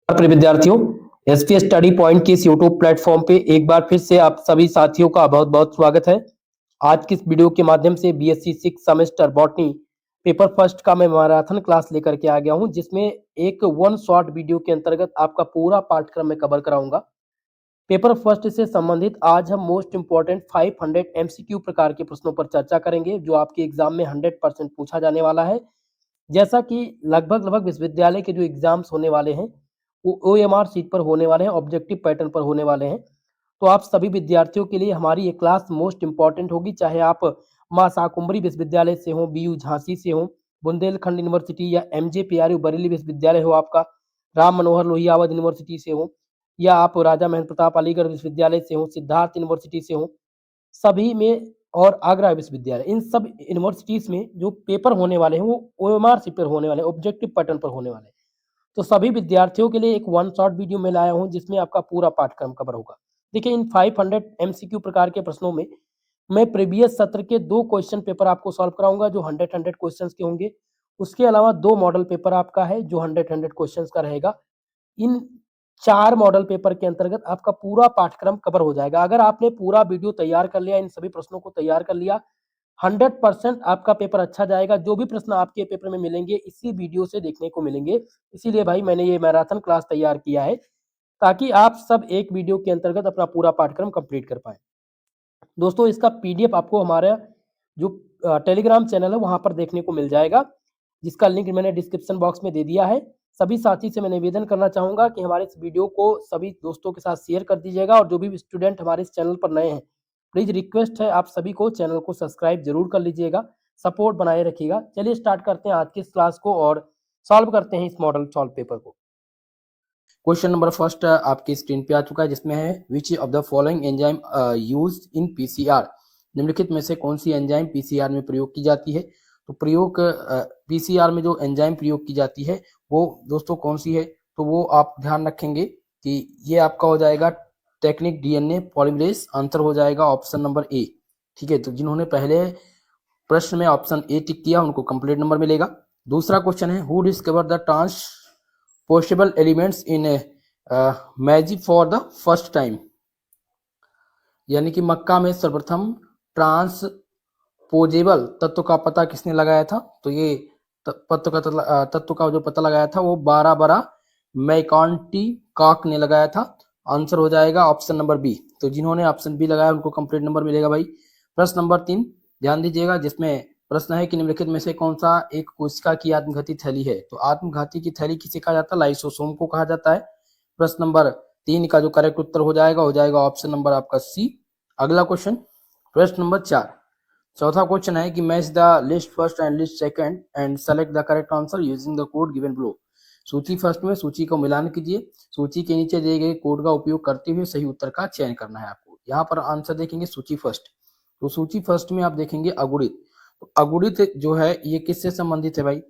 प्रिय विद्यार्थियों, SP study point के इस यूट्यूब प्लेटफॉर्म पे एक बार फिर से आप सभी साथियों का बहुत बहुत स्वागत है। आज की इस वीडियो के माध्यम से BSc 6 semester botany paper first का मैं मैराथन क्लास लेकर के आ गया हूं, जिसमें एक वन शॉर्ट वीडियो के अंतर्गत आपका पूरा पाठ्यक्रम में कवर कराऊंगा। पेपर फर्स्ट से संबंधित आज हम मोस्ट इंपोर्टेंट 500 एमसीक्यू प्रकार के प्रश्नों पर चर्चा करेंगे, जो आपके एग्जाम में 100% पूछा जाने वाला है। जैसा कि लगभग विश्वविद्यालय के जो एग्जाम्स होने वाले हैं वो ओएमआर सीट पर होने वाले हैं, ऑब्जेक्टिव पैटर्न पर होने वाले हैं। तो आप सभी विद्यार्थियों के लिए हमारी ये क्लास मोस्ट इंपॉर्टेंट होगी, चाहे आप मां शाकुंभरी विश्वविद्यालय से हो, बीयू झांसी से हो, बुंदेलखंड यूनिवर्सिटी या एमजे बरेली विश्वविद्यालय हो आपका, राम मनोहर लोहियावत यूनिवर्सिटी से हो, या आप राजा महेंद्र प्रताप अलीगढ़ विश्वविद्यालय से हो, सिद्धार्थ यूनिवर्सिटी से हो, सभी में, और आगरा विश्वविद्यालय, इन सब यूनिवर्सिटीज में जो पेपर होने वाले हैं वो ओएमआर सीट पर होने वाले हैं, ऑब्जेक्टिव पैटर्न पर होने वाले हैं। तो सभी विद्यार्थियों के लिए एक वन शॉट वीडियो मैं लाया हूं, जिसमें आपका पूरा पाठ्यक्रम कवर होगा। देखिए, इन 500 एमसीक्यू प्रकार के प्रश्नों में मैं प्रीवियस सत्र के 2 क्वेश्चन पेपर आपको सॉल्व कराऊंगा, जो 100 क्वेश्चंस के होंगे। उसके अलावा 2 मॉडल पेपर आपका है, जो 100 क्वेश्चंस का रहेगा। इन 4 मॉडल पेपर के अंतर्गत आपका पूरा पाठ्यक्रम कवर हो जाएगा। अगर आपने पूरा वीडियो तैयार कर लिया, इन सभी प्रश्नों को तैयार कर लिया, 100% आपका पेपर अच्छा जाएगा। जो भी प्रश्न आपके पेपर में मिलेंगे इसी वीडियो से देखने को मिलेंगे। इसीलिए भाई मैंने ये मैराथन क्लास तैयार किया है, ताकि आप सब एक वीडियो के अंतर्गत अपना पूरा पाठ्यक्रम कंप्लीट कर पाए। दोस्तों, इसका पीडीएफ आपको हमारा जो टेलीग्राम चैनल है वहां पर देखने को मिल जाएगा, जिसका लिंक मैंने डिस्क्रिप्शन बॉक्स में दे दिया है। सभी साथी से मैं निवेदन करना चाहूंगा कि हमारे इस वीडियो को सभी दोस्तों के साथ शेयर कर दीजिएगा, और जो भी स्टूडेंट हमारे इस चैनल पर नए हैं, प्लीज रिक्वेस्ट है आप सभी को चैनल को सब्सक्राइब जरूर कर लीजिएगा, सपोर्ट बनाए रखिएगा। चलिए स्टार्ट करते हैं आज की इस क्लास को और सॉल्व करते हैं इस मॉडल सॉल्व पेपर को। क्वेश्चन नंबर फर्स्ट आपकी स्क्रीन पे आ चुका है, जिसमें है which of the following enzyme used in PCR. निम्नलिखित में से कौन सी एंजाइम पीसीआर में प्रयोग की जाती है। तो प्रयोग पीसीआर में जो एंजाइम प्रयोग की जाती है वो दोस्तों कौन सी है, तो वो आप ध्यान रखेंगे कि ये आपका हो जाएगा टेक्निक डीएनए पॉलीमरेज। आंसर हो जाएगा ऑप्शन नंबर ए। ठीक है, तो जिन्होंने पहले प्रश्न में ऑप्शन ए टिक किया उनको कंप्लीट नंबर मिलेगा। दूसरा क्वेश्चन है who discover the transportable elements in magic for the first time. यानी कि मक्का में सर्वप्रथम ट्रांसपोजेबल तत्व का पता किसने लगाया था। तो ये तत्व का जो पता लगाया था वो बारा मैकॉन्टी कॉक ने लगाया था। आंसर हो जाएगा ऑप्शन नंबर बी। तो जिन्होंने ऑप्शन बी लगाया उनको कंप्लीट नंबर मिलेगा भाई। प्रश्न नंबर 3 ध्यान दीजिएगा, जिसमें प्रश्न है कि निम्नलिखित में से कौन सा एक कोशिका की आत्मघाती थैली है। तो आत्मघाती की थैली किसे कहा जाता है, लाइसोसोम को कहा जाता है। प्रश्न नंबर 3 का जो करेक्ट उत्तर हो जाएगा ऑप्शन नंबर आपका सी। अगला क्वेश्चन प्रश्न नंबर 4, चौथा क्वेश्चन है कि match the list first and list second and select the correct answer using the code given below. सूची फर्स्ट में सूची को मिलान कीजिए, सूची के नीचे दिए गए कोड का उपयोग करते हुए सही उत्तर का चयन करना है आपको। यहाँ पर आंसर देखेंगे सूची फर्स्ट। तो सूची फर्स्ट में आप देखेंगे अगुणित। तो अगुणित जो है ये किससे संबंधित है भाई।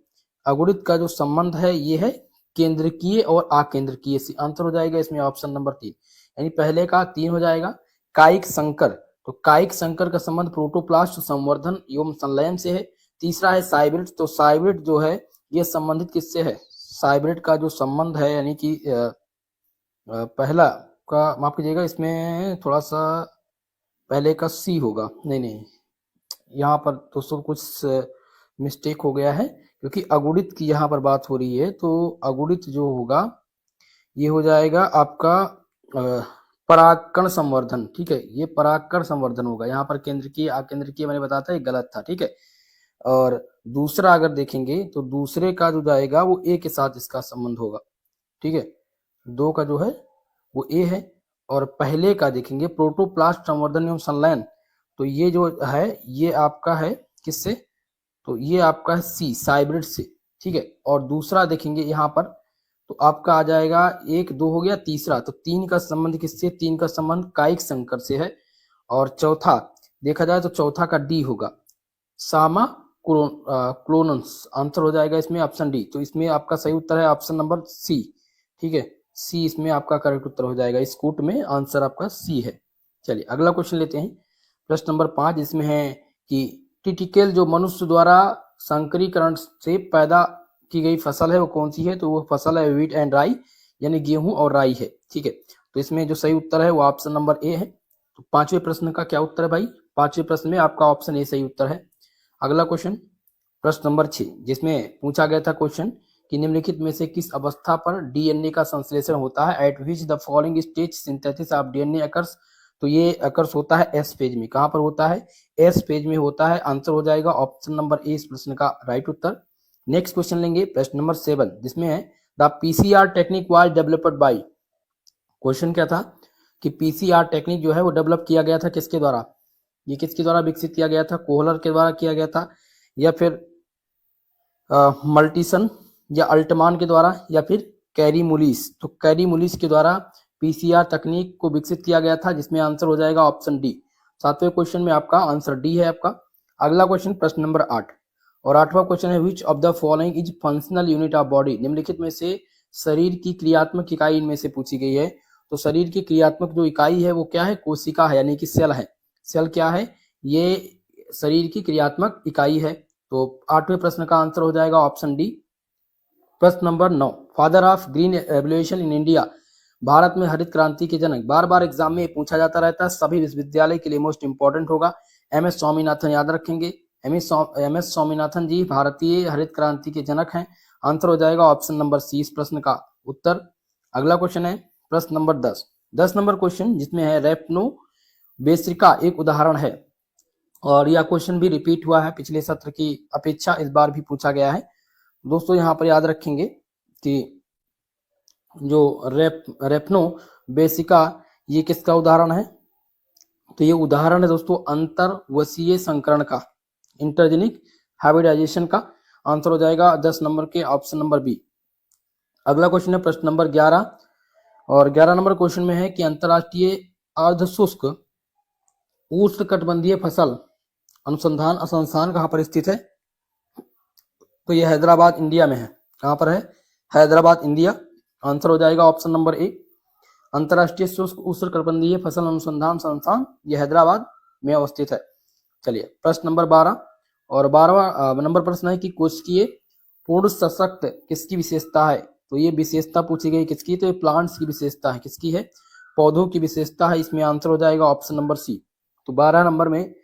अगुणित का जो संबंध है ये है केंद्रकीय और आकेंद्रकीय से। आंसर हो जाएगा इसमें ऑप्शन नंबर 3, यानी पहले का 3 हो जाएगा। कायिक संकर, तो कायिक संकर का संबंध प्रोटोप्लास्ट संवर्धन एवं संलयन से है। तीसरा है साइब्रिड, तो साइब्रिड जो है ये संबंधित किससे है। साइब्रिड का जो संबंध है यानी कि पहला का माफ कीजिएगा, इसमें थोड़ा सा पहले का सी होगा, नहीं यहाँ पर दोस्तों कुछ मिस्टेक हो गया है, क्योंकि अगुणित की यहाँ पर बात हो रही है। तो अगुणित जो होगा ये हो जाएगा आपका परागकण संवर्धन। ठीक है, ये परागकण संवर्धन होगा। यहाँ पर केंद्रकीय आकेंद्रकीय मैंने बताया था, ये गलत था। ठीक है, और दूसरा अगर देखेंगे तो दूसरे का जो जाएगा वो ए के साथ इसका संबंध होगा। ठीक है, 2 का जो है वो ए है, और पहले का देखेंगे प्रोटोप्लास्ट संवर्धन एवं संलयन, तो ये जो है ये आपका है किससे, तो ये आपका है सी साइब्रिड से। ठीक है, और दूसरा देखेंगे यहाँ पर तो आपका आ जाएगा 1 2 हो गया। तीसरा तो 3 का संबंध किससे, 3 का संबंध कायिक संकर से है। और चौथा देखा जाए तो चौथा का डी होगा सामा क्लोनस। आंसर हो जाएगा इसमें ऑप्शन डी। तो इसमें आपका सही उत्तर है ऑप्शन नंबर सी। ठीक है, सी इसमें आपका करेक्ट उत्तर हो जाएगा। इस कूट में आंसर आपका सी है। चलिए अगला क्वेश्चन लेते हैं, प्रश्न नंबर 5, इसमें है कि टिटिकेल जो मनुष्य द्वारा संकरीकरण से पैदा की गई फसल है वो कौन सी है। तो वो फसल है व्हीट एंड राई। यानी गेहूं और राई है। ठीक है, तो इसमें जो सही उत्तर है वो ऑप्शन नंबर ए है। तो पांचवें प्रश्न का क्या उत्तर है भाई? पांचवें प्रश्न में आपका ऑप्शन ए सही उत्तर है। अगला क्वेश्चन प्रश्न नंबर 6, जिसमें पूछा गया था क्वेश्चन कि निम्नलिखित में से किस अवस्था पर डीएनए का संश्लेषण होता है? Eight which the following stage synthesis of DNA occurs? तो ये अकर्स होता है एस फेज में। कहां पर होता है? एस फेज में होता है। आंसर हो जाएगा ऑप्शन नंबर ए इस प्रश्न का राइट उत्तर। नेक्स्ट क्वेश्चन लेंगे प्रश्न नंबर 7, जिसमें है the PCR technique was developed by. Question क्या था कि पीसीआर टेक्निक जो है वो डेवलप किया गया था किसके द्वारा? ये किसके द्वारा विकसित किया गया था? कोहलर के द्वारा किया गया था, या फिर मल्टीसन या अल्टमान के द्वारा, या फिर कैरी मुलिस? तो कैरी मुलिस के द्वारा पीसीआर तकनीक को विकसित किया गया था, जिसमें आंसर हो जाएगा ऑप्शन डी। सातवें क्वेश्चन में आपका आंसर डी है आपका। अगला क्वेश्चन प्रश्न नंबर 8, और आठवां क्वेश्चन है which of the following is functional unit of body? निम्नलिखित में से शरीर की क्रियात्मक इकाई इनमें से पूछी गई है। तो शरीर की क्रियात्मक जो इकाई है वो क्या है? कोशिका है, यानी कि सेल है। सेल क्या है? ये शरीर की क्रियात्मक इकाई है। तो आठवें प्रश्न का आंसर हो जाएगा ऑप्शन डी। प्रश्न number 9, father of green revolution in India? Bharat में हरित क्रांति के जनक, बार बार एग्जाम में पूछा जाता रहता है, सभी विश्वविद्यालय के लिए मोस्ट इंपॉर्टेंट होगा। एम एस स्वामीनाथन याद रखेंगे। एम एस स्वामीनाथन जी भारतीय हरित क्रांति के जनक हैं। आंसर हो जाएगा ऑप्शन नंबर सी इस प्रश्न का उत्तर। अगला क्वेश्चन है प्रश्न नंबर 10। 10 नंबर क्वेश्चन जिसमें है रेपनो बेसिका एक उदाहरण है, और यह क्वेश्चन भी रिपीट हुआ है पिछले सत्र की अपेक्षा, इस बार भी पूछा गया है। दोस्तों यहाँ पर याद रखेंगे कि जो रेपनो बेसिका ये किसका उदाहरण है? तो ये उदाहरण है दोस्तों अंतरवशीय संकरण का, इंटरजेनिक हाइब्रिडाइजेशन का। आंसर हो जाएगा 10 नंबर के ऑप्शन नंबर बी। अगला क्वेश्चन है प्रश्न नंबर 11, और 11 नंबर क्वेश्चन में है कि अंतरराष्ट्रीय अर्धशुष्क उष्णकटिबंधीय फसल अनुसंधान संस्थान कहाँ पर स्थित है? तो ये हैदराबाद इंडिया में है। कहाँ पर है? हैदराबाद इंडिया। आंसर हो जाएगा ऑप्शन नंबर ए अंतरराष्ट्रीय शुष्क उष्णकटिबंधीय फसल अनुसंधान संस्थान, ये हैदराबाद में अवस्थित है। चलिए प्रश्न नंबर 12, और 12वां नंबर प्रश्न है कि कोशिकीय पूर्ण सशक्त किसकी विशेषता है? तो ये विशेषता पूछी गई किसकी? तो ये प्लांट्स की विशेषता है। किसकी है? पौधों की विशेषता है। इसमें आंसर हो जाएगा ऑप्शन नंबर सी। तो 12 नंबर में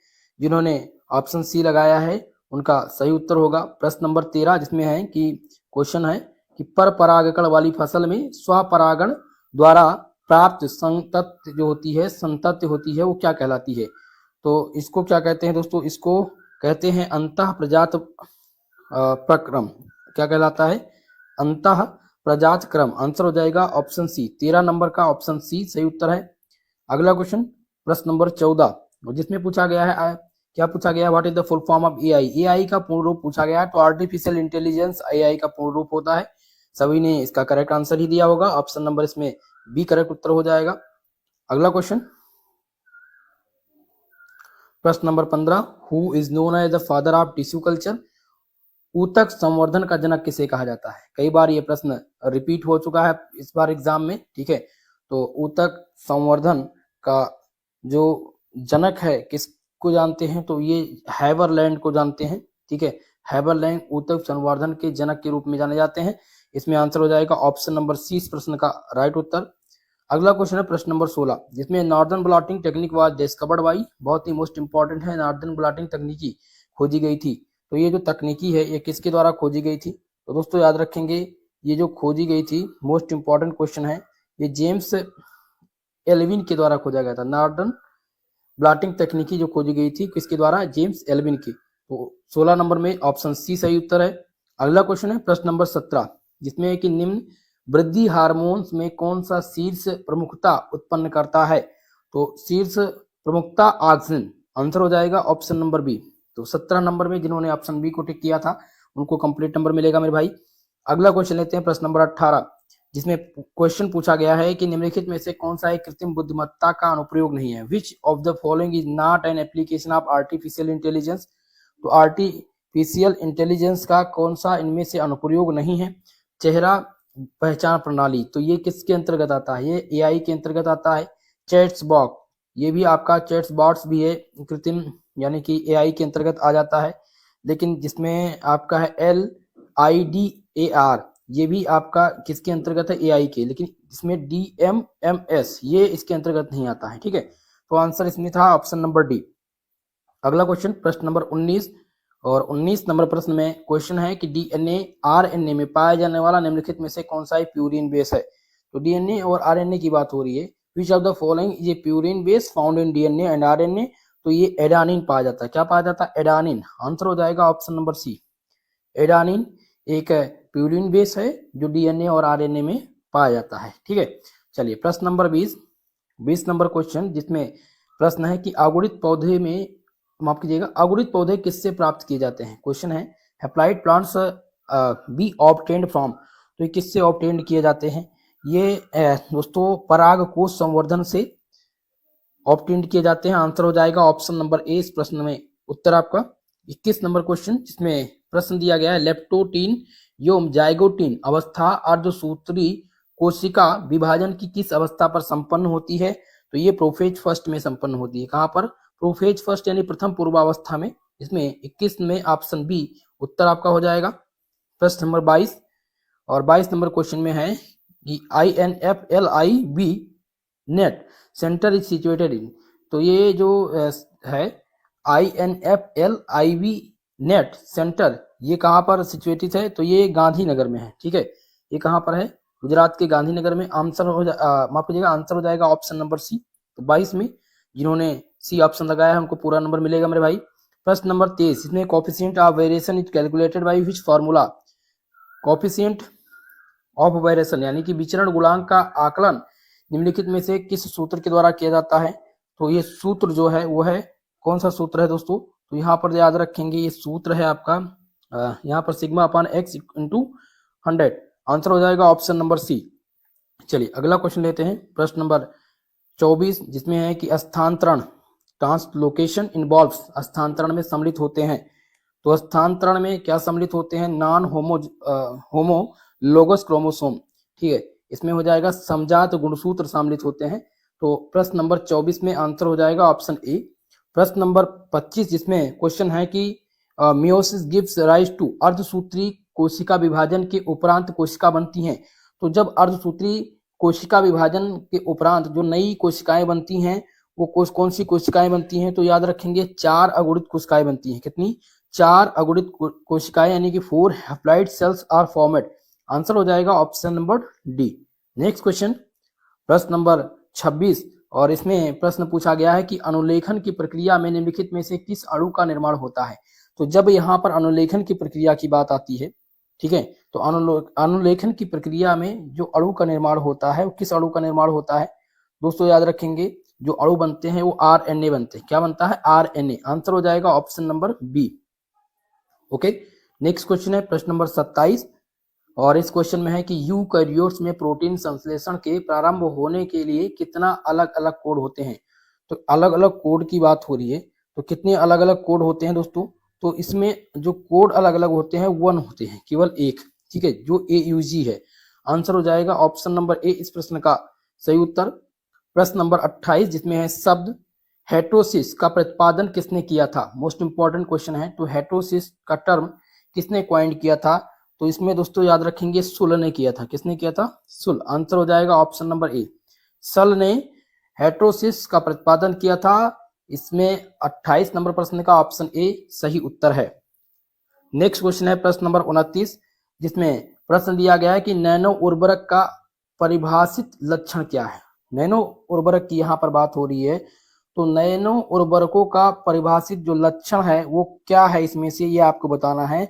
जिन्होंने ऑप्शन सी लगाया है उनका सही उत्तर होगा प्रश्न नंबर 13, जिसमें है कि क्वेश्चन है कि पर परागकण वाली फसल में स्वपरागण द्वारा प्राप्त संतति जो होती है, संतति होती है, वो क्या कहलाती है? तो इसको क्या कहते हैं दोस्तों? इसको कहते हैं अंतः प्रजात प्रक्रम। क्या कहलाता है? अंतः प्रजात क्रम। आंसर हो जाएगा ऑप्शन सी। 13 नंबर का ऑप्शन सी सही उत्तर है। अगला क्वेश्चन प्रश्न नंबर 14, जिसमें पूछा गया है क्या पूछा गया? What is the full form of AI? AI का पूर्ण रूप पूछा गया है। तो आर्टिफिशियल इंटेलिजेंस एआई का पूर्ण रूप होता है। सभी ने इसका करेक्ट आंसर ही दिया होगा। ऑप्शन नंबर इसमें बी करेक्ट उत्तर हो जाएगा। अगला क्वेश्चन प्रश्न नंबर 15, who is known as the father of tissue culture? ऊतक संवर्धन का जनक किसे कहा जाता है? कई बार ये प्रश्न रिपीट हो चुका है इस बार एग्जाम में। ठीक है, तो ऊतक संवर्धन का जो जनक है किसको जानते हैं? तो ये हैबरलैंड को जानते हैं। ठीक है, हैबरलैंड ऊतक संवर्धन के जनक के रूप में जाने जाते हैं। इसमें आंसर हो जाएगा ऑप्शन नंबर सी इस प्रश्न का राइट उत्तर। अगला क्वेश्चन है प्रश्न नंबर 16, जिसमें northern blotting technique was discovered by. बहुत ही मोस्ट इंपॉर्टेंट है, नॉर्दर्न ब्लॉटिंग तकनीकी खोजी गई थी। तो ये जो तकनीकी है ये किसके द्वारा खोजी गई थी? तो दोस्तों याद रखेंगे ये जो खोजी गई थी, मोस्ट इंपॉर्टेंट क्वेश्चन है, ये जेम्स एल्विन के द्वारा खोजा गया था। नॉर्दर्न ब्लॉटिंग तकनीकी जो खोजी गई थी किसके द्वारा? जेम्स एल्विन की। तो 16 नंबर में ऑप्शन सी सही उत्तर है। अगला क्वेश्चन है प्रश्न नंबर 17, जिसमें है कि निम्न वृद्धि हार्मोन्स में कौन सा शीर्ष प्रमुखता उत्पन्न करता है? तो शीर्ष प्रमुखता ऑक्सिन। आंसर हो जाएगा ऑप्शन नंबर बी। तो 17 नंबर में जिन्होंने ऑप्शन बी को टिक किया था उनको कंप्लीट नंबर मिलेगा मेरे भाई। अगला क्वेश्चन लेते हैं प्रश्न नंबर 18, जिसमें क्वेश्चन पूछा गया है कि निम्नलिखित में से कौन सा एक कृत्रिम बुद्धिमत्ता का अनुप्रयोग नहीं है? Which of the following is not an application of artificial intelligence? तो आर्टिफिशियल इंटेलिजेंस का कौन सा इनमें से अनुप्रयोग नहीं है? चेहरा पहचान प्रणाली, तो ये किसके अंतर्गत आता है? ये एआई के अंतर्गत आता है। चैट्स बॉक्स, ये भी आपका चैट्स बॉट्स भी है, कृत्रिम यानी कि एआई के अंतर्गत आ जाता है। लेकिन जिसमें आपका है LIDAR, ये भी आपका किसके अंतर्गत है, एआई के, लेकिन इसमें डीएमएमएस ये इसके अंतर्गत नहीं आता है। ठीक है, तो आंसर इसमें था ऑप्शन नंबर डी। अगला क्वेश्चन प्रश्न नंबर 19 और 19 नंबर प्रश्न में क्वेश्चन है कि डीएनए आरएनए में पाया जाने वाला निम्नलिखित में से कौन सा प्यूरिन बेस है। तो डीएनए और आरएनए की बात हो रही है। Which of the following is A purine base found in DNA and RNA. तो ये एडानिन पाया जाता है। क्या पाया जाता है, एडानिन। आंसर हो जाएगा ऑप्शन नंबर सी। एडानिन एक प्यूरिन बेस है जो डीएनए और आरएनए में पाया जाता है। ठीक है, चलिए प्रश्न नंबर 20 नंबर क्वेश्चन, जिसमें प्रश्न है कि अगुणित पौधे में, माफ कीजिएगा, अगुणित पौधे किससे प्राप्त किए जाते हैं। क्वेश्चन है haploid plants B obtained from. तो ये किससे ऑब्टेन्ड किए जाते हैं, ये दोस्तों पराग कोश संवर्धन से ऑब्टेन्ड किए जाते हैं। आंसर हो जाएगा ऑप्शन नंबर ए इस प्रश्न में। उत्तर आपका 21 नंबर क्वेश्चन, जिसमें प्रश्न दिया गया है लेप्टोटीन एवं जाइगोटीन अवस्था अर्धसूत्री कोशिका विभाजन की किस अवस्था पर संपन्न होती है। तो ये प्रोफेज फर्स्ट में संपन्न होती है। कहां पर, प्रोफेज फर्स्ट यानी प्रथम पूर्वावस्था में। इसमें 21 में ऑप्शन बी उत्तर आपका हो जाएगा। प्रश्न नंबर 22 और 22 नंबर क्वेश्चन में है कि INFLIB net centre is situated in. तो ये जो है INFLIB नेट सेंटर, ये कहां पर सिचुएटेड है, तो ये गांधीनगर में है। ठीक है, ये कहां पर है, गुजरात के गांधीनगर में। आंसर हो माफ कीजिएगा, आंसर हो जाएगा ऑप्शन नंबर सी। तो 22 में जिन्होंने सी ऑप्शन लगाया है उनको पूरा नंबर मिलेगा मेरे भाई। प्रश्न नंबर 23, इसमें coefficient of variation is calculated by which formula. Coefficient of variation यानी कि विचरण गुणांक का आकलन निम्नलिखित में से किस सूत्र के द्वारा किया जाता है। तो ये सूत्र जो है वो है, कौन सा सूत्र है दोस्तों, तो यहाँ पर याद रखेंगे ये सूत्र है आपका, यहाँ पर सिग्मा अपान एक्स इंटू 100। आंसर हो जाएगा ऑप्शन नंबर सी। चलिए अगला क्वेश्चन लेते हैं, प्रश्न नंबर 24, जिसमें है कि स्थानांतरण ट्रांसलोकेशन इन्वॉल्व्स, स्थानांतरण में सम्मिलित होते हैं। तो स्थानांतरण में क्या सम्मिलित होते हैं, नॉन होमोलोगस क्रोमोसोम। ठीक है, इसमें हो जाएगा समजात गुणसूत्र सम्मिलित होते हैं। तो प्रश्न नंबर 24 में आंसर हो जाएगा ऑप्शन ए। प्रश्न नंबर 25, जिसमें क्वेश्चन है कि मियोसिस गिव्स राइज टू, अर्धसूत्री कोशिका विभाजन के उपरांत कोशिका बनती हैं। तो जब अर्धसूत्री कोशिका विभाजन के उपरांत जो नई कोशिकाएं बनती हैं वो कौन सी कोशिकाएं बनती हैं, तो याद रखेंगे 4 अगुणित कोशिकाएं बनती हैं। कितनी, 4 अगुणित कोशिकाएं, यानी कि 4 haploid cells are formed. Answer हो जाएगा option number D. Next question प्रश्न नंबर 26 और इसमें प्रश्न पूछा गया है कि अनुलेखन की प्रक्रिया में निम्नलिखित में से किस अणु का निर्माण होता है। तो जब यहाँ पर अनुलेखन की प्रक्रिया की बात आती है, ठीक है, तो अनुलेखन की प्रक्रिया में जो अणु का निर्माण होता है वो किस अणु का निर्माण होता है दोस्तों, याद रखेंगे जो अणु बनते हैं वो आरएनए बनते हैं। क्या बनता है, आरएनए। आंसर हो जाएगा option number B. Okay, next question है प्रश्न नंबर 27 और इस क्वेश्चन में है कि यूकैरियोट्स में प्रोटीन संश्लेषण के प्रारंभ होने के लिए कितना अलग अलग कोड होते हैं। तो अलग अलग कोड की बात हो रही है, तो कितने अलग अलग कोड होते हैं दोस्तों, तो इसमें जो कोड अलग अलग होते हैं 1 होते हैं, केवल एक। ठीक है, जो AUG है। आंसर हो जाएगा ऑप्शन नंबर ए इस प्रश्न का सही उत्तर। प्रश्न नंबर 28, जिसमें है शब्द हेटरोसिस का प्रतिपादन किसने किया था। मोस्ट इंपॉर्टेंट क्वेश्चन है। तो हेटरोसिस का टर्म किसने क्वाइंड किया था, तो इसमें दोस्तों याद रखेंगे सुल ने किया था। किसने किया था, सुल। आंसर हो जाएगा ऑप्शन नंबर ए, सल ने हेटरोसिस का प्रतिपादन किया था। इसमें 28 नंबर प्रश्न का ऑप्शन ए सही उत्तर है। नेक्स्ट क्वेश्चन है प्रश्न नंबर 29, जिसमें प्रश्न दिया गया है कि नैनो उर्वरक का परिभाषित लक्षण क्या है। नैनो उर्वरक की यहाँ पर बात हो रही है, तो नैनो उर्वरकों का परिभाषित जो लक्षण है वो क्या है, इसमें से ये आपको बताना है।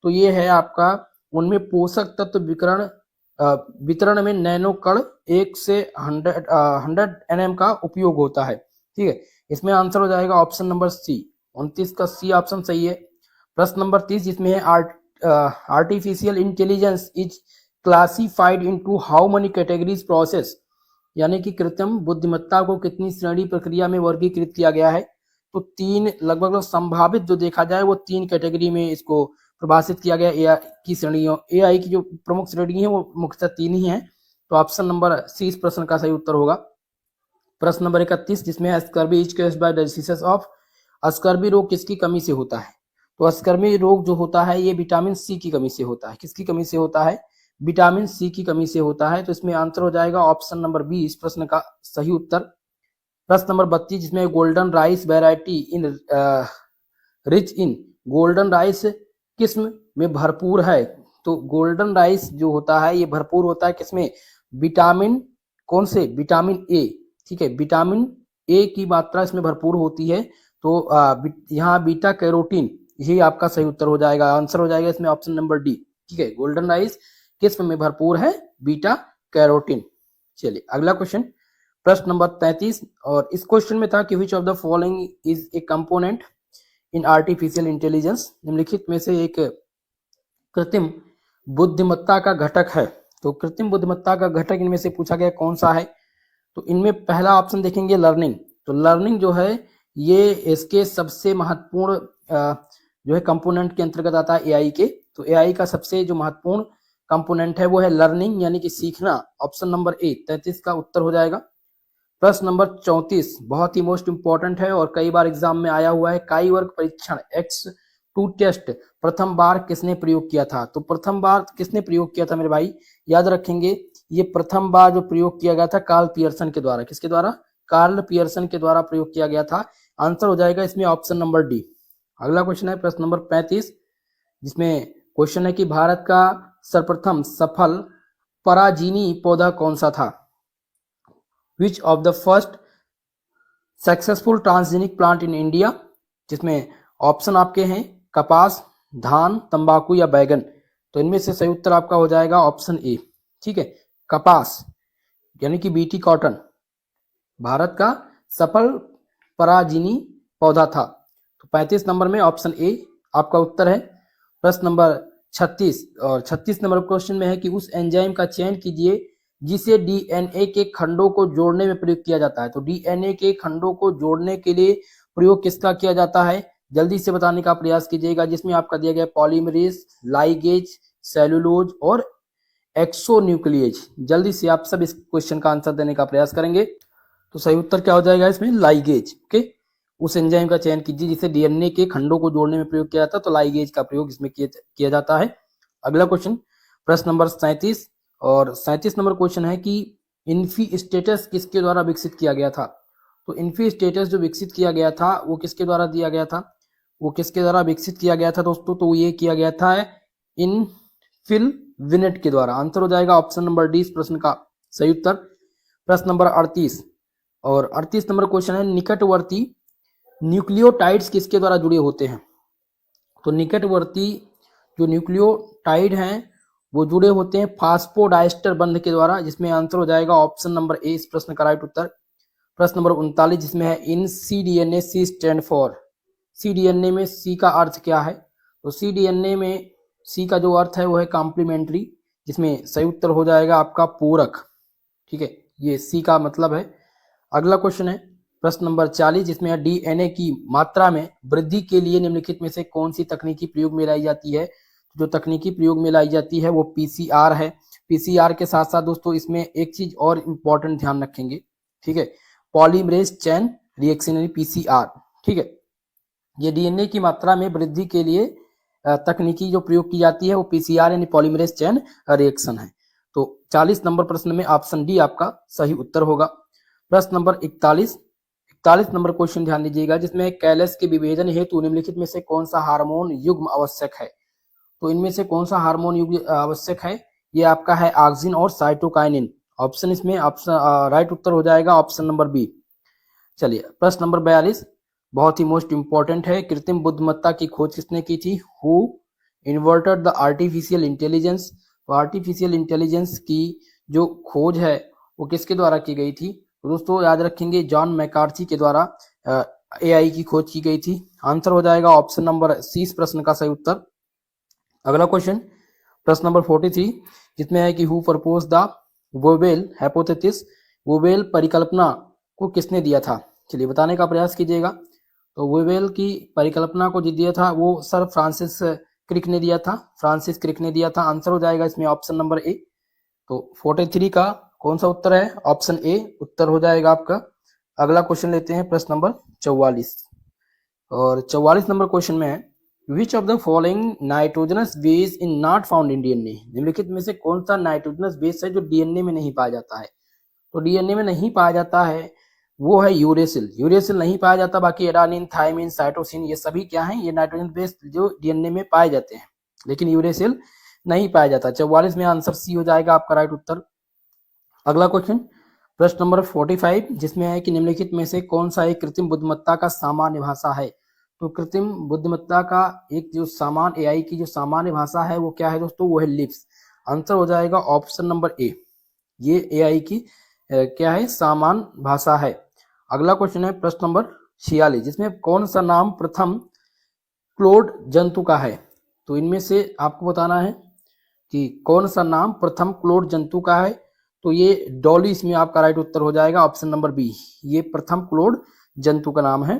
तो ये है आपका, उनमें पोषक तत्व वितरण में नैनो कण 1 से 100 nm का उपयोग होता है। ठीक है, इसमें आंसर हो जाएगा ऑप्शन नंबर सी। 29 का सी ऑप्शन सही है। प्रश्न नंबर 30, जिसमें है artificial intelligence is classified into how many categories process, यानी कि कृत्रिम बुद्धिमत्ता को कितनी श्रेणी प्रक्रिया में वर्गीकृत किया गया है। तो 3 लगभग संभावित जो देखा जाए वो 3 कैटेगरी में इसको परिभाषित किया गया। एआई की श्रेणियों, एआई की जो प्रमुख श्रेणी है वो मुख्यतः 3 ही हैं। तो ऑप्शन नंबर सी इस प्रश्न का सही उत्तर होगा। प्रश्न नंबर 31, जिसमें scurvy is caused by disease of, scurvy रोग किसकी कमी से होता है। तो स्कर्वी रोग जो होता है ये विटामिन सी की कमी से होता है। किसकी कमी से होता है, विटामिन सी की कमी से होता है। तो इसमें आंसर हो जाएगा ऑप्शन नंबर बी इस प्रश्न का सही उत्तर। प्रश्न नंबर 32 जिसमें golden rice variety in rich in golden rice किस्म में भरपूर है। तो गोल्डन राइस जो होता है ये भरपूर होता है किसमें, विटामिन, कौन से, विटामिन ए, ठीक है, विटामिन ए की मात्रा इसमें भरपूर होती है। तो यहाँ बीटा कैरोटीन, यही आपका सही उत्तर हो जाएगा, आंसर हो जाएगा इसमें ऑप्शन नंबर डी, ठीक है, गोल्डन राइस किस्म में भरपूर है, बीटा कैरोटीन। चलिए अगला क्वेश्चन, प्रश्न नंबर 33, और इस क्वेश्चन में था कि विच of the following is A component in artificial intelligence, निम्नलिखित में से एक कृत्रिम बुद्धिमत्ता का घटक है। तो कृत्रिम बुद्धिमत्ता का घटक इनमें से पूछा गया कौन सा है। तो इनमें पहला ऑप्शन देखेंगे लर्निंग। तो लर्निंग जो है ये इसके सबसे महत्वपूर्ण जो है कंपोनेंट के अंतर्गत आता है एआई के। तो एआई का सबसे जो महत्वपूर्ण कंपोनेंट है वो है लर्निंग, यानी कि सीखना। ऑप्शन नंबर ए 33 का उत्तर हो जाएगा। प्रश्न नंबर 34 बहुत ही मोस्ट इंपॉर्टेंट है और कई बार एग्जाम में आया हुआ है। काई वर्ग परीक्षण X2 टेस्ट प्रथम बार किसने प्रयोग किया था। तो प्रथम बार किसने प्रयोग किया था मेरे भाई, याद रखेंगे ये प्रथम बार जो प्रयोग किया गया था कार्ल पियर्सन के द्वारा। किसके द्वारा, कार्ल पियर्सन के द्वारा प्रयोग किया गया था। आंसर हो जाएगा इसमें ऑप्शन नंबर डी। अगला क्वेश्चन है प्रश्न नंबर 35, जिसमें क्वेश्चन है कि भारत का सर्वप्रथम सफल पराजीनी पौधा कौन सा था। विच of the first successful transgenic plant in India, जिसमें ऑप्शन आपके हैं कपास, धान, तंबाकू या बैगन। तो इनमें से सही उत्तर आपका हो जाएगा ऑप्शन ए, ठीक है, कपास यानी कि बीटी कॉटन भारत का सफल पराजीनी पौधा था। तो 35 नंबर में ऑप्शन ए आपका उत्तर है। प्रश्न नंबर 36, और 36 नंबर क्वेश्चन में है कि उस एंजाइम का चयन कीजिए जिसे डीएनए के खंडों को जोड़ने में प्रयोग किया जाता है। तो डीएनए के खंडों को जोड़ने के लिए प्रयोग किसका किया जाता है, जल्दी से बताने का प्रयास कीजिएगा। जिसमें आपका दिया गया पॉलीमरेज, लाइगेज, सेलुलोज और एक्सोन्यूक्लिएज। जल्दी से आप सब इस क्वेश्चन का आंसर देने का प्रयास करेंगे। तो सही उत्तर क्या हो जाएगा इसमें, लाइगेज। ओके, उस एंजाइम का चयन कीजिए जिसे डीएनए के खंडों को जोड़ने में प्रयोग किया जाता है। तो लाइगेज का प्रयोग इसमें किया जाता है। अगला क्वेश्चन प्रश्न नंबर 37, और 37 नंबर क्वेश्चन है कि इन्फी स्टेटस किसके द्वारा विकसित किया गया था। तो इन्फी स्टेटस जो विकसित किया गया था वो किसके द्वारा दिया गया था, वो किसके द्वारा विकसित किया गया था दोस्तों। तो ये किया गया था इनफिल विनेट के द्वारा। आंसर हो जाएगा ऑप्शन नंबर डी इस प्रश्न का सही उत्तर। प्रश्न नंबर 38, और 38 नंबर क्वेश्चन है निकटवर्ती न्यूक्लियोटाइड्स किसके द्वारा जुड़े होते हैं। तो निकटवर्ती जो न्यूक्लियोटाइड हैं वो जुड़े होते हैं फास्फोडाइस्टर बंध के द्वारा, जिसमें आंसर हो जाएगा ऑप्शन नंबर ए इस प्रश्न का राइट उत्तर। प्रश्न नंबर 39 जिसमें है इन cDNA C stand for. cDNA में C का अर्थ क्या है। तो cDNA में C का जो अर्थ है वो है कॉम्प्लीमेंट्री, जिसमें सही उत्तर हो जाएगा आपका पूरक, ठीक है, ये C का मतलब है। अगला क्वेश्चन है प्रश्न नंबर 40 जिसमें डीएनए की मात्रा में वृद्धि के लिए निम्नलिखित में से कौन सी तकनीकी प्रयोग में लाई जाती है। जो तकनीकी प्रयोग में लाई जाती है वो पीसीआर है। पीसीआर के साथ साथ दोस्तों इसमें एक चीज और इंपॉर्टेंट ध्यान रखेंगे, ठीक है, पॉलीमरेज चेन रिएक्शन यानी पीसीआर, ठीक है। ये डीएनए की मात्रा में वृद्धि के लिए तकनीकी जो प्रयोग की जाती है वो पीसीआर यानी पॉलीमरेज चेन रिएक्शन है। तो 40 नंबर प्रश्न में ऑप्शन डी आपका सही उत्तर होगा। प्रश्न नंबर 41 नंबर क्वेश्चन ध्यान दीजिएगा, जिसमें कैलस के विभेदन हेतु निम्नलिखित में से कौन सा हार्मोन युग्म आवश्यक है। तो इनमें से कौन सा हार्मोन युग्म आवश्यक है, ये आपका है ऑक्सिन और साइटोकाइनिन। ऑप्शन इसमें ऑप्शन राइट उत्तर हो जाएगा ऑप्शन नंबर बी। चलिए प्रश्न नंबर 42 बहुत ही मोस्ट इंपॉर्टेंट है। कृत्रिम बुद्धिमत्ता की खोज किसने की थी। Who inverted the artificial intelligence. तो आर्टिफिशियल इंटेलिजेंस की जो खोज है वो किसके द्वारा की गई थी। तो दोस्तों याद रखेंगे जॉन मैकार्थी के द्वारा एआई की खोज की गई थी। आंसर हो जाएगा ऑप्शन नंबर सी इस प्रश्न का सही उत्तर। अगला क्वेश्चन प्रश्न नंबर 43 जिसमें है कि who propose the wobble hypothesis. Wobble परिकल्पना को किसने दिया था। चलिए बताने का प्रयास कीजिएगा। तो वोबेल की परिकल्पना को जो दिया था वो सर फ्रांसिस क्रिक ने दिया था। फ्रांसिस क्रिक ने दिया था। आंसर हो जाएगा इसमें ऑप्शन नंबर ए। तो 43 का कौन सा उत्तर है, ऑप्शन ए उत्तर हो जाएगा आपका। अगला क्वेश्चन लेते हैं प्रश्न नंबर 44 और 44 नंबर क्वेश्चन में है which of the following nitrogenous base in not found in DNA, निम्नलिखित में से कौन सा नाइट्रोजनस बेस है जो डीएनए में नहीं पाया जाता है। तो डीएनए में नहीं पाया जाता है वो है यूरेसिल, यूरेसिल नहीं पाया जाता। बाकी एडानिन, थायमिन, साइटोसिन ये सभी क्या है, ये नाइट्रोजन बेस जो डीएनए में पाए जाते हैं, लेकिन यूरेसिल नहीं पाया जाता। 44 में आंसर सी हो जाएगा आपका राइट उत्तर। अगला क्वेश्चन प्रश्न नंबर 45 जिसमें है कि निम्नलिखित में से कौन सा एक कृत्रिम बुद्धिमत्ता का सामान्य भाषा है। तो कृत्रिम बुद्धिमत्ता का एक जो सामान्य एआई की जो सामान्य भाषा है वो क्या है दोस्तों, वो है लिप्स। आंसर हो जाएगा ऑप्शन नंबर ए, ये एआई की क्या है, सामान्य भाषा है। अगला क्वेश्चन है प्रश्न नंबर 46 जिसमें कौन सा नाम प्रथम क्लोड जंतु का है। तो इनमें से आपको बताना है कि कौन सा नाम प्रथम क्लोड जंतु का है। तो ये डॉली इसमें आपका राइट उत्तर हो जाएगा, ऑप्शन नंबर बी, ये प्रथम क्लोड जंतु का नाम है।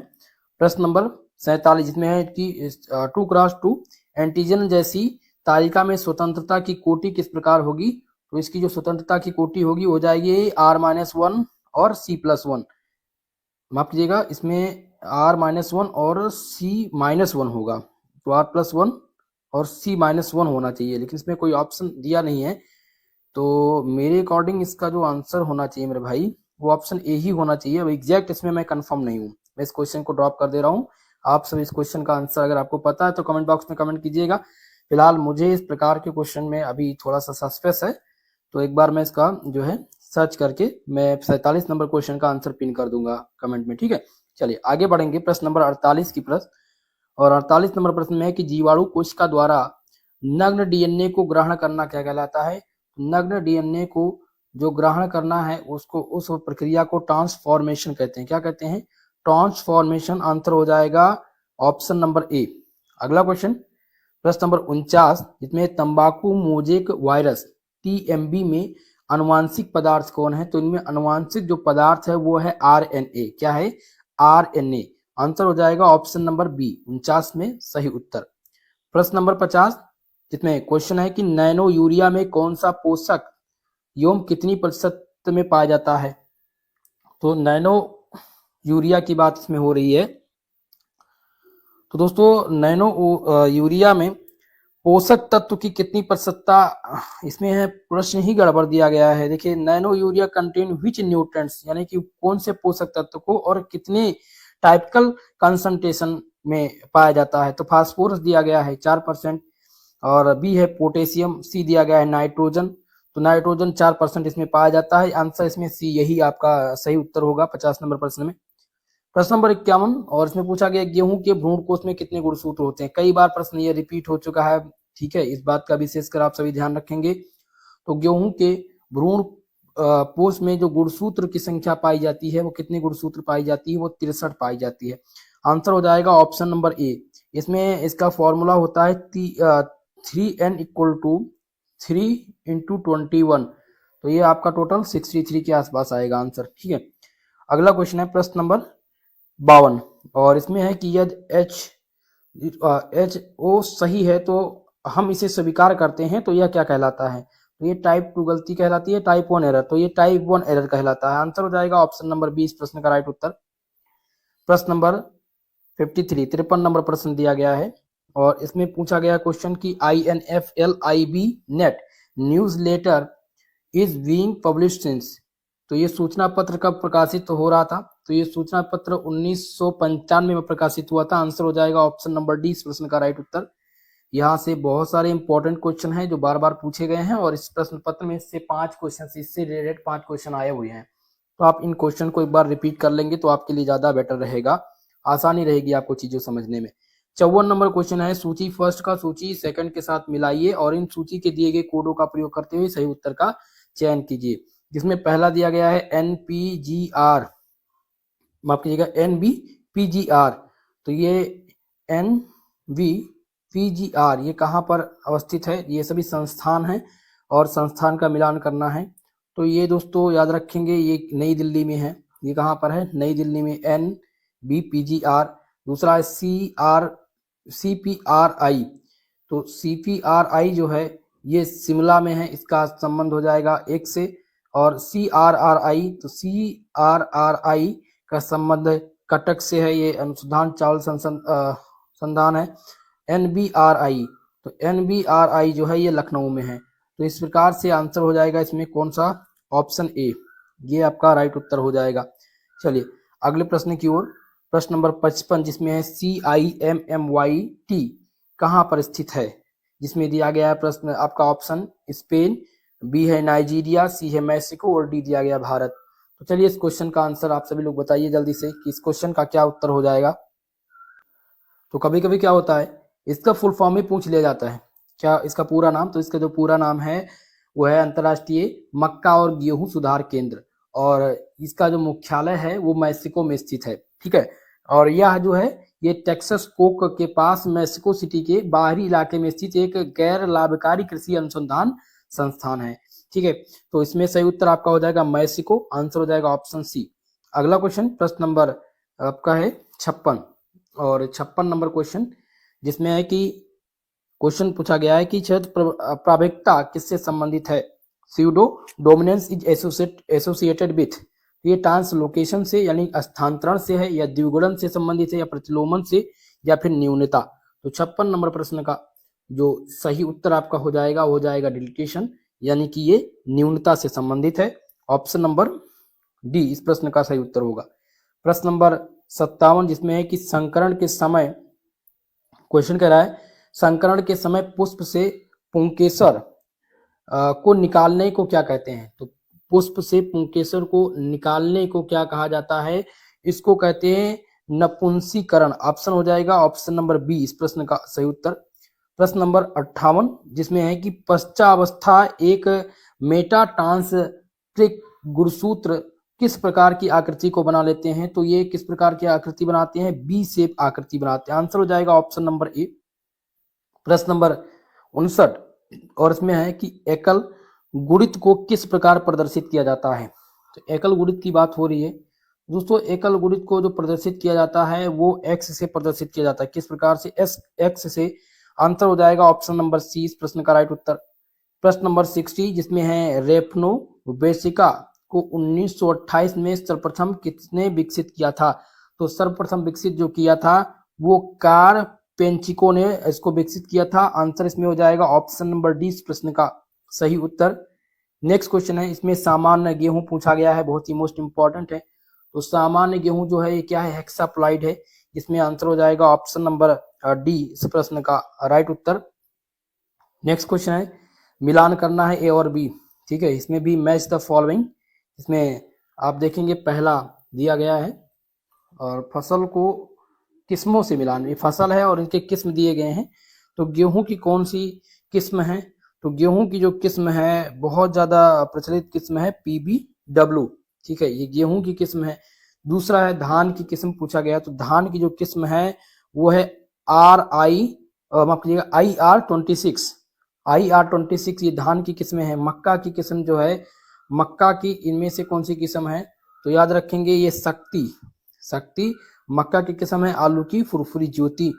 प्रश्न नंबर 47 जिसमें है कि 2x2 एंटीजन जैसी तालिका में स्वतंत्रता की कोटि किस प्रकार होगी। तो इसकी जो स्वतंत्रता की कोटि होगी हो जाएगी R-1 और C+1, माफ कीजिएगा, इसमें R-1 और C-1 होगा। तो R+1 और C-1 होना चाहिए, लेकिन इसमें कोई ऑप्शन दिया नहीं है। तो मेरे अकॉर्डिंग इसका जो आंसर होना चाहिए मेरे भाई, वो ऑप्शन ए ही होना चाहिए। अब एग्जैक्ट इसमें मैं कंफर्म नहीं हूँ, मैं इस क्वेश्चन को ड्रॉप कर दे रहा हूँ। आप सब इस क्वेश्चन का आंसर अगर आपको पता है तो कमेंट बॉक्स में कमेंट कीजिएगा। फिलहाल मुझे इस प्रकार के क्वेश्चन में अभी थोड़ा सा सस्पेंस है, तो एक बार मैं इसका जो है सर्च करके मैं 47 नंबर क्वेश्चन का आंसर पिन कर दूंगा कमेंट में, ठीक है। चलिए आगे बढ़ेंगे प्रश्न नंबर 48 की प्रश्न, और 48 नंबर प्रश्न में है कि जीवाणु कोशिका द्वारा नग्न डीएनए को ग्रहण करना क्या कहलाता है। नग्न डीएनए को जो ग्रहण करना है उसको, उस प्रक्रिया को ट्रांसफॉर्मेशन कहते हैं। क्या कहते हैं, ट्रांसफॉर्मेशन। आंसर हो जाएगा ऑप्शन नंबर ए। अगला क्वेश्चन प्रश्न नंबर 49 जिसमें तंबाकू मोजेक वायरस टीएमबी में अनुवांशिक पदार्थ कौन है। तो इनमें अनुवांशिक जो पदार्थ है वो है आरएनए। क्या है, आरएनए। आंसर हो जाएगा ऑप्शन नंबर बी, 49 में सही उत्तर। प्रश्न नंबर 50 जिसमें क्वेश्चन है कि नैनो यूरिया में कौन सा पोषक यौम कितनी प्रतिशत में पाया जाता है। तो नैनो यूरिया की बात इसमें हो रही है। तो दोस्तों नैनो यूरिया में पोषक तत्व की कितनी प्रतिशतता इसमें है, प्रश्न ही गड़बड़ दिया गया है। देखिए, nano urea contain which nutrients, यानी कि कौन से पोषक तत्व को और कितने टाइपिकल कंसंट्रेशन में पाया जाता है। तो फास्फोरस दिया गया है 4%, और बी है पोटेशियम, सी दिया गया है नाइट्रोजन। तो नाइट्रोजन 4% इसमें पाया जाता है। आंसर इसमें सी, यही आपका सही उत्तर होगा 50 नंबर प्रश्न में। प्रश्न नंबर 51 और इसमें पूछा गया गेहूं के भ्रूण कोष में कितने गुणसूत्र होते हैं। कई बार प्रश्न ये रिपीट हो चुका है, ठीक है, इस बात का विशेषकर आप सभी ध्यान रखेंगे। तो गेहूं के भ्रूण कोष में जो गुणसूत्र की संख्या पाई जाती है वो कितने गुणसूत्र पाई जाती है, वो 63 पाई जाती है। आंसर हो जाएगा ऑप्शन नंबर ए। इसमें इसका फॉर्मूला होता है 3n = 3 × 21। तो ये आपका टोटल 63 के आसपास आएगा आंसर, ठीक है। अगला क्वेश्चन है प्रश्न नंबर 52, और इसमें है कि यदि HO सही है तो हम इसे स्वीकार करते हैं तो यह क्या कहलाता है। तो ये टाइप 2 गलती कहलाती है, टाइप 1 एरर। तो ये टाइप 1 एरर कहलाता है। आंसर हो जाएगा ऑप्शन नंबर बी इस प्रश्न का राइट उत्तर। प्रश्न नंबर 53 नंबर प्रश्न दिया गया है, और इसमें पूछा गया क्वेश्चन की INFLIB net newsletter is being published since. तो ये सूचना पत्र कब प्रकाशित हो रहा था। तो ये सूचना पत्र 1995 में प्रकाशित हुआ था। आंसर हो जाएगा ऑप्शन नंबर डी इस प्रश्न का राइट उत्तर। यहाँ से बहुत सारे इंपॉर्टेंट क्वेश्चन हैं जो बार बार पूछे गए हैं, और इस प्रश्न पत्र में से 5 क्वेश्चन, इससे रिलेटेड 5 क्वेश्चन आए हुए हैं। तो आप इन क्वेश्चन को एक बार रिपीट कर लेंगे तो आपके लिए ज्यादा बेटर रहेगा, आसानी रहेगी आपको चीजों समझने में। 54 नंबर क्वेश्चन है, सूची फर्स्ट का सूची सेकंड के साथ मिलाइए और इन सूची के दिए गए कोडों का प्रयोग करते हुए सही उत्तर का चयन कीजिए। जिसमें पहला दिया गया है NPGR, माफ कीजिएगा NBPGR। तो ये NBPGR ये कहाँ पर अवस्थित है, ये सभी संस्थान हैं और संस्थान का मिलान करना है। तो ये दोस्तों याद रखेंगे, ये नई दिल्ली में है। ये कहाँ पर है, नई दिल्ली में NBPGR। दूसरा है CPRI। तो CPRI जो है ये शिमला में है, इसका संबंध हो जाएगा 1 से। और CRRI, तो CRRI का संबंध कटक से है, ये अनुसंधान चावल संस्थान है। NBRI, तो NBRI जो है ये लखनऊ में है। तो इस प्रकार से आंसर हो जाएगा इसमें कौन सा, ऑप्शन ए, ये आपका राइट उत्तर हो जाएगा। चलिए अगले प्रश्न की ओर, प्रश्न नंबर 55 जिसमें है CIMMYT कहाँ पर स्थित है, जिसमें दिया गया है प्रश्न आपका ऑप्शन स्पेन, बी है नाइजीरिया, सी है मैक्सिको और डी दिया गया भारत। तो चलिए इस क्वेश्चन का आंसर आप सभी लोग बताइए जल्दी से कि इस क्वेश्चन का क्या उत्तर हो जाएगा। तो कभी कभी क्या होता है, इसका फुल फॉर्म ही पूछ लिया जाता है, क्या इसका पूरा नाम, तो इसका जो पूरा नाम है वो है अंतर्राष्ट्रीय मक्का और गेहूं सुधार केंद्र, और इसका जो मुख्यालय है वो मैक्सिको में स्थित है, ठीक है। और यह जो है ये टेक्सास कोक के पास मैक्सिको सिटी के बाहरी इलाके में स्थित एक गैर लाभकारी कृषि अनुसंधान संस्थान है, ठीक है। तो इसमें सही उत्तर आपका हो जाएगा मैक्सिको, आंसर हो जाएगा ऑप्शन सी। अगला क्वेश्चन प्रश्न नंबर आपका है 56, और 56 नंबर क्वेश्चन जिसमें है कि क्वेश्चन पूछा गया है कि क्षेत्र प्राभिकता किससे संबंधित है, pseudo dominance is associated with, ये ट्रांसलोकेशन से यानी स्थानांतरण से है, या द्विगुणन से संबंधित है, या प्रतिलोमन से, या फिर न्यूनता। तो 56 नंबर प्रश्न का जो सही उत्तर आपका हो जाएगा वो हो जाएगा डिलीटेशन, यानी कि ये न्यूनता से संबंधित है, ऑप्शन नंबर डी इस प्रश्न का सही उत्तर होगा। प्रश्न नंबर 57 जिसमें है कि संकरण के समय, क्वेश्चन कह रहा है संकरण के समय पुष्प से पुंकेसर को निकालने को क्या कहते हैं, तो पुष्प से पुंकेसर को निकालने को क्या कहा जाता है, इसको कहते हैं नपुंसीकरण, ऑप्शन हो जाएगा ऑप्शन नंबर बी इस प्रश्न का सही उत्तर। प्रश्न नंबर 58 जिसमें है कि पश्चावस्था एक मेटाट्रांसक्रिक गुणसूत्र किस प्रकार की आकृति को बना लेते हैं, तो ये किस प्रकार की आकृति बनाते हैं, बी शेप आकृति बनाते हैं, आंसर हो जाएगा ऑप्शन नंबर ए। प्रश्न नंबर 59 और इसमें है कि एकल गुणित को किस प्रकार प्रदर्शित किया जाता है, तो एकल गुणित की बात हो रही है दोस्तों। एकल गुणित को जो प्रदर्शित किया जाता है वो एक्स से प्रदर्शित किया जाता है, किस प्रकार से, एक्स से, आंसर हो जाएगा ऑप्शन नंबर सी इस प्रश्न का राइट उत्तर। प्रश्न नंबर 60 जिसमें है रेफनो वेसिका को 1928 में सर्वप्रथम किसने विकसित किया था, तो सर्वप्रथम विकसित जो किया था वो कार पेंचिको ने इसको विकसित किया था, आंसर इसमें हो जाएगा ऑप्शन नंबर डी इस प्रश्न का सही उत्तर। नेक्स्ट क्वेश्चन है, इसमें सामान्य गेहूं पूछा गया है, बहुत ही मोस्ट इंपॉर्टेंट है। तो सामान्य गेहूं जो है ये क्या है, हेक्साप्लाइड है, इसमें आंसर हो जाएगा ऑप्शन नंबर डी इस प्रश्न का राइट उत्तर। नेक्स्ट क्वेश्चन है, मिलान करना है ए और बी, ठीक है, इसमें भी मैच द फॉलोइंग, इसमें आप देखेंगे पहला दिया गया है और फसल को किस्मों से मिलान, ये फसल है और इनके किस्म दिए गए हैं। तो गेहूं की कौन सी किस्म है, तो गेहूं की जो किस्म है बहुत ज्यादा प्रचलित किस्म है PBW, ठीक है, ये गेहूं की किस्म है। दूसरा है धान की किस्म पूछा गया, तो धान की जो किस्म है वो है माफ कीजिएगा IR26, ये धान की किस्में है। मक्का की किस्म जो है, मक्का की इनमें से कौन सी किस्म है, तो याद रखेंगे ये शक्ति मक्का की किस्म है। आलू की फुरफुरी ज्योति,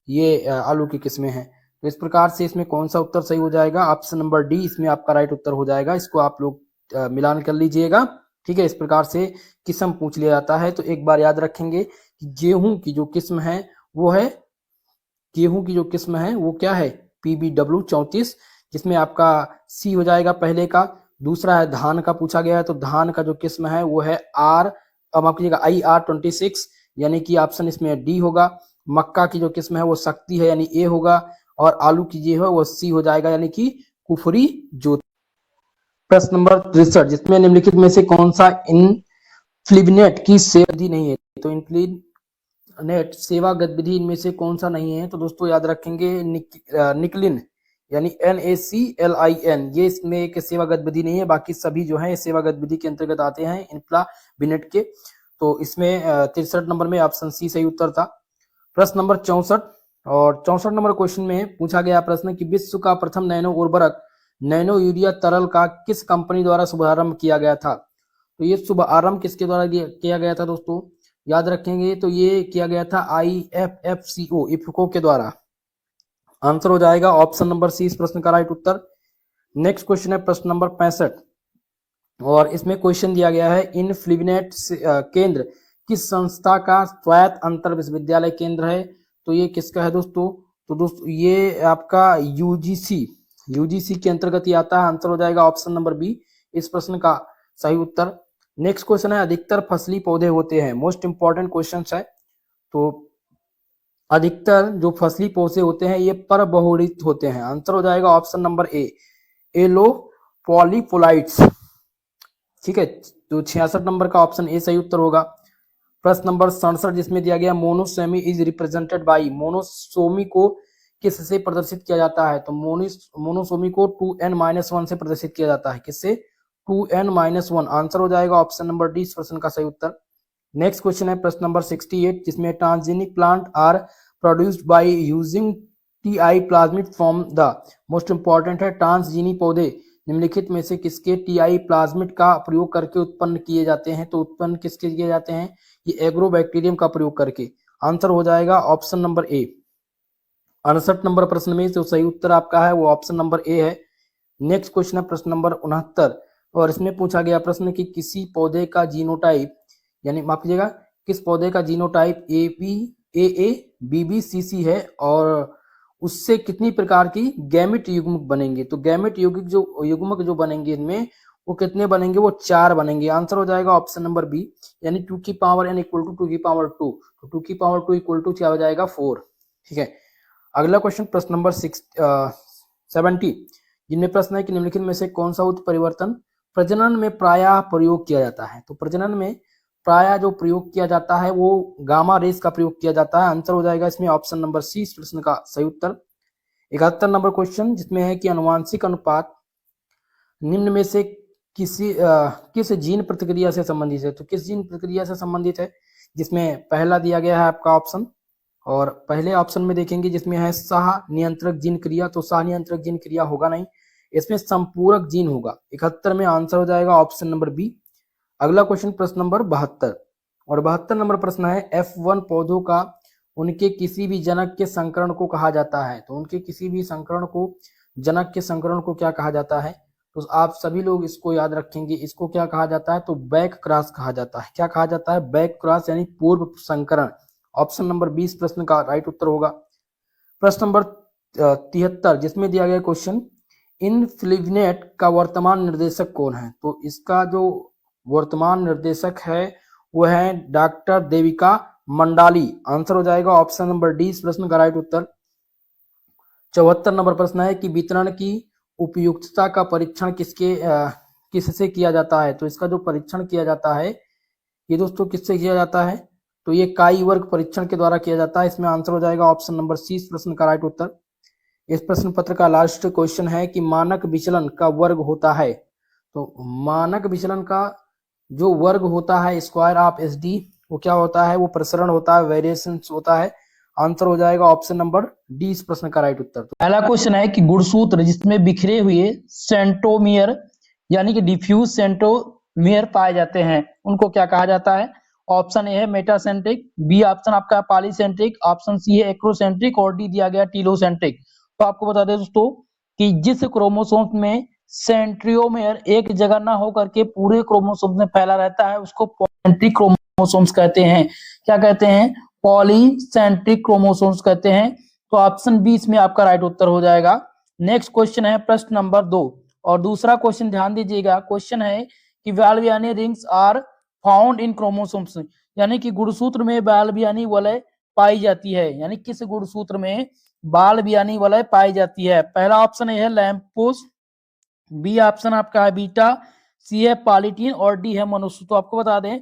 ये आलू की किस्में हैं। तो इस प्रकार से इसमें कौन सा उत्तर सही हो जाएगा, ऑप्शन नंबर डी इसमें आपका राइट उत्तर हो जाएगा। इसको आप लोग मिलान कर लीजिएगा, ठीक है। इस प्रकार से किस्म पूछ लिया जाता है। तो एक बार याद रखेंगे कि गेहूं की जो किस्म है वो है, गेहूं की जो किस्म है वो क्या है, PBW 34, जिसमें आपका सी हो जाएगा पहले का। दूसरा है धान का पूछा गया है, तो धान का जो किस्म है वो है माफ कीजिएगा IR26, यानी कि ऑप्शन इसमें डी होगा। मक्का की जो किस्म है वो शक्ति है, यानी ए होगा। और आलू की जो है वो सी हो जाएगा, यानी कि कुफरी ज्योति। प्रश्न नंबर 63 जिसमें निम्नलिखित में से कौन सा इनफ्लिबनेट की सेवा नहीं है, तो इनफ्लिबनेट सेवा गतिविधि इनमें से कौन सा नहीं है, तो दोस्तों याद रखेंगे निकलिन, यानी NACLIN, ये इसमें एक सेवा गतिविधि नहीं है। बाकी सभी जो है सेवा गतिविधि के अंतर्गत आते हैं इनफ्लिबनेट के। तो इसमें 63 नंबर में ऑप्शन सी सही उत्तर था। प्रश्न नंबर 64 और 64 नंबर क्वेश्चन में पूछा गया प्रश्न कि विश्व का प्रथम नैनो उर्वरक नैनो यूरिया तरल का किस कंपनी द्वारा शुभारंभ किया गया था, तो ये शुभारंभ किसके द्वारा किया गया था दोस्तों, याद रखेंगे तो ये किया गया था IFFCO इफको के द्वारा, आंसर हो जाएगा ऑप्शन नंबर सी इस प्रश्न का राइट उत्तर। नेक्स्ट क्वेश्चन है प्रश्न नंबर 65 और इसमें क्वेश्चन दिया गया है इनफ्लिबनेट केंद्र किस संस्था का स्वायत्त अंतर विश्वविद्यालय केंद्र है, तो ये किसका है दोस्तों, तो दोस्तों ये आपका यूजीसी के अंतर्गत ही आता है। आंसर हो जाएगा ऑप्शन नंबर बी इस प्रश्न का सही उत्तर। नेक्स्ट क्वेश्चन है, अधिकतर फसली पौधे होते हैं, मोस्ट इंपॉर्टेंट क्वेश्चन है। तो अधिकतर जो फसली पौधे होते हैं ये परबहुरित होते हैं। आंसर हो जाएगा ऑप्शन नंबर ए, एलो पॉलीपोलाइट्स। ठीक है, तो 66 नंबर का ऑप्शन ए सही उत्तर होगा। प्रश्न नंबर 67 जिसमें दिया गया monosomy is represented by, monosomy को किस से प्रदर्शित किया जाता है? तो मोनोसोमी को 2n-1 से प्रदर्शित किया जाता है। किससे? 2n-1। आंसर हो जाएगा ऑप्शन नंबर डी इस प्रश्न का सही उत्तर। नेक्स्ट क्वेश्चन है प्रश्न नंबर 68 जिसमें transgenic plant are produced by using Ti plasmid from the, most important है, ट्रांसजीनी पौधे निम्नलिखित में से किसके टीआई प्लाज्मिड का प्रयोग करके उत्पन्न किए जाते हैं? तो उत्पन्न किसके किए जाते हैं? ये एग्रोबैक्टीरियम का प्रयोग करके। आंसर हो जाएगा ऑप्शन नंबर ए। 68 नंबर प्रश्न में जो सही उत्तर आपका है वो ऑप्शन नंबर ए है। नेक्स्ट क्वेश्चन है प्रश्न नंबर 69 और इसमें पूछा गया प्रश्न कि किसी पौधे का जीनोटाइप, यानी माफ कीजिएगा, किस पौधे का जीनोटाइप ABCC है और उससे कितनी प्रकार की गैमेट युग्मक बनेंगे? तो गैमेट युग्मक जो बनेंगे इनमें वो कितने बनेंगे? वो 4 बनेंगे। आंसर हो जाएगा ऑप्शन नंबर बी, यानी 2 की पावर n इक्वल टू 2 की पावर 2, तो 2 की पावर 2 इक्वल टू क्या हो जाएगा? 4। ठीक है, अगला क्वेश्चन प्रश्न नंबर 70 जिनमें प्रश्न है कि निम्नलिखित में से कौन सा उत्परिवर्तन प्रजनन में प्रायः प्रयोग किया जाता है? तो प्रजनन में प्रायः जो प्रयोग किया जाता है वो गामा रेस का प्रयोग किया जाता है। आंसर हो जाएगा इसमें ऑप्शन नंबर सी इस प्रश्न का सही उत्तर। 71 नंबर क्वेश्चन जिसमें है कि अनुवांशिक अनुपात निम्न में से किस जीन प्रतिक्रिया से संबंधित है? तो किस जीन प्रतिक्रिया से संबंधित है? जिसमें पहला दिया गया है आपका ऑप्शन, और पहले ऑप्शन में देखेंगे जिसमें है साह नियंत्रक जीन क्रिया, तो साह नियंत्रक जीन क्रिया होगा नहीं, इसमें संपूरक जीन होगा। 71 में आंसर हो जाएगा ऑप्शन नंबर बी। अगला क्वेश्चन प्रश्न नंबर 72 और 72 नंबर प्रश्न है F1 पौधों का उनके किसी भी जनक के संकरण को कहा जाता है? तो उनके किसी भी संकरण को, जनक के संकरण को क्या कहा जाता है? तो आप सभी लोग इसको याद रखेंगे, इसको क्या कहा जाता है? तो बैक क्रॉस कहा जाता है। क्या कहा जाता है? बैक क्रॉस यानी पूर्व संकरण। ऑप्शन नंबर 20 प्रश्न का राइट उत्तर होगा। प्रश्न नंबर 73 जिसमें दिया गया क्वेश्चन इनफ्लिवनेट का वर्तमान निर्देशक कौन है? तो इसका जो वर्तमान निर्देशक है वो है डॉक्टर देविका मंडाली। आंसर हो जाएगा ऑप्शन नंबर डी इस प्रश्न का राइट उत्तर। 74 नंबर प्रश्न है कि वितरण की उपयुक्तता का परीक्षण किससे किया जाता है? तो इसका जो परीक्षण किया जाता है ये दोस्तों किससे किया जाता है? तो ये काई वर्ग परीक्षण के द्वारा किया जाता है। इसमें आंसर हो जाएगा ऑप्शन नंबर सी इस प्रश्न का राइट उत्तर। इस प्रश्न पत्र का लास्ट क्वेश्चन है कि मानक विचलन का वर्ग होता है। तो मानक विचलन का जो वर्ग होता है स्क्वायर ऑफ SD, वो क्या होता है? वो प्रसरण होता है, वेरिएशन होता है। आंसर हो जाएगा ऑप्शन नंबर डी इस प्रश्न का राइट उत्तर। पहला क्वेश्चन है कि गुणसूत्र जिसमें बिखरे हुए सेंट्रोमियर यानी कि डिफ्यूज सेंट्रोमियर पाए जाते हैं उनको क्या कहा जाता है? ऑप्शन ए है मेटासेंट्रिक, बी ऑप्शन आपका पॉलीसेंट्रिक, ऑप्शन सी है एक्रोसेंट्रिक और डी दिया गया टीलोसेंट्रिक। तो आपको बता दें दोस्तों कि जिस क्रोमोसोम में सेंट्रियोमेयर एक जगह ना होकर के पूरे क्रोमोसोम में फैला रहता है उसको पॉलीसेंट्रिक क्रोमोसोम्स कहते हैं। क्या कहते हैं? पॉलीसेंट्रिक क्रोमोसोम्स कहते हैं। तो ऑप्शन बी इसमें आपका राइट उत्तर हो जाएगा। नेक्स्ट क्वेश्चन है प्रश्न नंबर 2 और दूसरा क्वेश्चन ध्यान दीजिएगा। क्वेश्चन है कि Balbiani rings are found in chromosomes, यानी कि गुणसूत्र में वाल्वियानी वलय पाई जाती है, यानी किस गुणसूत्र में वाल्वियानी वलय पाई जाती है? पहला ऑप्शन है लैम्पोस, बी ऑप्शन आपका है बीटा, सी है पॉलीटीन और डी है मनुष्य। तो आपको बता दें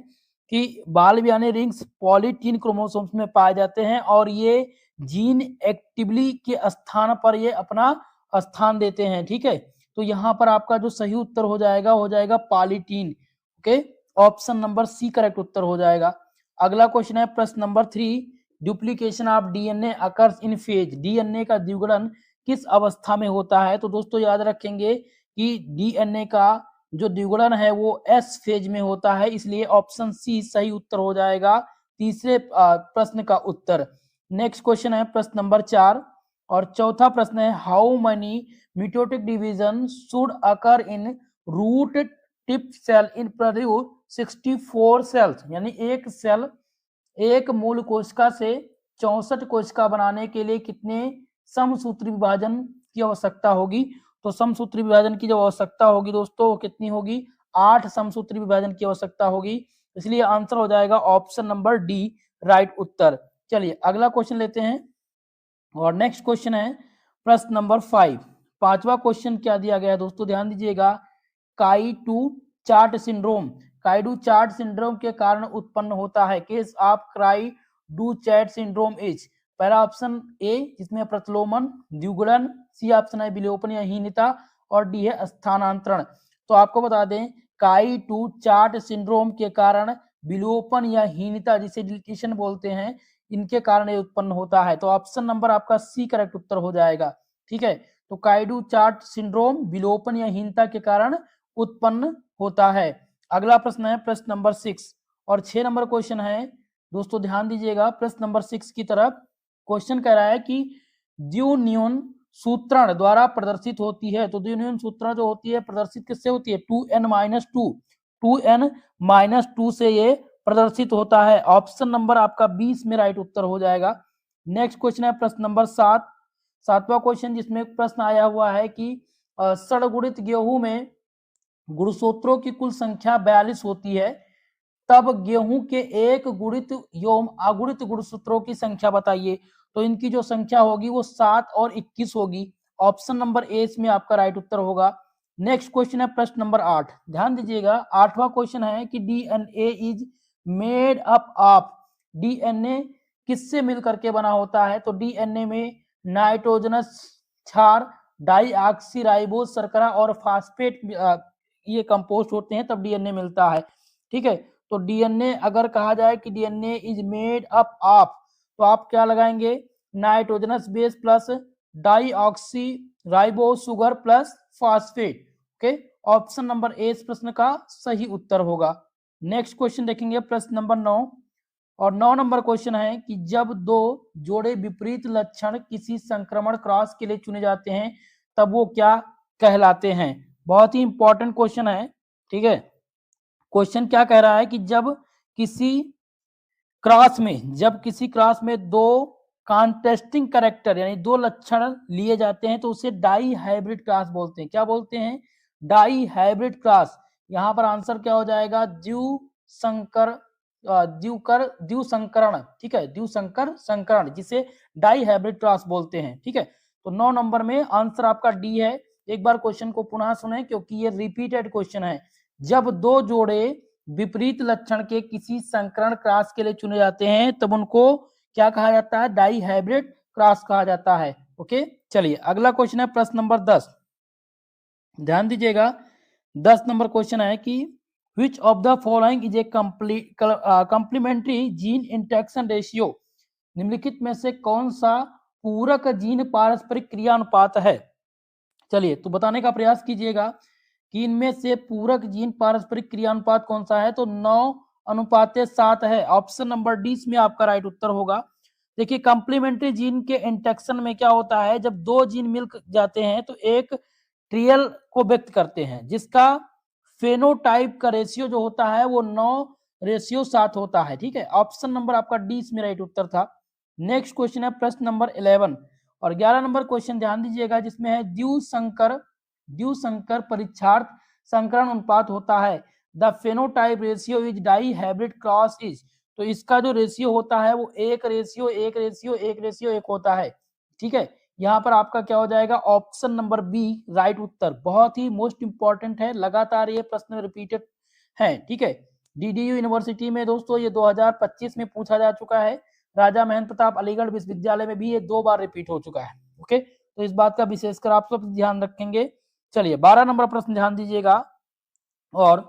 कि वाल्वियानी रिंग्स पॉलीटीन क्रोमोसोम्स में पाए जाते हैं और ये जीन एक्टिवली के स्थान पर ये अपना स्थान देते हैं। ठीक है, तो यहाँ पर आपका जो सही उत्तर हो जाएगा polytene. Okay, option number C correct उत्तर हो जाएगा। अगला क्वेश्चन है प्रश्न number 3, duplication of DNA occurs in phase, DNA का द्विगुणन किस अवस्था में होता है? तो दोस्तों याद रखेंगे कि डीएनए का जो द्विगुणन है वो एस फेज में होता है, इसलिए ऑप्शन सी सही उत्तर हो जाएगा तीसरे प्रश्न का उत्तर। नेक्स्ट क्वेश्चन है प्रश्न नंबर 4 और चौथा प्रश्न है how many mitotic division should occur in root tip cell in produce 64 cells, यानी एक सेल एक मूल कोशिका से 64 कोशिका बनाने के लिए कितने समसूत्री विभाजन की आवश्यकता होगी। तो समसूत्री विभाजन की जो आवश्यकता होगी दोस्तों वो कितनी होगी, 8 समसूत्री विभाजन की आवश्यकता होगी। इसलिए आंसर हो जाएगा ऑप्शन नंबर डी राइट उत्तर। चलिए अगला क्वेश्चन लेते हैं और नेक्स्ट क्वेश्चन है प्रश्न नंबर 5। पांचवा क्वेश्चन क्या दिया गया है दोस्तों, ध्यान दीजिएगा। Cri du chat syndrome, cri du chat syndrome के कारण उत्पन्न होता है। Case of cri du chat syndrome is, पहला ऑप्शन ए जिसमें प्रतिलोमन, द्विगुणन, सी ऑप्शन है विलोपन या हीनता और डी है स्थानांतरण। तो आपको बता दें काई-टू चार्ट सिंड्रोम के कारण विलोपन या हीनता जिसे डिलीशन बोलते हैं, इनके कारण ये उत्पन्न होता है। तो ऑप्शन नंबर आपका सी करेक्ट उत्तर हो जाएगा। ठीक है, तो काई-डू चार्ट सिंड्रोम विलोपन या हीनता के कारण उत्पन्न होता है। अगला प्रश्न है प्रश्न नंबर 6 और 6 नंबर क्वेश्चन है दोस्तों, ध्यान दीजिएगा प्रश्न नंबर 6 की तरफ। क्वेश्चन कह रहा है कि द्विन्यून सूत्रण द्वारा प्रदर्शित होती है। तो द्विन्यून सूत्रण जो होती है प्रदर्शित किससे होती है, 2n-2 से ये प्रदर्शित होता है। ऑप्शन नंबर आपका 20 में राइट उत्तर हो जाएगा। नेक्स्ट क्वेश्चन है प्रश्न नंबर 7, सातवां क्वेश्चन जिसमें प्रश्न आया हुआ है कि षडगुणित गेहूं में गुणसूत्रों की कुल संख्या 42 होती है, तब गेहूं के एक गुणित एवं अगुणित गुणसूत्रों की संख्या बताइए। तो इनकी जो संख्या होगी वो 7 और 21 होगी। ऑप्शन नंबर ए इसमें आपका राइट उत्तर होगा। नेक्स्ट क्वेश्चन है प्रश्न नंबर 8, ध्यान दीजिएगा। आठवां क्वेश्चन है कि DNA is made up of, DNA किससे मिलकर के बना होता है। तो डीएनए में नाइट्रोजनस क्षार, डाईऑक्सीराइबोज शर्करा और फास्फेट ये कंपोस्ट होते हैं, तब डीएनए मिलता है। ठीक है, तो डीएनए अगर कहा जाए कि DNA is made up of, तो आप क्या लगाएंगे, nitrogenous base plus deoxyribose sugar plus phosphate. Okay, option number A इस प्रश्न का सही उत्तर होगा। नेक्स्ट क्वेश्चन देखेंगे प्रश्न नंबर 9 और 9 नंबर क्वेश्चन है कि जब दो जोड़े विपरीत लक्षण किसी संक्रमण क्रॉस के लिए चुने जाते हैं तब वो क्या कहलाते हैं। बहुत ही इंपॉर्टेंट क्वेश्चन है। ठीक है, क्वेश्चन क्या कह रहा है कि जब किसी क्रॉस में दो कॉन्ट्रास्टिंग कैरेक्टर यानी दो लक्षण लिए जाते हैं तो उसे डाई हाइब्रिड क्रॉस बोलते हैं। क्या बोलते हैं, डाई हाइब्रिड क्रॉस। यहाँ पर आंसर क्या हो जाएगा, द्विसंकरण। ठीक है, द्विसंकर संकरण जिसे डाई हाइब्रिड क्रॉस बोलते हैं। ठीक है, तो 9 नंबर में आंसर आपका डी है। एक बार क्वेश्चन को पुनः सुने क्योंकि ये रिपीटेड क्वेश्चन है। जब दो जोड़े विपरीत लक्षण के किसी संकरण क्रॉस के लिए चुने जाते हैं तब उनको क्या कहा जाता है, डाई हाइब्रिड क्रॉस कहा जाता है। ओके, चलिए अगला क्वेश्चन है प्रश्न नंबर 10, ध्यान दीजिएगा। 10 नंबर क्वेश्चन है कि which of the following is a complementary gene interaction ratio, निम्नलिखित में से कौन सा पूरक जीन पारस्परिक क्रिया अनुपात है। चलिए तो बताने का प्रयास कीजिएगा कि इनमें से पूरक जीन पारस्परिक क्रिया अनुपात कौन सा है। तो 9:7 है। ऑप्शन नंबर डी इसमें आपका राइट उत्तर होगा। देखिए कंप्लीमेंट्री जीन के इंटरेक्शन में क्या होता है, जब दो जीन मिल जाते हैं तो एक ट्रियल को व्यक्त करते हैं जिसका फेनोटाइप का रेशियो जो होता है वो 9:7 होता है। ठीक है, ऑप्शन नंबर आपका डी इसमें राइट उत्तर था। नेक्स्ट क्वेश्चन है प्रश्न नंबर 11 और 11 नंबर क्वेश्चन ध्यान दीजिएगा जिसमें है द्विसंकर परीक्षार्थ संकरण अनुपात होता है। The phenotype ratio is dihybrid cross is, तो इसका जो रेशियो होता है वो 1:1:1:1 होता है। ठीक है, यहाँ पर आपका क्या हो जाएगा, ऑप्शन नंबर बी राइट उत्तर। बहुत ही मोस्ट इंपॉर्टेंट है, लगातार ये प्रश्न रिपीटेड है। ठीक है, डीडीयू यूनिवर्सिटी में दोस्तों ये 2025 में पूछा जा चुका है। राजा महेंद्र प्रताप अलीगढ़ विश्वविद्यालय में भी ये 2 बार रिपीट हो चुका है। ओके, तो इस बात का विशेषकर आप सब ध्यान रखेंगे। चलिए 12 नंबर प्रश्न ध्यान दीजिएगा और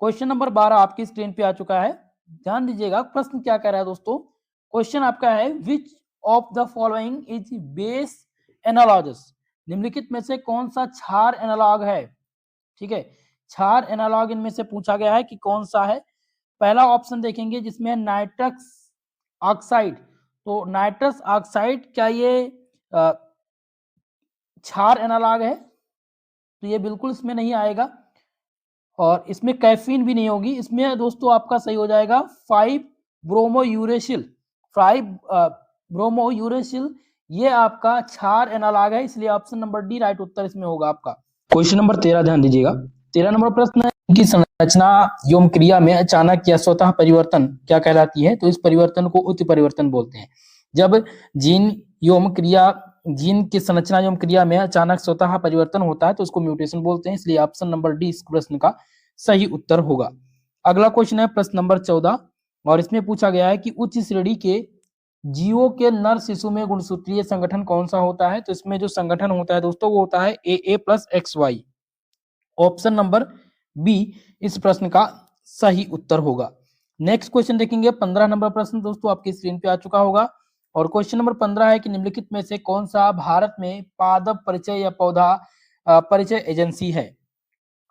क्वेश्चन नंबर 12 आपकी स्क्रीन पे आ चुका है। ध्यान दीजिएगा प्रश्न क्या कह रहा है दोस्तों। क्वेश्चन आपका है which of the following is base analogous, निम्नलिखित में से कौन सा क्षार एनालॉग है। ठीक है, क्षार एनालॉग इनमें से पूछा गया है कि कौन सा है। पहला ऑप्शन देखेंगे जिसमें नाइट्रस ऑक्साइड, तो नाइट्रस ऑक्साइड क्या ये क्षार एनालॉग है, तो ये बिल्कुल इसमें नहीं आएगा और इसमें कैफीन भी नहीं होगी। इसमें दोस्तों आपका सही हो जाएगा 5-ब्रोमोयूरेसिल। 5-ब्रोमोयूरेसिल ये आपका क्षार एनालॉग है, इसलिए ऑप्शन नंबर डी राइट उत्तर इसमें होगा आपका। क्वेश्चन नंबर 13 ध्यान दीजिएगा। 13 नंबर प्रश्न है कि संरचना एवं क्रिया में अचानक या स्वतः परिवर्तन क्या कहलाती है? तो इस परिवर्तन को उत्परिवर्तन बोलते हैं। जब जीन की संरचना एवं क्रिया में अचानक स्वतः परिवर्तन होता है तो उसको म्यूटेशन बोलते हैं, इसलिए ऑप्शन नंबर डी इस प्रश्न का सही उत्तर होगा। अगला क्वेश्चन है प्रश्न नंबर 14 और इसमें पूछा गया है कि उच्च श्रेणी के जीवों के नर शिशु में गुणसूत्रीय संगठन कौन सा होता है? तो इसमें जो संगठन होता है दोस्तों वो होता है AA+XY। ऑप्शन नंबर बी इस प्रश्न का सही उत्तर होगा। नेक्स्ट क्वेश्चन देखेंगे 15 नंबर प्रश्न दोस्तों आपकी स्क्रीन पे आ चुका होगा और क्वेश्चन नंबर 15 है कि निम्नलिखित में से कौन सा भारत में पादप परिचय या पौधा परिचय एजेंसी है?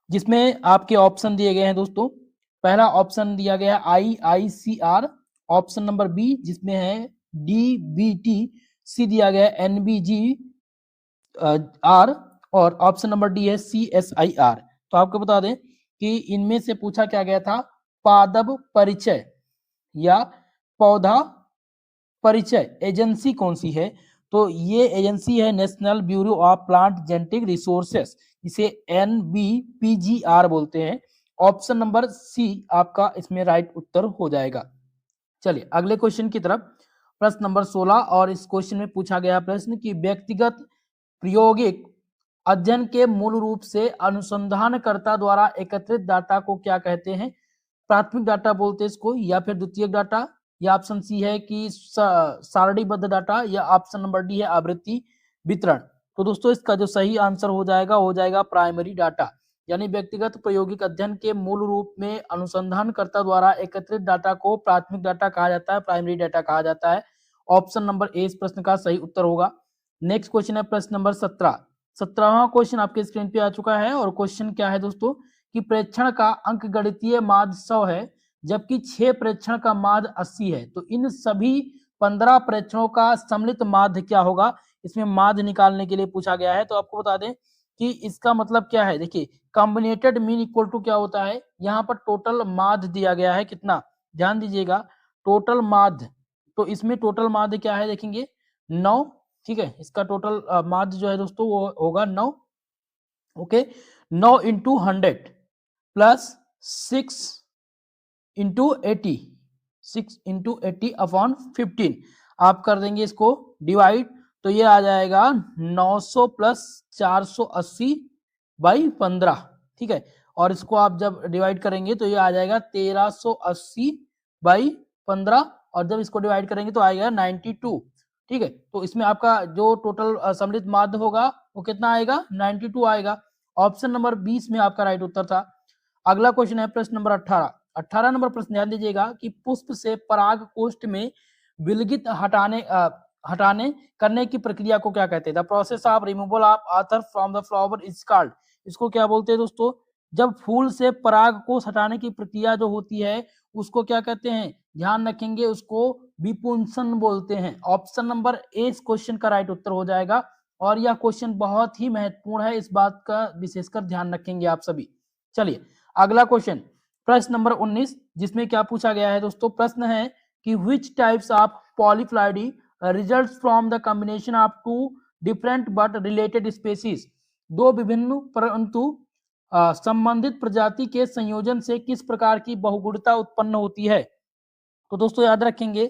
जिसमें आपके ऑप्शन दिए गए हैं दोस्तों। पहला ऑप्शन दिया गया है IICR, ऑप्शन नंबर बी जिसमें है DBT, सी दिया गया है NBG R और ऑप्शन नंबर डी है CSIR। तो आपको बता दें कि इनमें से पूछा क्या गया था, पादप परिचय या पौधा परिचय एजेंसी कौन सी है? तो ये एजेंसी है national bureau of plant genetic resources, इसे NBPGR बोलते हैं। ऑप्शन नंबर सी आपका इसमें राइट उत्तर हो जाएगा। चलिए अगले क्वेश्चन की तरफ, प्रश्न नंबर 16 और इस क्वेश्चन में पूछा गया प्रश्न कि व्यक्तिगत प्रायोगिक अध्ययन के मूल रूप से अनुसंधानकर्ता द्वारा एकत्रित डाटा को क्या कहते हैं? प्राथमिक डाटा बोलते हैं इसको, या फिर द्वितीयक डाटा, या ऑप्शन सी है कि सारणीबद्ध डाटा, या ऑप्शन नंबर डी है आवृत्ति वितरण। तो दोस्तों इसका जो सही आंसर हो जाएगा प्राइमरी डाटा, यानी व्यक्तिगत प्रायोगिक अध्ययन के मूल रूप में अनुसंधानकर्ता द्वारा एकत्रित डाटा को प्राथमिक डाटा कहा जाता है, प्राइमरी डाटा कहा जाता है। ऑप्शन नंबर ए इस प्रश्न का सही उत्तर होगा। नेक्स्ट क्वेश्चन है प्रश्न नंबर 17। 17वां क्वेश्चन आपके स्क्रीन पे आ चुका है और क्वेश्चन क्या है दोस्तों कि प्रेक्षण का अंकगणितीय माध्य 100 है जबकि 6 प्रेक्षण का माध्य 80 है, तो इन सभी 15 प्रेक्षणों का सम्मिलित माध्य क्या होगा? इसमें माध्य निकालने के लिए पूछा गया है। तो आपको बता दें कि इसका मतलब क्या है, देखिए कॉम्बिनेटेड मीन इक्वल टू क्या होता है, यहाँ पर टोटल माध्य दिया गया है कितना, ध्यान दीजिएगा टोटल माध्य। तो इसमें टोटल माध्य क्या है देखेंगे 9, ठीक है, इसका टोटल माध्य जो है दोस्तों वो होगा 9। Okay, 9 into 100 plus 6 into 80, 6 into 80 upon 15 आप कर देंगे इसको डिवाइड, तो ये आ जाएगा 900 प्लस 480 बाई 15, ठीक है, और इसको आप जब डिवाइड करेंगे तो ये आ जाएगा 1380 बाई 15 और जब इसको डिवाइड करेंगे तो आएगा 92, ठीक है। तो इसमें आपका जो टोटल सम्मिलित माध्य होगा वो कितना आएगा 92 आएगा। ऑप्शन नंबर 20 में आपका राइट उत्तर था। अगला क्वेश्चन है प्रश्न नंबर 18। 18 नंबर प्रश्न ध्यान दीजिएगा कि पुष्प से पराग कोष्ठ में विलगित हटाने करने की प्रक्रिया को क्या कहते हैं? The process of removal of anther from the flower is called. इसको क्या बोलते हैं दोस्तों? जब फूल से पराग कोष हटाने की प्रक्रिया जो होती है उसको क्या कहते हैं? ध्यान रखेंगे उसको विपुंसन बोलते हैं। ऑप्शन नंबर ए इस क्वेश्चन का राइट उत्तर हो जाएगा और यह क्वेश्चन बहुत ही महत्वपूर्ण है, इस बात का विशेषकर ध्यान रखेंगे आप सभी। चलिए अगला क्वेश्चन प्रश्न नंबर 19 जिसमें क्या पूछा गया है दोस्तों, प्रश्न है कि which types of polyploidy results from the combination of two different but related species। दो विभिन्न परंतु संबंधित प्रजाति के संयोजन से किस प्रकार की बहुगुणता उत्पन्न होती है? तो दोस्तों याद रखेंगे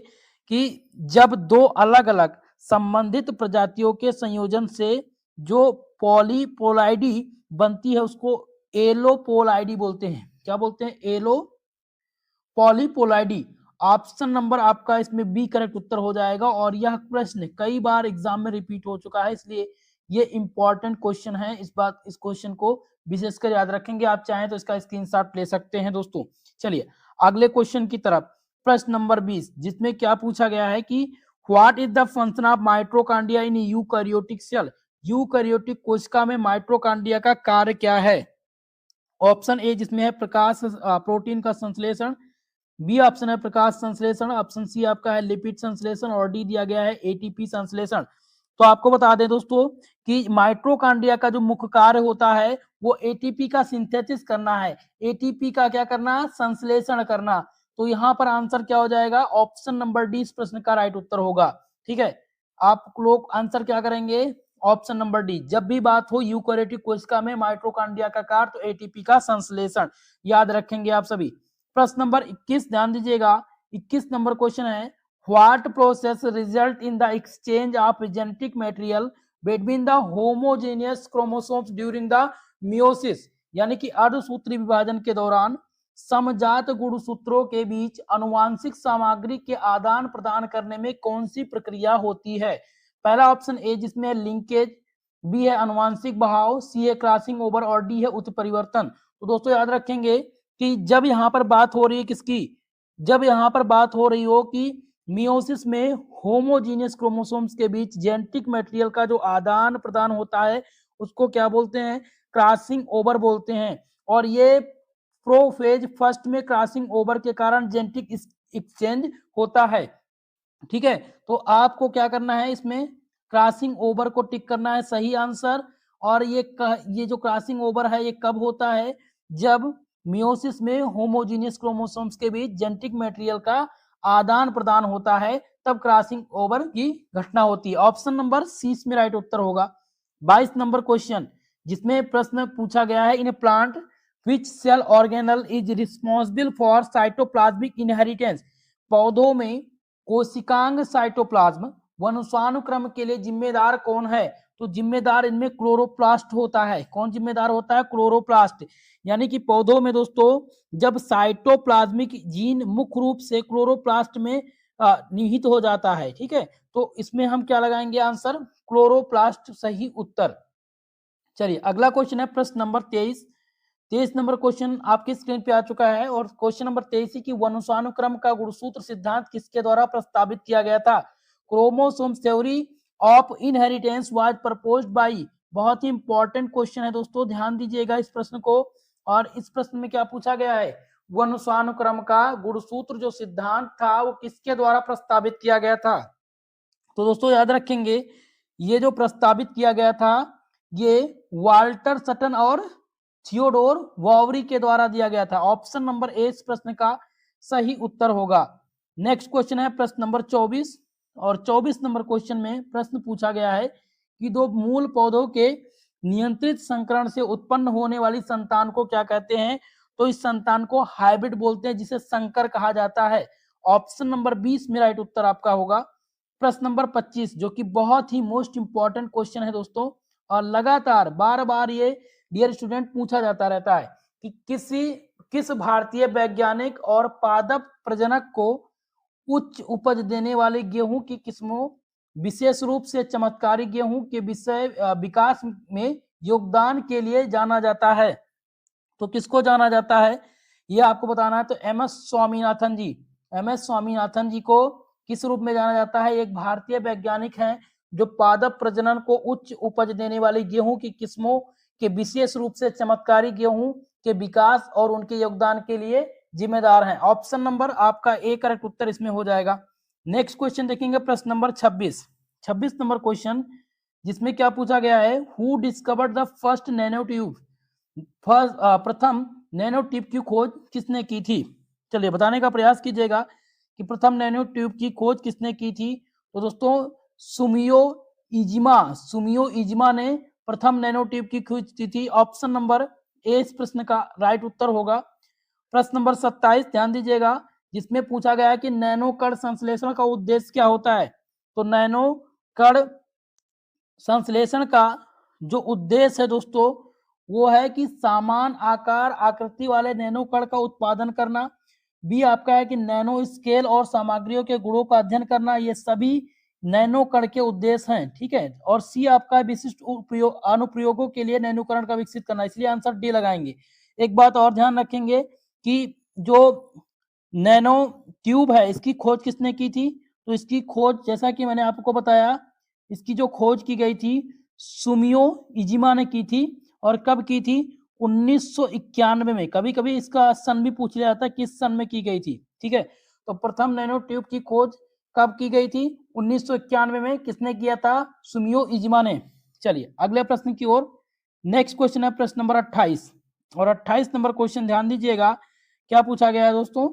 कि जब दो अलग अलग संबंधित प्रजातियों के संयोजन से जो पॉलीपोलाइडी बनती है उसको एलोपोलाइडी बोलते हैं। क्या बोलते हैं? एलो पॉलीपोलाइडी। ऑप्शन नंबर आपका इसमें बी करेक्ट उत्तर हो जाएगा और यह प्रश्न कई बार एग्जाम में रिपीट हो चुका है, इसलिए ये इंपॉर्टेंट क्वेश्चन है। इस क्वेश्चन को विशेषकर याद रखेंगे, आप चाहें तो इसका स्क्रीनशॉट ले सकते हैं दोस्तों। चलिए अगले क्वेश्चन की तरफ, प्रश्न नंबर 20 जिसमें क्या पूछा गया है कि what is the function of mitochondria in eukaryotic cell. Eukaryotic कोशिका में माइटोकॉन्ड्रिया का कार्य क्या है? ऑप्शन ए जिसमें है प्रकाश प्रोटीन का संश्लेषण, बी ऑप्शन है प्रकाश संश्लेषण, ऑप्शन सी आपका है लिपिड संश्लेषण और डी दिया गया है एटीपी संश्लेषण। तो आपको बता दें दोस्तों कि माइटोकॉन्ड्रिया का जो मुख्य कार्य होता है वो एटीपी का सिंथेसिस करना है, एटीपी का क्या करना? संश्लेषण करना। तो यहाँ पर आंसर क्या हो जाएगा? ऑप्शन नंबर डी इस प्रश्न का राइट उत्तर होगा, ठीक है। आप लोग आंसर क्या करेंगे, ऑप्शन नंबर डी। जब भी बात हो यूकैरियोटिक कोशिका में माइटोकॉन्ड्रिया का कार्य तो एटीपी का संश्लेषण, याद रखेंगे आप सभी। प्रश्न नंबर 21 ध्यान दीजिएगा, 21 नंबर क्वेश्चन है, what process result in the exchange of genetic material between the homogeneous chromosomes during the meiosis, यानी कि अर्धसूत्री विभाजन के दौरान समजात गुणसूत्रों के बीच अनुवांशिक सामग्री के आदान प्रदान करने में कौन सी प्रक्रिया होती है। पहला ऑप्शन ए जिसमें लिंकेज, बी है अनुवांशिक बहाव, सी है क्रॉसिंग ओवर और डी है उत्परिवर्तन। तो दोस्तों याद रखेंगे कि जब यहाँ पर बात हो रही है किसकी, जब यहाँ पर बात हो रही हो कि मियोसिस में होमोजीनियस क्रोमोसोम्स के बीच जेनेटिक मटेरियल का जो आदान प्रदान होता है उसको क्या बोलते हैं, क्रॉसिंग ओवर बोलते हैं। और ये प्रोफेज फर्स्ट में क्रॉसिंग ओवर के कारण जेनेटिक एक्सचेंज होता है, ठीक है। तो आपको क्या करना है, इसमें क्रॉसिंग ओवर को टिक करना है, सही आंसर। और ये जो क्रॉसिंग ओवर है ये कब होता है, जब मियोसिस में होमोजीनियस क्रोमोसोम्स के बीच जेनेटिक मटेरियल का आदान प्रदान होता है, तब क्रॉसिंग ओवर की घटना होती है। ऑप्शन नंबर सी इसमें राइट उत्तर होगा। 22 नंबर क्वेश्चन जिसमें प्रश्न पूछा गया है, in a plant which cell organelle is responsible for cytoplasmic inheritance, पौधों में कोशिकांग साइटोप्लाज्म वंशानुक्रम के लिए जिम्मेदार कौन है। तो जिम्मेदार इनमें क्लोरोप्लास्ट होता है। कौन जिम्मेदार होता है, क्लोरोप्लास्ट। यानी कि पौधों में दोस्तों जब साइटोप्लाज्मिक जीन मुख्य रूप से क्लोरोप्लास्ट में निहित हो जाता है, ठीक है, तो इसमें हम क्या लगाएंगे आंसर, क्लोरोप्लास्ट सही उत्तर। चलिए अगला क्वेश्चन है प्रश्न नंबर 23। 23 नंबर क्वेश्चन आपकी स्क्रीन पे आ चुका है और क्वेश्चन नंबर 23 की वंशानुक्रम का गुणसूत्र सिद्धांत किसके द्वारा प्रस्तावित किया गया था। Chromosome theory of inheritance was proposed by, बहुत ही इंपॉर्टेंट क्वेश्चन है दोस्तों, ध्यान दीजिएगा इस प्रश्न को। और इस प्रश्न में क्या पूछा गया है, वंशानुक्रम का गुणसूत्र जो सिद्धांत था वो किसके द्वारा प्रस्तावित किया गया था। तो दोस्तों याद रखेंगे ये जो प्रस्तावित किया गया था ये वाल्टर सटन और थियोडोर वॉवरी के द्वारा दिया गया था। ऑप्शन नंबर ए इस प्रश्न का सही उत्तर होगा। नेक्स्ट क्वेश्चन है प्रश्न नंबर 24 और 24 नंबर क्वेश्चन में प्रश्न पूछा गया है कि दो मूल पौधों के नियंत्रित संकरण से उत्पन्न होने वाली संतान को क्या कहते हैं। तो इस संतान को हाइब्रिड बोलते हैं जिसे संकर कहा जाता है। ऑप्शन नंबर 20 में राइट उत्तर आपका होगा। प्रश्न नंबर 25 जो कि बहुत ही मोस्ट इंपॉर्टेंट क्वेश्चन है दोस्तों और लगातार बार बार ये डियर स्टूडेंट पूछा जाता रहता है कि किस भारतीय वैज्ञानिक और पादप प्रजनक को उच्च उपज देने वाले गेहूं की किस्मों विशेष रूप से चमत्कारी गेहूं के विकास में योगदान के लिए जाना जाता है। तो किसको जाना जाता है ये आपको बताना है। तो एम एस स्वामीनाथन जी, एम एस स्वामीनाथन जी को किस रूप में जाना जाता है, एक भारतीय वैज्ञानिक हैं जो पादप प्रजनन को उच्च उपज देने वाली गेहूं की किस्मों के विशेष रूप से चमत्कारी गेहूं के विकास और उनके योगदान के लिए जिम्मेदार हैं। ऑप्शन नंबर आपका ए करेक्ट उत्तर इसमें हो जाएगा। नेक्स्ट क्वेश्चन देखेंगे प्रश्न नंबर 26 नंबर क्वेश्चन जिसमें क्या पूछा गया है, who discovered the first nano tube, प्रथम नैनो ट्यूब की खोज किसने की थी। चलिए बताने का प्रयास कीजिएगा कि प्रथम नैनो ट्यूब की खोज किसने की थी। तो दोस्तों सुमियो इजिमा ने प्रथम नैनो ट्यूब की खोज की थी। ऑप्शन नंबर ए इस प्रश्न का राइट उत्तर होगा। प्रश्न नंबर 27 ध्यान दीजिएगा जिसमें पूछा गया है कि नैनो कण संश्लेषण का उद्देश्य क्या होता है। तो नैनो कण संश्लेषण का जो उद्देश्य है दोस्तों वो है कि समान आकार आकृति वाले नैनो कण का उत्पादन करना। बी आपका है कि नैनो स्केल और सामग्रियों के गुणों का अध्ययन करना, ये सभी नैनो कण के उद्देश्य हैं, ठीक है। और सी आपका विशिष्ट अनुप्रयोगों के लिए नैनो कण का विकसित करना, इसलिए आंसर डी लगाएंगे। एक बात और ध्यान रखेंगे कि जो नैनो ट्यूब है इसकी खोज किसने की थी। तो इसकी खोज जैसा कि मैंने आपको बताया इसकी जो खोज की गई थी सुमियो इजिमा ने की थी। और कब की थी, 1991 में। कभी कभी इसका सन भी पूछ लिया जाता है किस सन में की गई थी, ठीक है। तो प्रथम नैनो ट्यूब की खोज कब की गई थी, 1991 में। किसने किया था, सुमियो इजिमा ने। चलिए अगले प्रश्न की ओर। नेक्स्ट क्वेश्चन है प्रश्न नंबर 28 और 28 नंबर क्वेश्चन ध्यान दीजिएगा क्या पूछा गया है दोस्तों,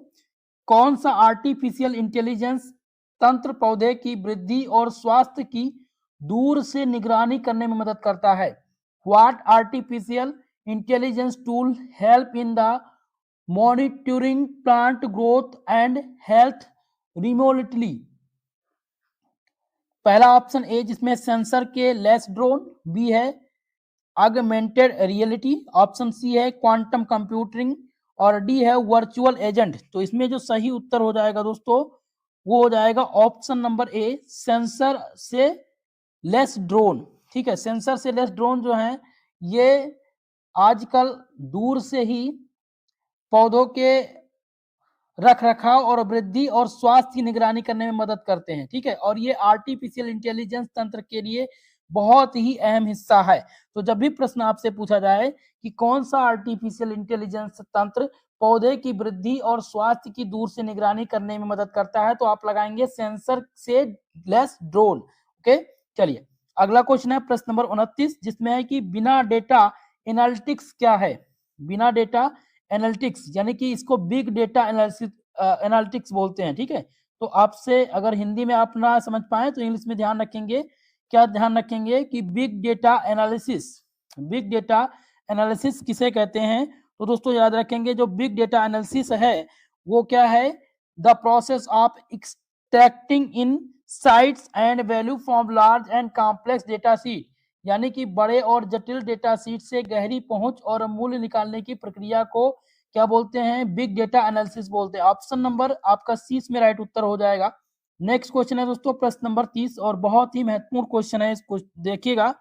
कौन सा आर्टिफिशियल इंटेलिजेंस तंत्र पौधे की वृद्धि और स्वास्थ्य की दूर से निगरानी करने में मदद करता है। What artificial intelligence tool help in the monitoring plant growth and health remotely. पहला ऑप्शन ए जिसमें सेंसर के लेस ड्रोन, बी है ऑगमेंटेड रियलिटी, ऑप्शन सी है क्वांटम कंप्यूटिंग और डी है वर्चुअल एजेंट। तो इसमें जो सही उत्तर हो जाएगा दोस्तों वो हो जाएगा ऑप्शन नंबर ए, सेंसर से लेस ड्रोन। ठीक है, सेंसर से लेस ड्रोन जो है ये आजकल दूर से ही पौधों के रख रखाव और वृद्धि और स्वास्थ्य की निगरानी करने में मदद करते हैं। ठीक है, और ये आर्टिफिशियल इंटेलिजेंस तंत्र के लिए बहुत ही अहम हिस्सा है। तो जब भी प्रश्न आपसे पूछा जाए कि कौन सा आर्टिफिशियल इंटेलिजेंस तंत्र पौधे की वृद्धि और स्वास्थ्य की दूर से निगरानी करने में मदद करता है, तो आप लगाएंगे सेंसर से लेस ड्रोन। ओके, चलिए अगला क्वेश्चन है प्रश्न नंबर 29, जिसमें है कि बिना डेटा एनालिटिक्स क्या है। बिना डेटा एनालिटिक्स यानी कि इसको बिग डेटा एनालिटिक्स बोलते हैं। ठीक है, तो आपसे अगर हिंदी में आप ना समझ पाए तो इंग्लिश में ध्यान रखेंगे। क्या ध्यान रखेंगे कि big data analysis, big data analysis किसे कहते हैं। तो दोस्तों याद रखेंगे जो बिग डेटा एनालिसिस है वो क्या है, the process of extracting in sites and value from large and complex data seat, यानी कि बड़े और जटिल डेटा सीट से गहरी पहुंच और मूल्य निकालने की प्रक्रिया को क्या बोलते हैं, बिग डेटा एनालिसिस बोलते हैं। ऑप्शन नंबर आपका सी इसमें राइट उत्तर हो जाएगा। नेक्स्ट क्वेश्चन है दोस्तों प्रश्न नंबर 30 और बहुत ही महत्वपूर्ण क्वेश्चन है, इसको देखिएगा।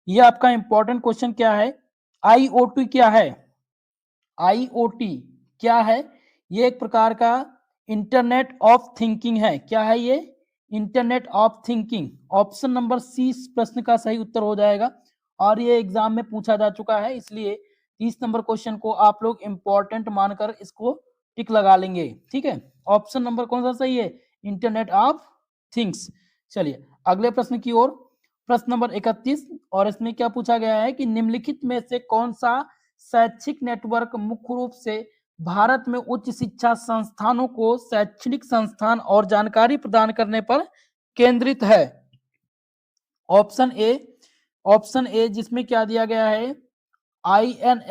ये आपका इंपॉर्टेंट क्वेश्चन क्या है, आईओटी क्या है। आईओटी क्या है, ये एक प्रकार का इंटरनेट ऑफ थिंकिंग है। क्या है ये, internet of thinking. Option number C इस प्रश्न का सही उत्तर हो जाएगा और ये एग्जाम में पूछा जा चुका है, इसलिए 30 नंबर क्वेश्चन को आप लोग इंपॉर्टेंट मानकर इसको टिक लगा लेंगे। ठीक है, ऑप्शन नंबर कौन सा सही है, इंटरनेट ऑफ थिंग्स। चलिए अगले प्रश्न की ओर, प्रश्न नंबर 31 और इसमें क्या पूछा गया है कि निम्नलिखित में से कौन सा शैक्षिक नेटवर्क मुख्य रूप से भारत में उच्च शिक्षा संस्थानों को शैक्षणिक संस्थान और जानकारी प्रदान करने पर केंद्रित है। ऑप्शन ए जिसमें क्या दिया गया है, INFLIBNET,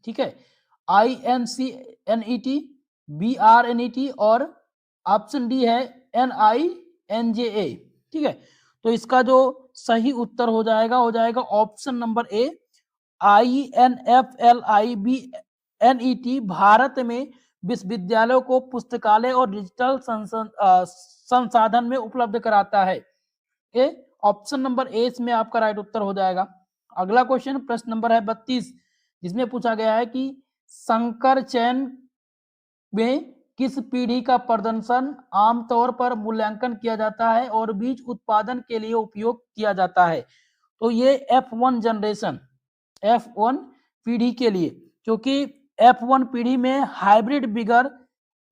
ठीक है, INCNET, BRNET और ऑप्शन डी है NINJA। ठीक है, तो इसका जो सही उत्तर हो जाएगा ऑप्शन नंबर ए, INFLIBNET भारत में विश्वविद्यालयों को पुस्तकालय और डिजिटल संसाधन में उपलब्ध कराता है। ऑप्शन नंबर ए इसमें आपका राइट उत्तर हो जाएगा। अगला क्वेश्चन प्रश्न नंबर है 32, जिसमें पूछा गया है कि संकर चयन में किस पीढ़ी का प्रदर्शन आमतौर पर मूल्यांकन किया जाता है और बीज उत्पादन के लिए उपयोग किया जाता है। तो ये F1 जनरेशन, F1 पीढ़ी के लिए, क्योंकि F1 पीढ़ी में हाइब्रिड बिगर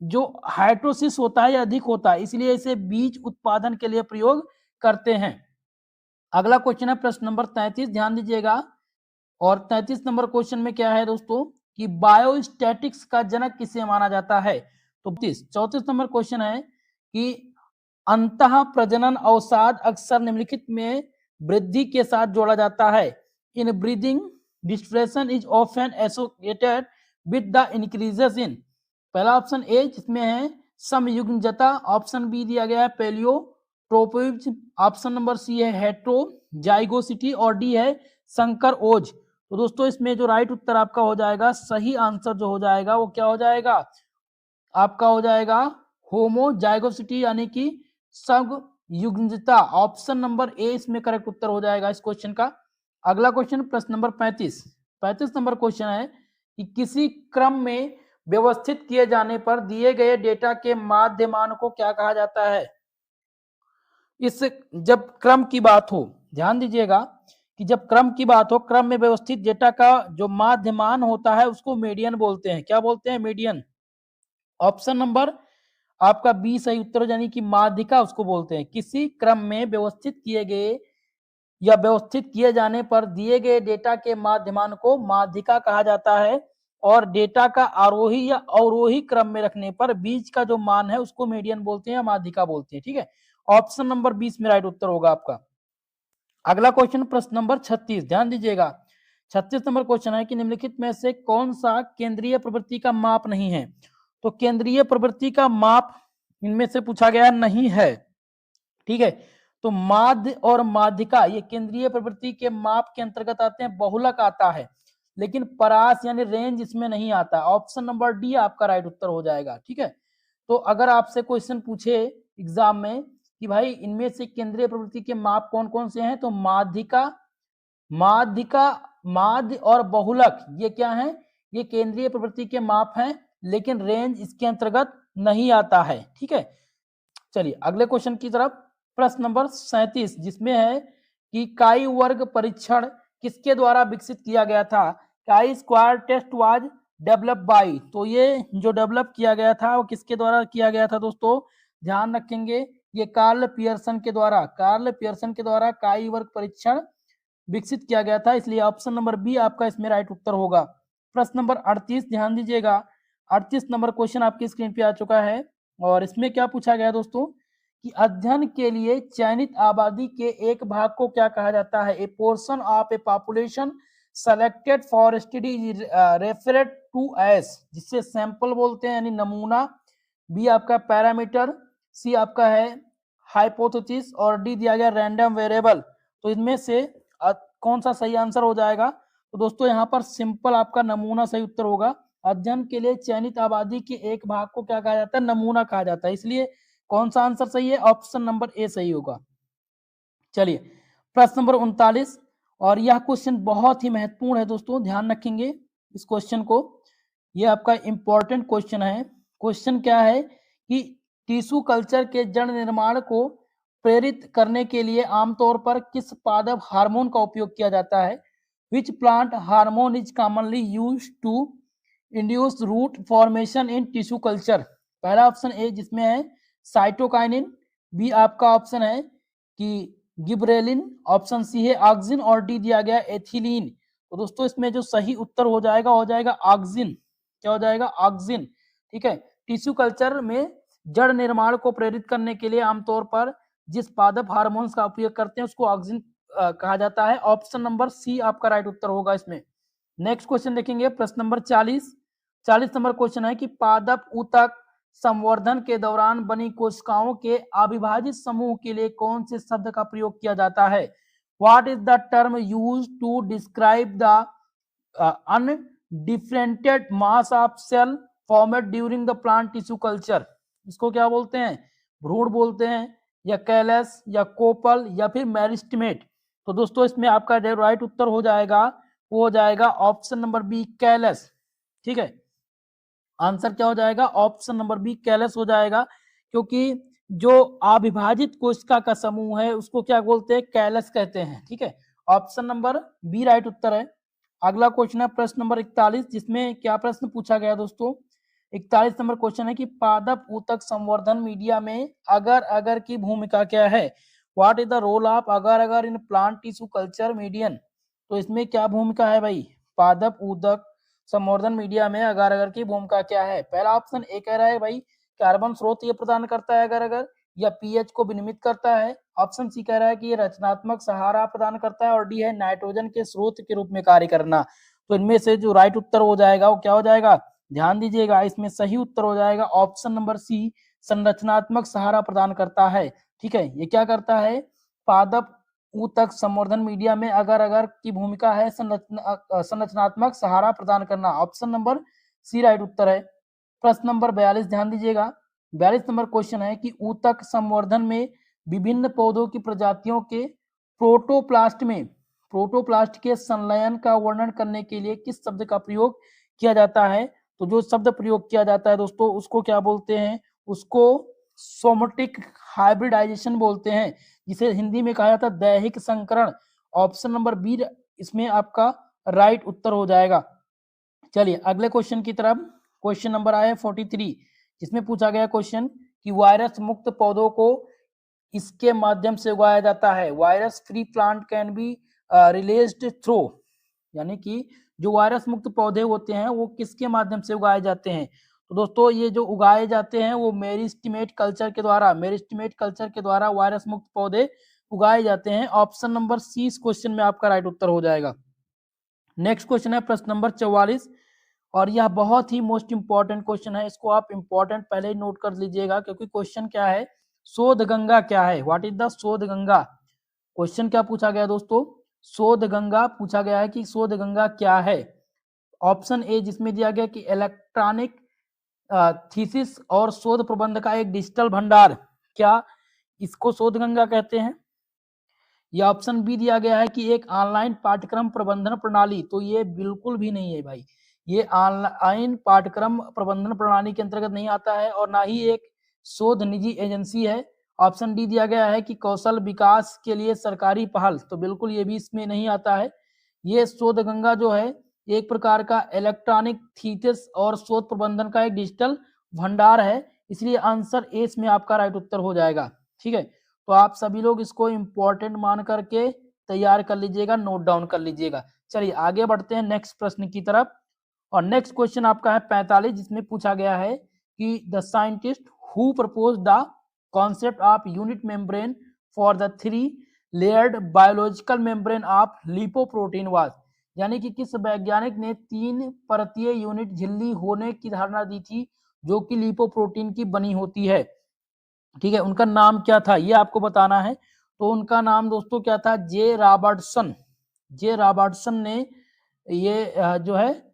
जो हाइड्रोसिस होता है अधिक होता है, इसलिए इसे बीज उत्पादन के लिए प्रयोग करते हैं। अगला क्वेश्चन है प्रश्न नंबर 33, ध्यान दीजिएगा। और 33 नंबर क्वेश्चन में क्या है दोस्तों कि बायोस्टैटिक्स का जनक किसे माना जाता है। तो 34 नंबर क्वेश्चन है कि अंतः प्रजनन अवसाद अक्सर निम्नलिखित में वृद्धि के साथ जोड़ा जाता है। In breathing distress is often associated with the increases in, पहला ऑप्शन ए जिसमें है समयुग्मजता, ऑप्शन बी दिया गया है पेलियोट्रोपिज्म, ऑप्शन नंबर सी है हेट्रोजाइगोसिटी और डी है संकर ओज। तो दोस्तों इसमें जो राइट उत्तर आपका हो जाएगा, सही आंसर जो हो जाएगा वो क्या हो जाएगा, आपका हो जाएगा होमोजाइगोसिटी यानी कि समयुग्मजता। ऑप्शन नंबर ए इसमें करेक्ट उत्तर हो जाएगा इस क्वेश्चन का। अगला क्वेश्चन प्रश्न नंबर 35 नंबर क्वेश्चन है कि किसी क्रम में व्यवस्थित किए जाने पर दिए गए डेटा के माध्यमान को क्या कहा जाता है। इस जब क्रम की बात हो, ध्यान दीजिएगा कि जब क्रम की बात हो, क्रम में व्यवस्थित डेटा का जो माध्यमान होता है उसको मीडियन बोलते हैं। क्या बोलते हैं, मीडियन। ऑप्शन नंबर आपका बी सही उत्तर यानी कि माध्यिका उसको बोलते हैं। किसी क्रम में व्यवस्थित किए गए या व्यवस्थित किए जाने पर दिए गए डेटा के माध्यमान को माध्यिका कहा जाता है। और डेटा का आरोही या अवरोही क्रम में रखने पर बीच का जो मान है उसको मीडियन बोलते हैं या माध्यिका बोलते हैं। ठीक है, ऑप्शन नंबर 20 में राइट उत्तर होगा आपका। अगला क्वेश्चन प्रश्न नंबर 36, ध्यान दीजिएगा। 36 नंबर क्वेश्चन है कि निम्नलिखित में से कौन सा केंद्रीय प्रवृत्ति का माप नहीं है? तो केंद्रीय प्रवृत्ति का माप इनमें से पूछा गया नहीं है। ठीक है, तो माध्य और माध्यिका ये केंद्रीय प्रवृत्ति के माप के अंतर्गत आते हैं, बहुलक आता है, लेकिन परास यानी रेंज इसमें नहीं आता। ऑप्शन नंबर डी आपका राइट उत्तर हो जाएगा। ठीक है, तो अगर आपसे क्वेश्चन पूछे एग्जाम में कि भाई इनमें से केंद्रीय प्रवृत्ति के माप कौन कौन से हैं, तो माध्यिका, माध्य और बहुलक ये क्या है? ये केंद्रीय प्रवृत्ति के माप हैं, लेकिन रेंज इसके अंतर्गत नहीं आता है। ठीक है, चलिए अगले क्वेश्चन की तरफ। प्रश्न नंबर 37 जिसमें है कि काई वर्ग परीक्षण किसके द्वारा विकसित किया गया था? Chi square test was develop by, तो ये जो डेवलप किया गया था वो किसके द्वारा किया गया था दोस्तों? ध्यान रखेंगे, ये कार्ल पियर्सन के द्वारा काई वर्ग परीक्षण विकसित किया गया था, इसलिए ऑप्शन नंबर बी आपका इसमें राइट उत्तर होगा। प्रश्न नंबर 38 ध्यान दीजिएगा। 38 नंबर क्वेश्चन आपकी स्क्रीन पे आ चुका है और इसमें क्या पूछा गया दोस्तों कि अध्ययन के लिए चयनित आबादी के एक भाग को क्या कहा जाता है? A portion of a population selected for study referred to as, जिससे सैंपल बोलते हैं यानी नमूना, बी आपका पैरामीटर, सी आपका है हाइपोथेसिस और डी दिया गया रैंडम वेरिएबल। तो इनमें से कौन सा सही आंसर हो जाएगा? तो दोस्तों यहाँ पर सिंपल आपका नमूना सही उत्तर होगा। अध्ययन के लिए चयनित आबादी के एक भाग को क्या कहा जाता है? नमूना कहा जाता है, इसलिए कौन सा आंसर सही है? ऑप्शन नंबर ए सही होगा। चलिए प्रश्न नंबर 39, और यह क्वेश्चन बहुत ही महत्वपूर्ण है दोस्तों, ध्यान रखेंगे इस क्वेश्चन को, ये आपका इंपॉर्टेंट क्वेश्चन है। क्वेश्चन क्या है कि टिश्यू कल्चर के जड़ निर्माण को प्रेरित करने के लिए आमतौर पर किस पादप हार्मोन का उपयोग किया जाता है? Which plant hormone is commonly used to induce root formation in tissue culture? पहला ऑप्शन ए जिसमें है साइटोकाइनिन, बी आपका ऑप्शन है कि गिबरेलिन, ऑप्शन सी है ऑक्सिन और डी दिया गया एथिलीन। तो दोस्तों इसमें जो सही उत्तर हो जाएगा ऑक्सिन। क्या हो जाएगा? ऑक्सिन। ठीक है, टिश्यू कल्चर में जड़ निर्माण को प्रेरित करने के लिए आमतौर पर जिस पादप हार्मोन्स का उपयोग करते हैं उसको ऑक्सिन कहा जाता है। ऑप्शन नंबर सी आपका राइट उत्तर होगा इसमें। नेक्स्ट क्वेश्चन देखेंगे प्रश्न नंबर 40 नंबर क्वेश्चन है कि पादप ऊतक संवर्धन के दौरान बनी कोशिकाओं के अविभाजित समूह के लिए कौन से शब्द का प्रयोग किया जाता है? What is the term used to describe the undifferentiated mass of cell formed during the plant tissue culture? इसको क्या बोलते हैं? भ्रूण बोलते हैं, या कैलस, या कोपल, या फिर मेरिस्टेमेट? तो दोस्तों इसमें आपका जो राइट उत्तर हो जाएगा वो हो जाएगा ऑप्शन नंबर बी कैलस। ठीक है, आंसर क्या हो जाएगा? ऑप्शन नंबर बी कैलस हो जाएगा, क्योंकि जो अविभाजित कोशिका का समूह है उसको क्या बोलते हैं? कैलस कहते हैं। ठीक है, ऑप्शन नंबर बी राइट उत्तर है। अगला क्वेश्चन है प्रश्न नंबर 41 जिसमें क्या प्रश्न पूछा गया दोस्तों? 41 नंबर क्वेश्चन है कि पादप ऊतक संवर्धन मीडिया में अगर अगर की भूमिका क्या है? What is the role of agar agar in plant tissue culture median? तो इसमें क्या भूमिका है भाई? पादप ऊतक संवर्धन मीडिया में अगर अगर की भूमिका क्या है? पहला ऑप्शन ए कह रहा है भाई कार्बन स्रोत ये प्रदान करता है अगर अगर, या पीएच को विनियमित करता है। ऑप्शन सी कह रहा है कि ये रचनात्मक सहारा प्रदान करता है, और डी है नाइट्रोजन के स्रोत के रूप में कार्य करना। तो इनमें से जो राइट उत्तर हो जाएगा वो क्या हो जाएगा? ध्यान दीजिएगा, इसमें सही उत्तर हो जाएगा ऑप्शन नंबर सी, संरचनात्मक सहारा प्रदान करता है। ठीक है, ये क्या करता है? पादप ऊतक संवर्धन मीडिया में अगर अगर की भूमिका है संरचनात्मक सहारा प्रदान करना। ऑप्शन नंबर सी राइट उत्तर है। प्रश्न नंबर 42 ध्यान दीजिएगा। 42 नंबर क्वेश्चन है कि ऊतक संवर्धन में विभिन्न पौधों की प्रजातियों के प्रोटोप्लास्ट के संलयन का वर्णन करने के लिए किस शब्द का प्रयोग किया जाता है? तो जो शब्द प्रयोग किया जाता है दोस्तों उसको क्या बोलते हैं? उसको सोमेटिक हाइब्रिडाइजेशन बोलते हैं, जिसे हिंदी में कहा जाता है दैहिक संकरण। ऑप्शन नंबर बी इसमें आपका राइट उत्तर हो जाएगा। चलिए अगले क्वेश्चन की तरफ। क्वेश्चन नंबर आया 43 जिसमें पूछा गया क्वेश्चन कि वायरस मुक्त पौधों को इसके माध्यम से उगाया जाता है। Virus free plant can be released through, यानी कि जो वायरस मुक्त पौधे होते हैं वो किसके माध्यम से उगाए जाते हैं? तो दोस्तों ये जो उगाए जाते हैं वो मेरिस्टेमेट कल्चर के द्वारा वायरस मुक्त पौधे उगाए जाते हैं। ऑप्शन नंबर सी इस क्वेश्चन में आपका राइट उत्तर हो जाएगा। नेक्स्ट क्वेश्चन है प्रश्न नंबर 44 और यह बहुत ही मोस्ट इंपॉर्टेंट क्वेश्चन है। इसको आप इंपॉर्टेंट पहले ही नोट कर लीजिएगा क्योंकि क्वेश्चन क्या है, शोध गंगा क्या है? व्हाट इज द शोध गंगा? क्वेश्चन क्या पूछा गया दोस्तों? शोध गंगा पूछा गया है कि शोध गंगा क्या है। ऑप्शन ए जिसमें दिया गया कि इलेक्ट्रॉनिक थीसिस और शोध प्रबंध का एक डिजिटल भंडार, क्या इसको शोध गंगा कहते हैं? या ऑप्शन बी दिया गया है कि एक ऑनलाइन पाठ्यक्रम प्रबंधन प्रणाली, तो ये बिल्कुल भी नहीं है भाई, ये ऑनलाइन पाठ्यक्रम प्रबंधन प्रणाली के अंतर्गत नहीं आता है और ना ही एक शोध निजी एजेंसी है। ऑप्शन डी दिया गया है कि कौशल विकास के लिए सरकारी पहल, तो बिल्कुल ये भी इसमें नहीं आता है। ये शोध गंगा जो है एक प्रकार का इलेक्ट्रॉनिक थीसिस और शोध प्रबंधन का एक डिजिटल भंडार है, इसलिए आंसर ए इसमें आपका राइट उत्तर हो जाएगा। ठीक है, तो आप सभी लोग इसको इम्पोर्टेंट मान करके तैयार कर लीजिएगा, नोट डाउन कर लीजिएगा। चलिए आगे बढ़ते हैं नेक्स्ट प्रश्न की तरफ और नेक्स्ट क्वेश्चन आपका है 45 जिसमें पूछा गया है कि the scientist who propose the concept of unit membrane for the 3 layered biological membrane of lipoprotein was, यानी कि किस वैज्ञानिक ने 3 परतीय यूनिट झिल्ली होने की धारणा दी थी जो कि लिपोप्रोटीन की बनी होती है। ठीक है, उनका नाम क्या था ये आपको बताना है। तो उनका नाम दोस्तों क्या था? जे रॉबर्टसन ने ये जो है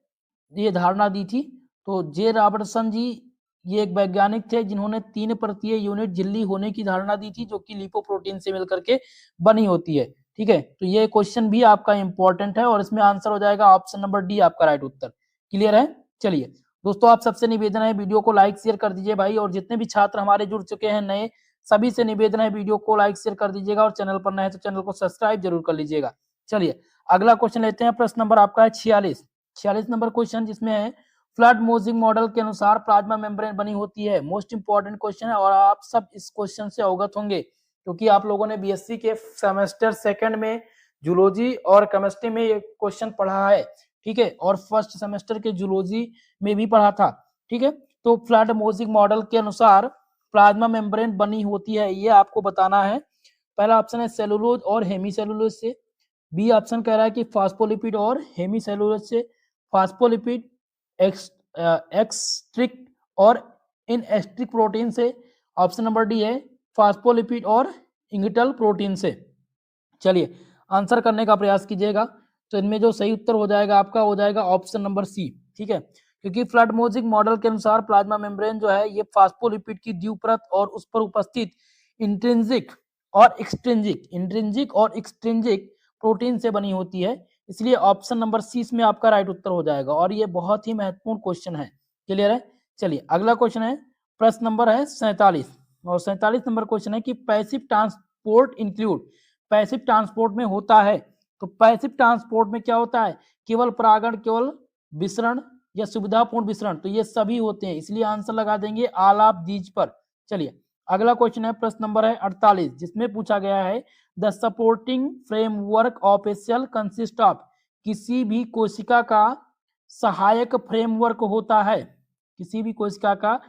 ये धारणा दी थी। तो जे रॉबर्टसन जी ये एक वैज्ञानिक थे जिन्होंने 3 परतीय यूनिट झिल्ली होने की धारणा दी थी जो कि लिपोप्रोटीन से मिलकर के बनी होती है। ठीक है, तो ये क्वेश्चन भी आपका इंपॉर्टेंट है और इसमें आंसर हो जाएगा ऑप्शन नंबर डी आपका राइट उत्तर। क्लियर है? चलिए दोस्तों आप सबसे निवेदन है वीडियो को लाइक शेयर कर दीजिए भाई, और जितने भी छात्र हमारे जुड़ चुके हैं नए सभी से निवेदन है वीडियो को लाइक शेयर कर दीजिएगा और चैनल पर नए हैं तो चैनल को सब्सक्राइब जरूर कर लीजिएगा। चलिए अगला क्वेश्चन लेते हैं। प्रश्न नंबर आपका है 46 नंबर क्वेश्चन जिसमें है फ्लड मोजिंग मॉडल के अनुसार प्लाज्मा मेम्ब्रेन बनी होती है। मोस्ट इंपॉर्टेंट क्वेश्चन है और आप सब इस क्वेश्चन से अवगत होंगे क्योंकि आप लोगों ने बीएससी के सेमेस्टर सेकंड में जूलॉजी और केमिस्ट्री में ये क्वेश्चन पढ़ा है। ठीक है, और फर्स्ट सेमेस्टर के जूलॉजी में भी पढ़ा था। ठीक है, तो फ्लड मोजिंग मॉडल के अनुसार प्लाज्मा मेम्ब्रेन बनी होती है, ये आपको बताना है। पहला ऑप्शन है सेलुलोज और हेमीसेलुलोज से, बी ऑप्शन कह रहा है कि फास्फोलिपिड और हेमीसेलुलोज से, फास्फोलिपिड एक्सट्रिक्ट और इनएक्सट्रिक प्रोटीन से, ऑप्शन नंबर डी है फास्फोलिपिड और इंगिटल प्रोटीन से। चलिए आंसर करने का प्रयास कीजिएगा, तो इनमें जो सही उत्तर हो जाएगा आपका हो जाएगा ऑप्शन नंबर सी। ठीक है, क्योंकि फ्लड मोजिक मॉडल के अनुसार प्लाज्मा मेम्ब्रेन जो है ये फास्फोलिपिड की द्विपरत और उस पर उपस्थित इंट्रिंसिक और एक्सट्रिंसिक प्रोटीन से बनी होती है, इसलिए ऑप्शन नंबर सी इसमें आपका राइट उत्तर हो जाएगा और ये बहुत ही महत्वपूर्ण क्वेश्चन है। क्लियर है? चलिए अगला क्वेश्चन है, प्रश्न नंबर है 47 और 47 नंबर क्वेश्चन है कि passive transport include, passive transport में होता है, तो पैसिव ट्रांसपोर्ट में क्या होता है? केवल परागण, केवल विसरण या सुविधापूर्ण विसरण, तो ये सभी होते हैं, इसलिए आंसर लगा देंगे ऑल ऑफ दीज पर। चलिए अगला क्वेश्चन है, प्रश्न नंबर है 48 जिसमें पूछा गया है the supporting framework of a cell consist of, किसी भी कोशिका का सहायक फ्रेमवर्क होता है, किसी भी कोशिका का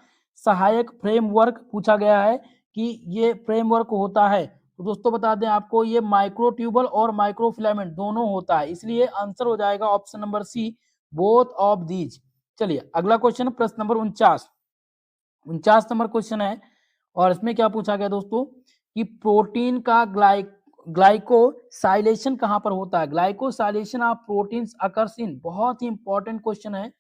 सहायक फ्रेमवर्क पूछा गया है कि ये फ्रेमवर्क होता है। तो दोस्तों बता दें आपको ये माइक्रोट्यूबल और माइक्रोफिलामेंट दोनों होता है, इसलिए आंसर हो जाएगा option number C both of these. चलिए अगला क्वेश्चन प्रश्न नंबर 49 नंबर क्वेश्चन है और इसमें क्या पूछा गया दोस्तों कि प्रोटीन का ग्लाइकोसाइलेशन कहां पर होता है? Glycosylation of proteins occurs in, बहुत ही इंपॉर्टेंट क्वेश्चन है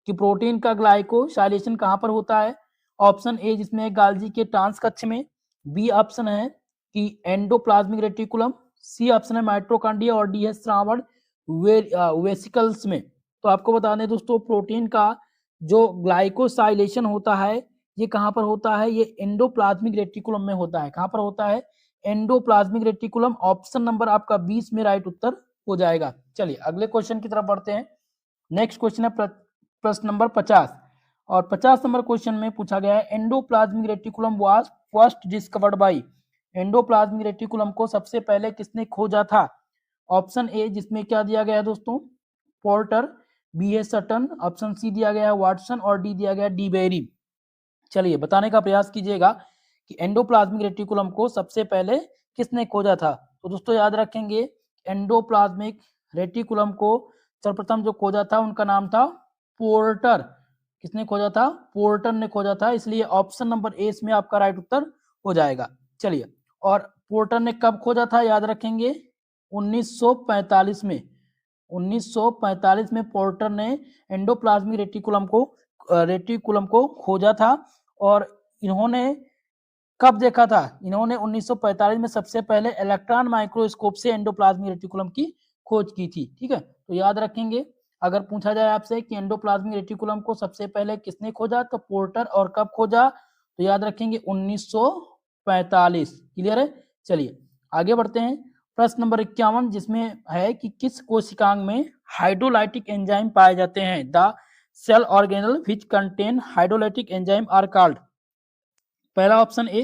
कि प्रोटीन का ग्लाइकोसाइलेशन कहां पर होता है। ऑप्शन ए जिसमें गाल्जी के ट्रांस कक्ष में, बी ऑप्शन है कि एंडोप्लाज्मिक रेटिकुलम, सी ऑप्शन है माइटोकॉन्ड्रिया और डी है श्रावण वेसिकल्स में। तो आपको बता दें दोस्तों प्रोटीन का जो ग्लाइकोसाइलेशन होता है ये कहां पर होता है? ये एंडोप्लाज्मिक रेटिकुलम में होता है। कहां पर होता है? एंडोप्लाज्मिक रेटिकुलम, ऑप्शन नंबर आपका 20 में राइट उत्तर हो जाएगा। चलिए अगले क्वेश्चन की तरफ बढ़ते हैं। नेक्स्ट क्वेश्चन है प्रश्न नंबर 50 और 50 नंबर क्वेश्चन में पूछा गया है endoplasmic reticulum was first discovered by, endoplasmic reticulum को सबसे पहले किसने खोजा था? ऑप्शन ए जिसमें क्या दिया गया है दोस्तों पोर्टर, बी है सटन, ऑप्शन सी दिया गया है वाटसन और डी दिया गया है डी बेरी। चलिए बताने का प्रयास कीजिएगा कि एंडोप्लाज्मिक रेटिकुलम को सबसे पहले किसने खोजा था। तो दोस्तों याद रखेंगे एंडोप्लाज्मिक रेटिकुलम को सर्वप्रथम जो खोजा था उनका नाम था पोर्टर। किसने खोजा था? पोर्टर ने खोजा था, इसलिए ऑप्शन नंबर ए इसमें आपका राइट उत्तर हो जाएगा। चलिए, और पोर्टर ने कब खोजा था याद रखेंगे 1945 में। 1945 में पोर्टर ने एंडोप्लाज्मिक रेटिकुलम को खोजा था। और इन्होंने कब देखा था? इन्होंने 1945 में सबसे पहले इलेक्ट्रॉन माइक्रोस्कोप से एंडोप्लाज्मिक रेटिकुलम की खोज की थी। ठीक है, तो याद रखेंगे अगर पूछा जाए आपसे कि एंडोप्लाज्मिक रेटिकुलम को सबसे पहले किसने खोजा तो पोर्टर, और कब खोजा तो याद रखेंगे 1945। क्लियर है? चलिए आगे बढ़ते हैं। प्रश्न नंबर 51 जिसमें है कि किस कोशिकांग में हाइड्रोलाइटिक एंजाइम पाए जाते हैं? The cell organelle which contain hydrolytic enzyme are called. पहला ऑप्शन ए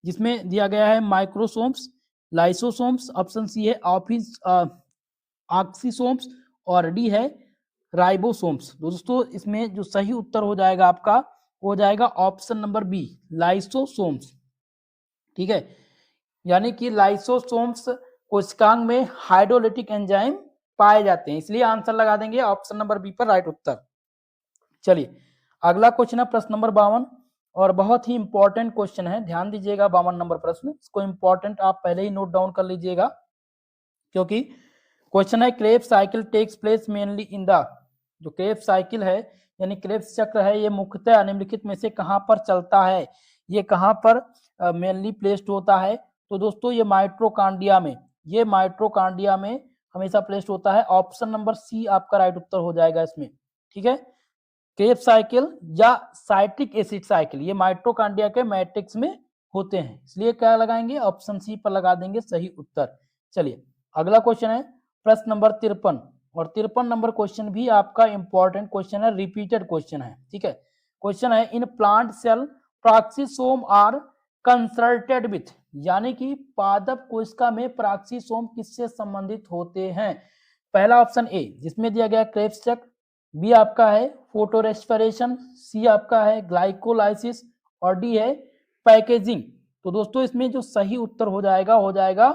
जिसमें दिया गया है माइक्रोसोम्स, लाइसोसोम्स, ऑप्शन सी है ऑक्सीसोम्स और डी है राइबोसोम्स। दोस्तों इसमें जो सही उत्तर हो जाएगा आपका हो जाएगा ऑप्शन नंबर बी लाइसोसोम्स। ठीक है, यानी कि लाइसोसोम्स कोशिकांग में हाइड्रोलाइटिक एंजाइम पाए जाते हैं, इसलिए आंसर लगा देंगे ऑप्शन नंबर बी पर राइट उत्तर। चलिए अगला क्वेश्चन है प्रश्न नंबर 52 और बहुत ही इंपॉर्टेंट क्वेश्चन है, ध्यान दीजिएगा 52 नंबर प्रश्न। इसको इंपॉर्टेंट आप पहले ही नोट डाउन कर लीजिएगा क्योंकि क्वेश्चन है Krebs cycle takes place mainly in the. जो क्रेब्स साइकिल है यानी क्रेब्स चक्र है ये मुख्यतः निम्नलिखित में से कहां पर चलता है? ये कहां पर मेनली प्लेस्ड होता है? तो दोस्तों ये माइट्रोकांडिया में हमेशा प्लेस्ड होता है। ऑप्शन नंबर सी आपका राइट उत्तर हो जाएगा इसमें। ठीक है, क्रेब्स साइकिल या साइट्रिक एसिड साइकिल ये माइट्रोकांडिया के मैट्रिक्स में होते हैं, इसलिए क्या लगाएंगे ऑप्शन सी पर लगा देंगे सही उत्तर। चलिए अगला क्वेश्चन है प्रश्न नंबर 53 और 53 नंबर क्वेश्चन भी आपका इंपॉर्टेंट क्वेश्चन है, रिपीटेड क्वेश्चन है। ठीक है, क्वेश्चन है in plant cell peroxisome are consulted with, यानी कि पादप कोशिका में प्रॉक्सिसोम किससे संबंधित होते हैं? पहला ऑप्शन ए जिसमें दिया गया क्रेब्स चक्र, बी आपका है फोटो रेस्पिरेशन, सी आपका है ग्लाइकोलाइसिस और डी है पैकेजिंग। तो दोस्तों इसमें जो सही उत्तर हो जाएगा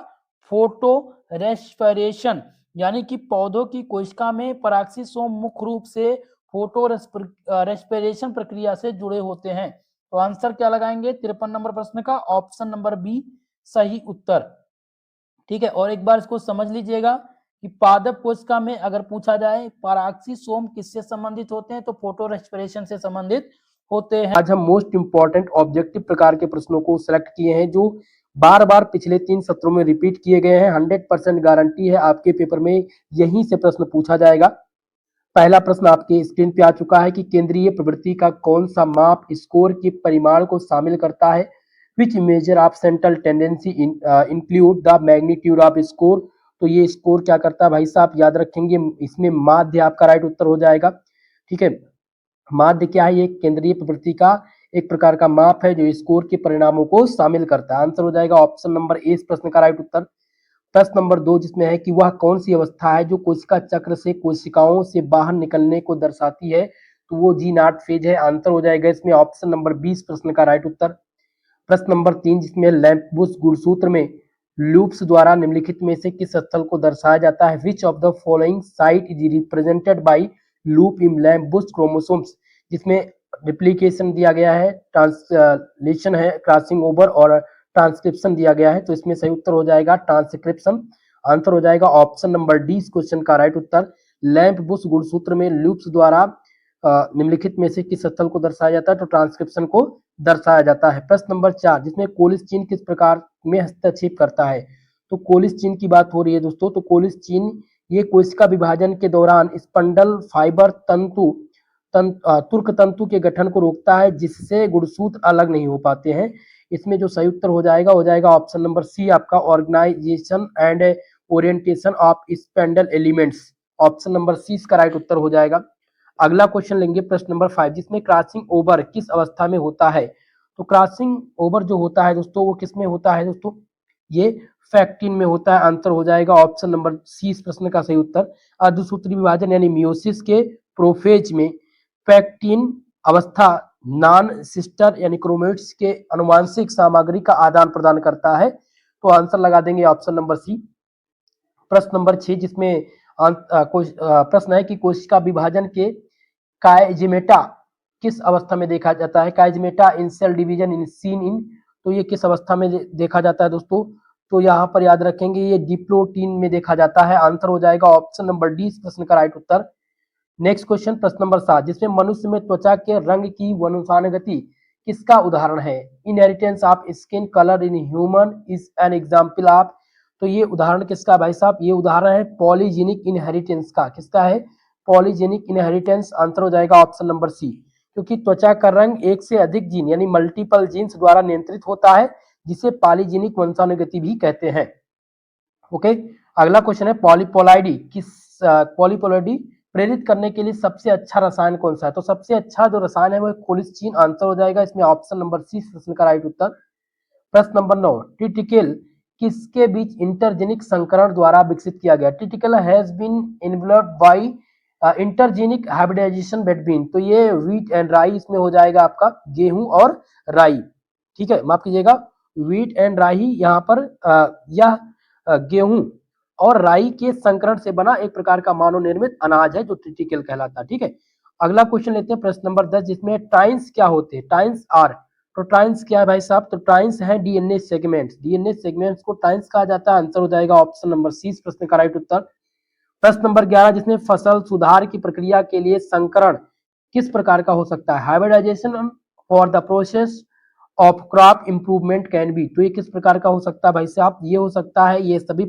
फोटो रेस्पिरेशन, यानी कि पौधों की कोशिका में पराक्सीसोम मुख्य रूप से फोटो रेस्पिरेशन प्रक्रिया से जुड़े होते हैं। तो आंसर क्या लगाएंगे 53 नंबर प्रश्न का? ऑप्शन नंबर बी सही उत्तर। ठीक है, और एक बार इसको समझ लीजिएगा कि पादप कोशिका में अगर पूछा जाए पराक्सीसोम किससे संबंधित होते हैं तो फोटो रेस्पिरेशन से संबंधित होते हैं। आज हम मोस्ट इंपॉर्टेंट ऑब्जेक्टिव प्रकार के प्रश्नों को सिलेक्ट किए हैं जो बार बार पिछले 3 सत्रों में रिपीट किए गए हैं। 100% गारंटी है आपके पेपर में यहीं से प्रश्न पूछा जाएगा। पहला प्रश्न आपके स्क्रीन पे आ चुका है कि केंद्रीय प्रवृत्ति का कौन सा माप स्कोर के परिमाण को शामिल करता है? Which major of central tendency include the magnitude of score. तो ये स्कोर क्या करता है भाई साहब याद रखेंगे, इसमें माध्य आपका राइट उत्तर हो जाएगा। ठीक है, माध्य क्या है? ये केंद्रीय प्रवृत्ति का एक प्रकार का माप है जो स्कोर के परिणामों को शामिल करता है। आंसर हो जाएगा ऑप्शन नंबर ए इस प्रश्न का राइट उत्तर। प्रश्न नंबर 2 जिसमें है कि वह कौन सी अवस्था है जो कोशिका चक्र से कोशिकाओं से बाहर निकलने को दर्शाती है? तो वो जी नॉट फेज है। आंसर हो जाएगा इसमें ऑप्शन नंबर 20 प्रश्न का राइट उत्तर। प्रश्न नंबर 3 जिसमें लैंपबुश गुणसूत्र में लूप्स द्वारा निम्नलिखित में से किस स्थल को दर्शाया जाता है? Which of the following site is represented by loop in lampbrush chromosomes. जिसमें रिप्लिकेशन दिया गया है, ट्रांसलेशन है, क्रॉसिंग ओवर और ट्रांसक्रिप्शन दिया गया है। तो इसमें सही उत्तर हो जाएगा ट्रांसक्रिप्शन। आंसर हो जाएगा ऑप्शन नंबर डी इस क्वेश्चन का राइट उत्तर। लैंपबुश गुणसूत्र में लूप्स द्वारा निम्नलिखित में से किस स्थल को दर्शाया जाता है? तो ट्रांसक्रिप्शन को दर्शाया जाता है। प्रश्न नंबर 4 जिसमें कोलिस चिन्ह किस प्रकार में हस्तक्षेप करता है? तो कोलिस चिन्ह की बात हो रही है दोस्तों। तो कोलिस चिन्ह ये कोशिका विभाजन के दौरान स्पंडल फाइबर तुर्क तंतु के गठन को रोकता है जिससे गुणसूत्र अलग नहीं हो पाते हैं। इसमें जो सही उत्तर हो जाएगा ऑप्शन नंबर सी आपका organisation and orientation of spindle elements. Option number C इसका राइट उत्तर हो जाएगा। अगला क्वेश्चन लेंगे प्रश्न नंबर 5 जिसमें क्रॉसिंग ओवर किस अवस्था में होता है? तो क्रॉसिंग ओवर जो होता है दोस्तों वो किस में होता है दोस्तों? ये फैक्टिन में होता है। आंसर हो जाएगा ऑप्शन नंबर सी इस प्रश्न का सही उत्तर। अर्धसूत्री विभाजन यानी मियोसिस के प्रोफेज में फैक्टिन अवस्था नॉन सिस्टर यानी क्रोमेटिड्स के अनुवांशिक सामग्री का आदान प्रदान करता है। तो आंसर लगा देंगे ऑप्शन नंबर सी। प्रश्न नंबर 6 जिसमें प्रश्न है कि कोशिका विभाजन के काइजिमेटा किस अवस्था में देखा जाता है। Chiasmata in cell division in seen in, तो ये किस अवस्था में देखा जाता है दोस्तों। तो यहाँ पर याद रखेंगे ये डिप्लोटीन में देखा जाता है। आंसर हो जाएगा ऑप्शन नंबर डी इस प्रश्न का राइट उत्तर। नेक्स्ट क्वेश्चन प्रश्न नंबर 7 जिसमें मनुष्य में त्वचा के रंग की वंशानुगति किसका उदाहरण है। Inheritance of skin colour in human is an example of, तो ये उदाहरण किसका भाई साहब, ये उदाहरण है पॉलीजेनिक इनहेरिटेंस का। किसका है, पॉलीजेनिक इनहेरिटेंस। आंसर हो जाएगा ऑप्शन नंबर सी, क्योंकि त्वचा का रंग एक से अधिक जीन यानी मल्टीपल जीन्स द्वारा नियंत्रित होता है, जिसे पॉलीजेनिक वंशानुगति भी कहते हैं। ओके, अगला क्वेश्चन है पॉलीपोलाइडी प्रेरित करने के लिए सबसे अच्छा रसायन कौन सा है। तो सबसे अच्छा जो रसायन है वो कोलिस्टीन। आंसर हो जाएगा इसमें ऑप्शन नंबर सी प्रश्न का राइट उत्तर। प्रश्न नंबर 9 ट्रिटिकल किसके बीच इंटरजेनिक संकरण द्वारा विकसित किया गया। Triticale has been involved by intergeneric hybridization between, तो ये व्हीट एंड राई इसमें हो जाएगा आपका गेहूं और राई। ठीक है, माफ कीजिएगा, व्हीट एंड राई यहाँ पर यह गेहूं और राई के संकरण से बना एक प्रकार का मानव निर्मित अनाज है जो ट्रिटिकल कहलाता है। ठीक है, अगला क्वेश्चन लेते हैं प्रश्न नंबर 10 जिसमें ट्राइन्स क्या होते हैं। ट्राइन्स आर, तो ट्राइन्स क्या है भाई साहब, तो ट्राइन्स है डीएनए सेगमेंट्स। डीएनए सेगमेंट्स को ट्राइन्स कहा जाता है। आंसर हो जाएगा ऑप्शन नंबर सी इस प्रश्न का राइट उत्तर। प्रश्न नंबर 11 जिसमें फसल सुधार की प्रक्रिया के लिए संकरण किस प्रकार का हो सकता है। Hybridisation for the process of crop improvement can be, तो ये किस प्रकार का हो सकता है भाई साहब, ये हो सकता है ये सभी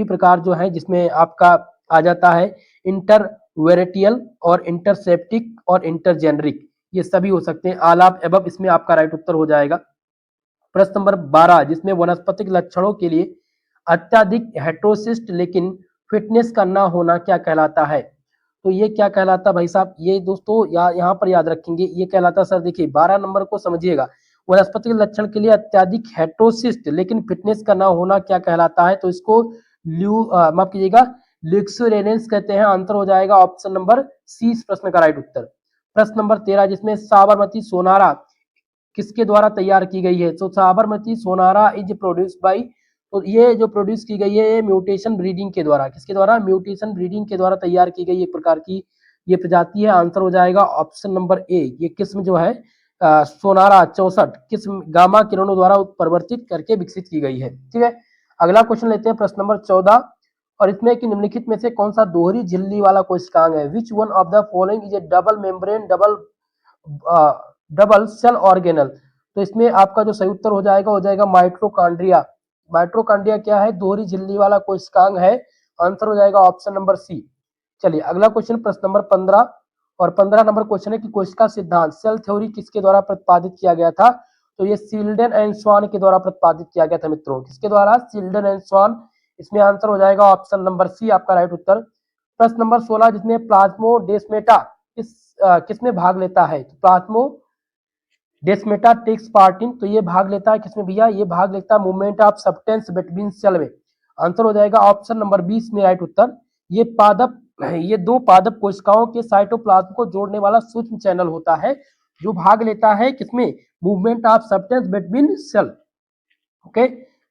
प्रकार जो है जिसमें आपका आ जाता है इंटरवेरेटियल और इंटरसेप्टिक और इंटरजेनरिक, ये सभी हो सकते हैं। ऑल ऑफ एबव इसमें आपका राइट उत्तर हो जाएगा। प्रश्न नंबर 12 जिसमें वनस्पतिक लक्षणों के लिए अत्यधिक हेटेरोसिस्ट लेकिन फिटनेस का ना होना क्या कहलाता है। तो ये क्या कहलाता भाई साहब, ये दोस्तों यहाँ पर याद रखेंगे, ये कहलाता सर देखिए 12 नंबर को समझिएगा, वनस्पतिक लक्षण के लिए अत्यधिक हेटेरोसिस्ट लेकिन फिटनेस का ना होना क्या कहलाता है। तो इसको माफ कीजिएगा ल्यूक्सोरेनेंस कहते हैं। आंसर हो जाएगा ऑप्शन नंबर सी इस प्रश्न का राइट उत्तर। प्रश्न नंबर 13 जिसमें साबरमती सोनारा किसके द्वारा तैयार की गई है। तो साबरमती सोनारा इज प्रोड्यूस्ड बाई, तो ये जो प्रोड्यूस की गई है ये म्यूटेशन ब्रीडिंग के द्वारा, किसके द्वारा, म्यूटेशन ब्रीडिंग के द्वारा तैयार की गई एक प्रकार की ये प्रजाति है। आंसर हो जाएगा ऑप्शन नंबर ए, ये किस्म जो है सोनारा 64 किस्म गामा किरणों द्वारा परिवर्तित करके विकसित की गई है। ठीक है, अगला क्वेश्चन लेते हैं प्रश्न नंबर 14 और इसमें कि निम्नलिखित में से कौन सा दोहरी झिल्ली वाला कोशिकांग है। Which one of the following is a double membrane double cell organelle, तो इसमें आपका जो सही उत्तर हो जाएगा माइटोकॉन्ड्रिया। माइटोकॉन्ड्रिया क्या है, दोहरी झिल्ली वाला कोशिकांग है। आंसर हो जाएगा ऑप्शन नंबर सी। चलिए अगला क्वेश्चन प्रश्न नंबर 15 और 15 नंबर क्वेश्चन है कि कोशिका सिद्धांत सेल थ्योरी किसके द्वारा प्रतिपादित किया गया था। तो ये शिल्डन एंड स्वान के द्वारा प्रतिपादित किया गया था मित्रों, किसके द्वारा, शिल्डन एंड स्वान। इसमें आंसर हो जाएगा ऑप्शन नंबर सी आपका राइट उत्तर। प्रश्न नंबर 16 जिसमें प्लाज्मोडेस्माटा किसमें भाग लेता है। तो प्लाज्मोडेस्माटा टेक्स पार्ट इन, तो ये भाग लेता है किसमें भैया, ये भाग लेता है movement of substance between cell में। आंसर हो जाएगा ऑप्शन नंबर 20 में राइट उत्तर। ये दो पादप कोशिकाओं के साइटोप्लाज्म को जोड़ने वाला सूक्ष्म चैनल होता है जो भाग लेता है किसमें, movement of substance between cell. Okay,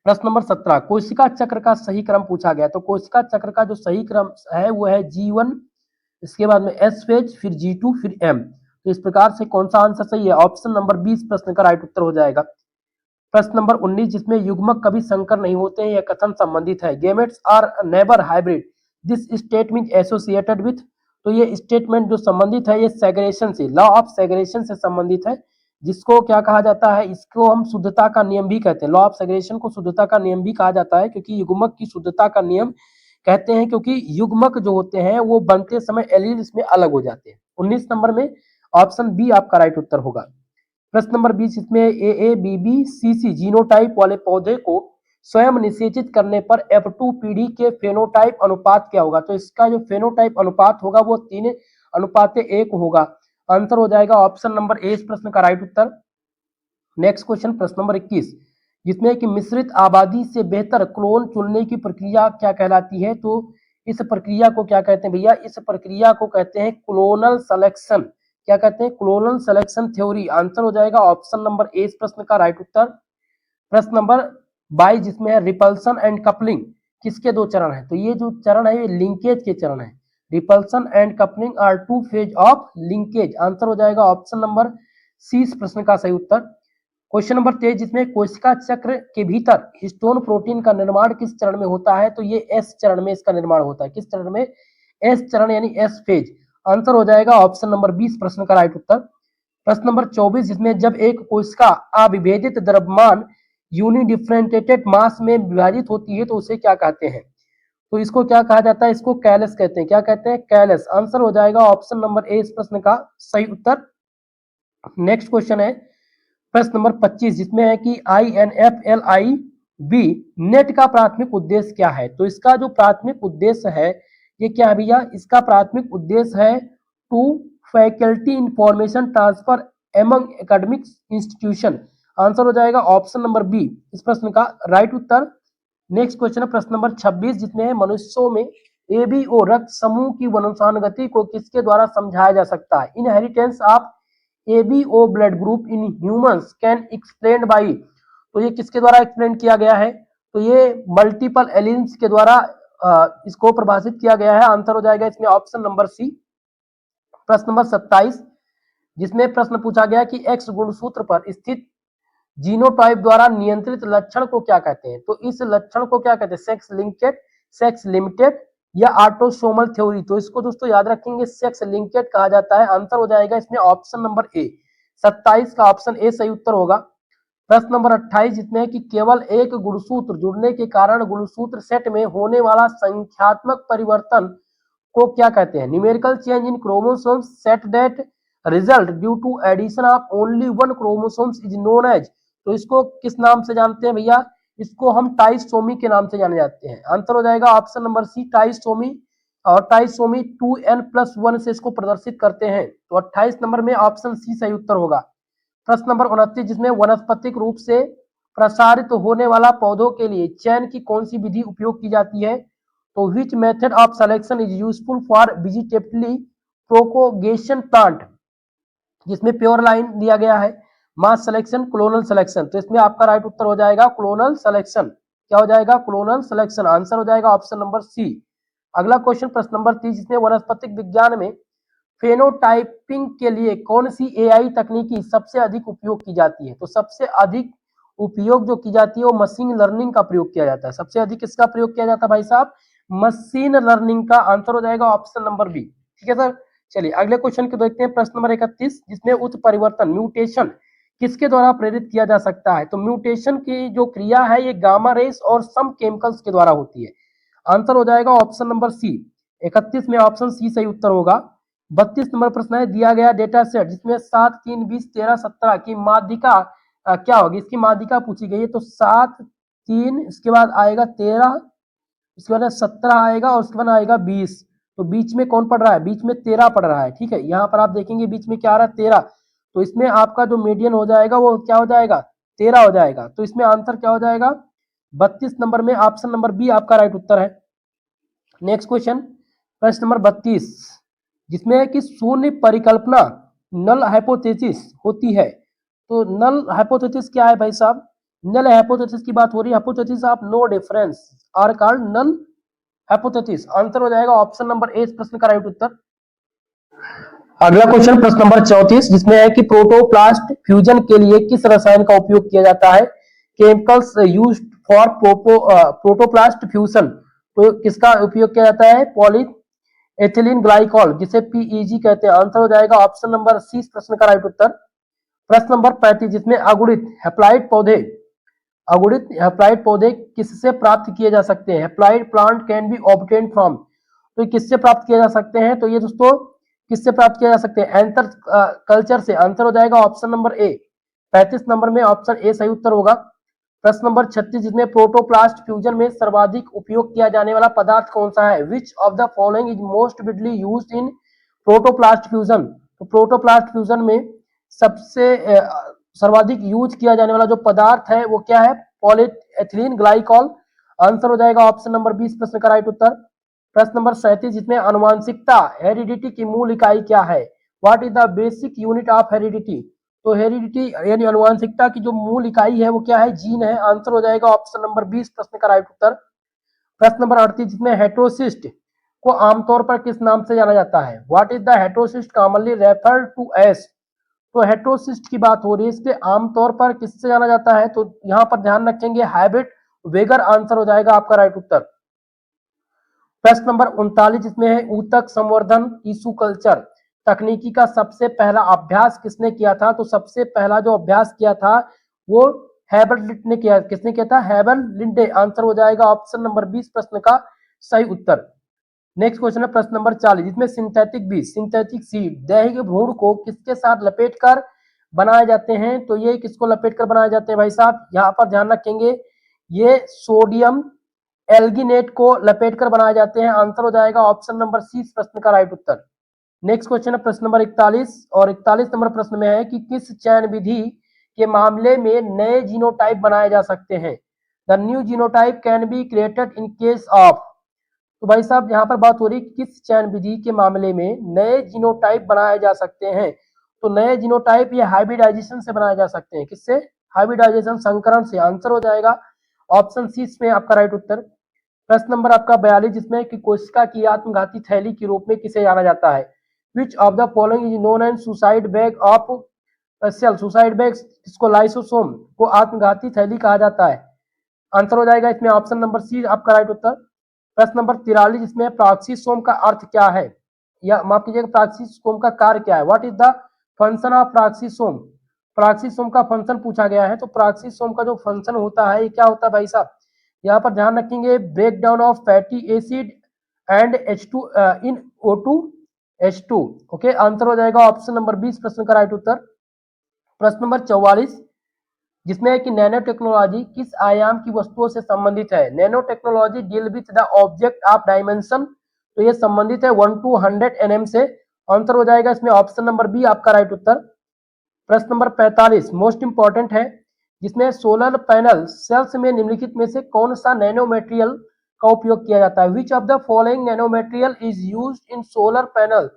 प्रश्न नंबर 17 कोशिका चक्र का सही क्रम पूछा गया। तो कोशिका चक्र का जो सही क्रम है वो है G1, इसके बाद में S फेज, फिर G2, फिर M। तो इस प्रकार से कौन सा आंसर सही है, ऑप्शन नंबर 20 प्रश्न का राइट उत्तर हो जाएगा। प्रश्न नंबर 19 जिसमें युग्मक कभी संकर नहीं होते हैं, यह कथन संबंधित है। Gametes are never hybrid, this statement associated with, तो ये स्टेटमेंट जो संबंधित है ये सेग्रेगेशन से, लॉ ऑफ सेग्रेगेशन से संबंधित है, जिसको क्या कहा जाता है, इसको हम शुद्धता का नियम भी कहते हैं। लॉ ऑफ सेग्रेगेशन को शुद्धता का नियम भी कहा जाता है क्योंकि युग्मक की शुद्धता का नियम कहते हैं, क्योंकि युग्मक जो होते हैं वो बनते समय एलील इसमें अलग हो जाते हैं। 19 नंबर में ऑप्शन बी आपका राइट उत्तर होगा। प्रश्न नंबर 20 इसमें AABBCC जीनोटाइप वाले पौधे को स्वयं निषेचित करने पर F2 पीढ़ी के फेनोटाइप अनुपात क्या होगा। तो इसका जो फेनोटाइप अनुपात होगा वो 3:1 होगा। आंसर हो जाएगा ऑप्शन नंबर ए इस प्रश्न का राइट उत्तर। नेक्स्ट क्वेश्चन प्रश्न नंबर 21 जिसमें कि मिश्रित आबादी से बेहतर क्लोन चुनने की प्रक्रिया क्या कहलाती है? तो इस प्रक्रिया को क्या कहते हैं भैया? इस प्रक्रिया को कहते हैं क्लोनल सिलेक्शन। क्या कहते हैं? Clonal selection theory. आंसर हो जाएगा ऑप्शन नंबर ए इस प्रश्न का राइट उत्तर। प्रश्न नंबर 22 जिसमें है रिपल्सन एंड कपलिंग किसके दो चरण है? तो ये जो चरण है ये लिंकेज के चरण है। Repulsion and coupling are two phase of linkage. Answer हो जाएगा ऑप्शन नंबर सी इस प्रश्न का सही उत्तर। क्वेश्चन नंबर 23 जिसमें कोशिका चक्र के भीतर हिस्टोन प्रोटीन का निर्माण किस चरण में होता है? तो ये एस चरण में इसका निर्माण होता है। किस चरण में? एस चरण यानी एस फेज। आंसर हो जाएगा ऑप्शन नंबर 20 प्रश्न का राइट उत्तर। प्रश्न नंबर 24 जिसमें जब एक कोशिका अविभेदित द्रव्यमान यूनिडिफरेंटिएटेड मास में विभाजित होती है तो उसे क्या कहते हैं? तो इसको क्या कहा जाता है? इसको कैलस कहते हैं। क्या कहते हैं? कैलस। आंसर हो जाएगा ऑप्शन नंबर ए इस प्रश्न का सही उत्तर। नेक्स्ट क्वेश्चन है प्रश्न नंबर 25 जिसमें है कि INFLIB नेट का प्राथमिक उद्देश्य क्या है? तो इसका जो प्राथमिक उद्देश्य है ये क्या है भैया? इसका प्राथमिक उद्देश्य है to faculty information transfer among academic institution. Answer हो जाएगा ऑप्शन नंबर बी इस प्रश्न का राइट उत्तर। नेक्स्ट क्वेश्चन है प्रश्न नंबर 26 जिसमें है मनुष्यों में ABO रक्त समूह की वंशानुगति को किसके द्वारा समझाया जा सकता है? Inheritance of ABO blood group in humans can explained by. तो ये किसके द्वारा एक्सप्लेन किया गया है? तो ये मल्टीपल एलिन्स के द्वारा इसको परिभाषित किया गया है। आंसर हो जाएगा इसमें ऑप्शन नंबर सी। प्रश्न नंबर 27 जिसमें प्रश्न पूछा गया कि एक्स गुणसूत्र पर स्थित जीनोटाइप द्वारा नियंत्रित लक्षण को क्या कहते हैं? तो इस लक्षण को क्या कहते हैं? सेक्स लिंकेड, सेक्स लिमिटेड या ऑटोसोमल थ्योरी। तो इसको दोस्तों याद रखेंगे सेक्स लिंकेड कहा जाता है। आंसर हो जाएगा इसमें ऑप्शन नंबर ए। 27 का ऑप्शन ए सही उत्तर होगा। प्रश्न नंबर 28 जिसमें कि केवल एक गुणसूत्र जुड़ने के कारण गुणसूत्र सेट में होने वाला संख्यात्मक परिवर्तन को क्या कहते हैं? Numerical change in chromosomes set that result due to addition of only one chromosomes is known as. तो इसको किस नाम से जानते हैं भैया? इसको हम टाइसोमी के नाम से जाने जाते हैं। आंसर हो जाएगा ऑप्शन नंबर सी टाइसोमी। और टाइसोमी 2n+1 से इसको प्रदर्शित करते हैं। तो 28 नंबर में ऑप्शन सी सही उत्तर होगा। प्रश्न नंबर 29 जिसमें वनस्पतिक रूप से प्रसारित होने वाला पौधों के लिए चयन की कौन सी विधि उपयोग की जाती है? तो which method of selection is useful for vegetably propagation plant. जिसमें प्योर लाइन दिया गया है, मास सिलेक्शन, क्लोनल सिलेक्शन। तो इसमें आपका राइट उत्तर हो जाएगा क्लोनल सिलेक्शन। क्या हो जाएगा? Clonal selection. आंसर हो जाएगा ऑप्शन नंबर सी। अगला क्वेश्चन प्रश्न नंबर 30 जिसमें वनस्पतिक विज्ञान में फेनोटाइपिंग के लिए कौन सी AI तकनीकी सबसे अधिक उपयोग की जाती है? तो सबसे अधिक उपयोग जो की जाती है वो मशीन लर्निंग का प्रयोग किया जाता है। सबसे अधिक किसका प्रयोग किया जाता है भाई साहब? मशीन लर्निंग का। आंसर हो जाएगा ऑप्शन नंबर बी। ठीक है सर। चलिए अगले क्वेश्चन को देखते हैं प्रश्न नंबर 31 जिसमें उत्परिवर्तन म्यूटेशन किसके द्वारा प्रेरित किया जा सकता है? तो म्यूटेशन की जो क्रिया है ये गामा रेस और सम केमिकल्स के द्वारा होती है। आंसर हो जाएगा ऑप्शन नंबर सी। 31 में ऑप्शन सी सही उत्तर होगा। 32 नंबर प्रश्न है दिया गया डेटा सेट जिसमें 7, 3, 20, 13, 17 की माध्यिका क्या होगी? इसकी माध्यिका पूछी गई है। तो 7, 3 इसके बाद आएगा 13, इसके बाद 17 आएगा और उसके बाद आएगा 20। तो बीच में कौन पड़ रहा है? बीच में 13 पड़ रहा है। ठीक है, यहाँ पर आप देखेंगे बीच में क्या आ रहा है? 13। तो इसमें आपका जो मीडियन हो जाएगा वो क्या हो जाएगा? 13 हो जाएगा। तो इसमें आंसर क्या हो जाएगा? 32 नंबर में ऑप्शन नंबर बी आपका राइट उत्तर है। नेक्स्ट क्वेश्चन प्रश्न नंबर 32 जिसमें है कि शून्य परिकल्पना नल हाइपोथेसिस होती है। तो नल हाइपोथेसिस क्या है भाई साहब? नल हाइपोथेसिस की बात हो रही है। Hypothesis of no difference are called null hypothesis. Answer हो जाएगा ऑप्शन नंबर ए इस प्रश्न का राइट उत्तर। अगला क्वेश्चन प्रश्न नंबर 34 जिसमें है कि प्रोटोप्लास्ट फ्यूजन के लिए किस रसायन का उपयोग किया जाता है? Chemicals used for protoplast fusion. तो किसका उपयोग किया जाता है? पॉलीएथिलीन ग्लाइकॉल जिसे PEG कहते हैं। आंसर हो जाएगा ऑप्शन नंबर सी इस प्रश्न का राइट उत्तर। प्रश्न नंबर 35 जिसमें अगुणित हैप्लॉइड पौधे किससे प्राप्त किए जा सकते हैं? Haploid plant can be obtained from. तो किससे प्राप्त किए जा सकते हैं? तो ये दोस्तों किससे प्राप्त किया जा सकते हैं? एंथर कल्चर से। आंसर हो जाएगा ऑप्शन नंबर ए। 35 नंबर में ऑप्शन ए सही उत्तर होगा। प्रश्न नंबर 36 जिसमें प्रोटोप्लास्ट फ्यूजन में सर्वाधिक उपयोग किया जाने वाला पदार्थ कौन सा है? Which of the following is most Vidly used in protoplast fusion. तो प्रोटोप्लास्ट फ्यूजन में सबसे सर्वाधिक यूज किया जाने वाला जो पदार्थ है वो क्या है? Polyethylene glycol. आंसर हो जाएगा ऑप्शन नंबर 20 प्रश्न का राइट उत्तर। प्रश्न नंबर 37 जिसमें अनुवांशिकता हेरिडिटी की मूल इकाई क्या है? What is the basic unit of heredity? तो हेरिडिटी यानी अनुवांशिकता की जो मूल इकाई है वो क्या है? जीन है। आंसर हो जाएगा ऑप्शन नंबर 20 प्रश्न का राइट उत्तर। प्रश्न नंबर 38 जिसमें हेटेरोसिस्ट को आमतौर पर किस नाम से जाना जाता है? What is the heterosis commonly referred to as? तो हेटेरोसिस्ट की बात हो रही है, इसके आमतौर पर किससे जाना जाता है? तो यहां पर ध्यान रखेंगे हाइब्रिड वेगर। आंसर हो जाएगा आपका राइट उत्तर। प्रश्न नंबर 39 जिसमें है ऊतक संवर्धन टिश्यू कल्चर तकनीकी का सबसे पहला अभ्यास किसने किया था? तो सबसे पहला जो अभ्यास किया था वो हेबरलिट ने किया। किसने किया था? हेबरलिंडे। आंसर हो जाएगा ऑप्शन नंबर 20 प्रश्न का सही उत्तर। नेक्स्ट क्वेश्चन है प्रश्न नंबर 40 जिसमें सिंथेटिक बीज सिंथेटिक सीड दैहिक भ्रूण को किसके साथ लपेटकर बनाए जाते हैं? तो ये किसको लपेटकर बनाए जाते हैं भाई साहब? यहाँ पर ध्यान रखेंगे ये सोडियम एल्गिनेट को लपेटकर बनाए जाते हैं। आंसर हो जाएगा ऑप्शन नंबर सी प्रश्न का राइट उत्तर। नेक्स्ट क्वेश्चन है प्रश्न नंबर 41 और 41 नंबर प्रश्न में है कि किस चयन विधि के मामले में नए जीनोटाइप बनाए जा सकते हैं? The new genotype can be created in case of. तो भाई साहब यहाँ पर बात हो रही है किस चयन विधि के मामले में नए जीनोटाइप बनाए जा सकते हैं? तो नए जीनोटाइप ये हाइब्रिडाइजेशन से बनाए जा सकते हैं। किससे? हाइब्रिडाइजेशन, संकरण से। आंसर हो जाएगा ऑप्शन सी में आपका राइट उत्तर। प्रश्न नंबर आपका 42 जिसमें कि कोशिका की आत्मघाती थैली के रूप में किसे जाना जाता है? Which of the following is known as suicide bag of cell? Suicide bag इसको लाइसोसोम को आत्मघाती थैली कहा जाता है। आंसर हो जाएगा इसमें ऑप्शन नंबर सी आपका राइट उत्तर। प्रश्न नंबर 43 जिसमें प्रॉक्सीसोम का अर्थ क्या है? या माफ कीजिएगा प्रॉक्सीसोम का कार्य क्या है? What is the function of peroxisome? Peroxisome का फंक्शन पूछा गया है। तो प्रॉक्सीसोम का जो फंक्शन होता है ये क्या होता है भाई साहब? यहाँ पर ध्यान रखेंगे break down of fatty acid and H2 in O2H2। Okay, answer हो जाएगा ऑप्शन नंबर 20 प्रश्न का राइट उत्तर। प्रश्न नंबर 44 जिसमें है कि नैनो टेक्नोलॉजी किस आयाम की वस्तुओं से संबंधित है? Nano technology deal with the object of dimension. तो ये संबंधित है 1 to 100 nm से। आंसर हो जाएगा इसमें ऑप्शन नंबर बी आपका राइट उत्तर। प्रश्न नंबर 45 मोस्ट इंपॉर्टेंट है जिसमें सोलर पैनल सेल्स में निम्नलिखित में से कौन सा नैनो मटेरियल का उपयोग किया जाता है? Which of the following nano material is used in solar panel?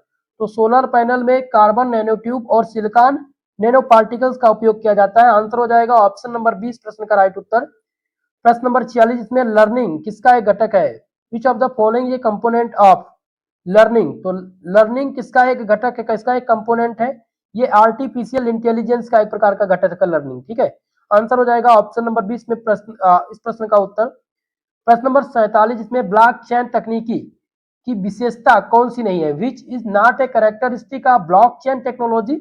तो सोलर पैनल में कार्बन नैनो ट्यूब और सिलिकॉन नैनो पार्टिकल्स का उपयोग किया जाता है। आंसर हो जाएगा ऑप्शन नंबर 20 प्रश्न का राइट उत्तर। प्रश्न नंबर 46 इसमें लर्निंग किसका एक घटक है? Which of the following A component of learning? तो लर्निंग किसका एक घटक है, किसका एक कंपोनेंट है? ये आर्टिफिशियल इंटेलिजेंस का एक प्रकार का घटक है लर्निंग। ठीक है, आंसर हो जाएगा ऑप्शन नंबर 20 में प्रश्न इस प्रश्न का उत्तर। प्रश्न नंबर 47 इसमें ब्लॉकचेन तकनीकी की विशेषता कौन सी नहीं है? Which is not a characteristic of blockchain technology?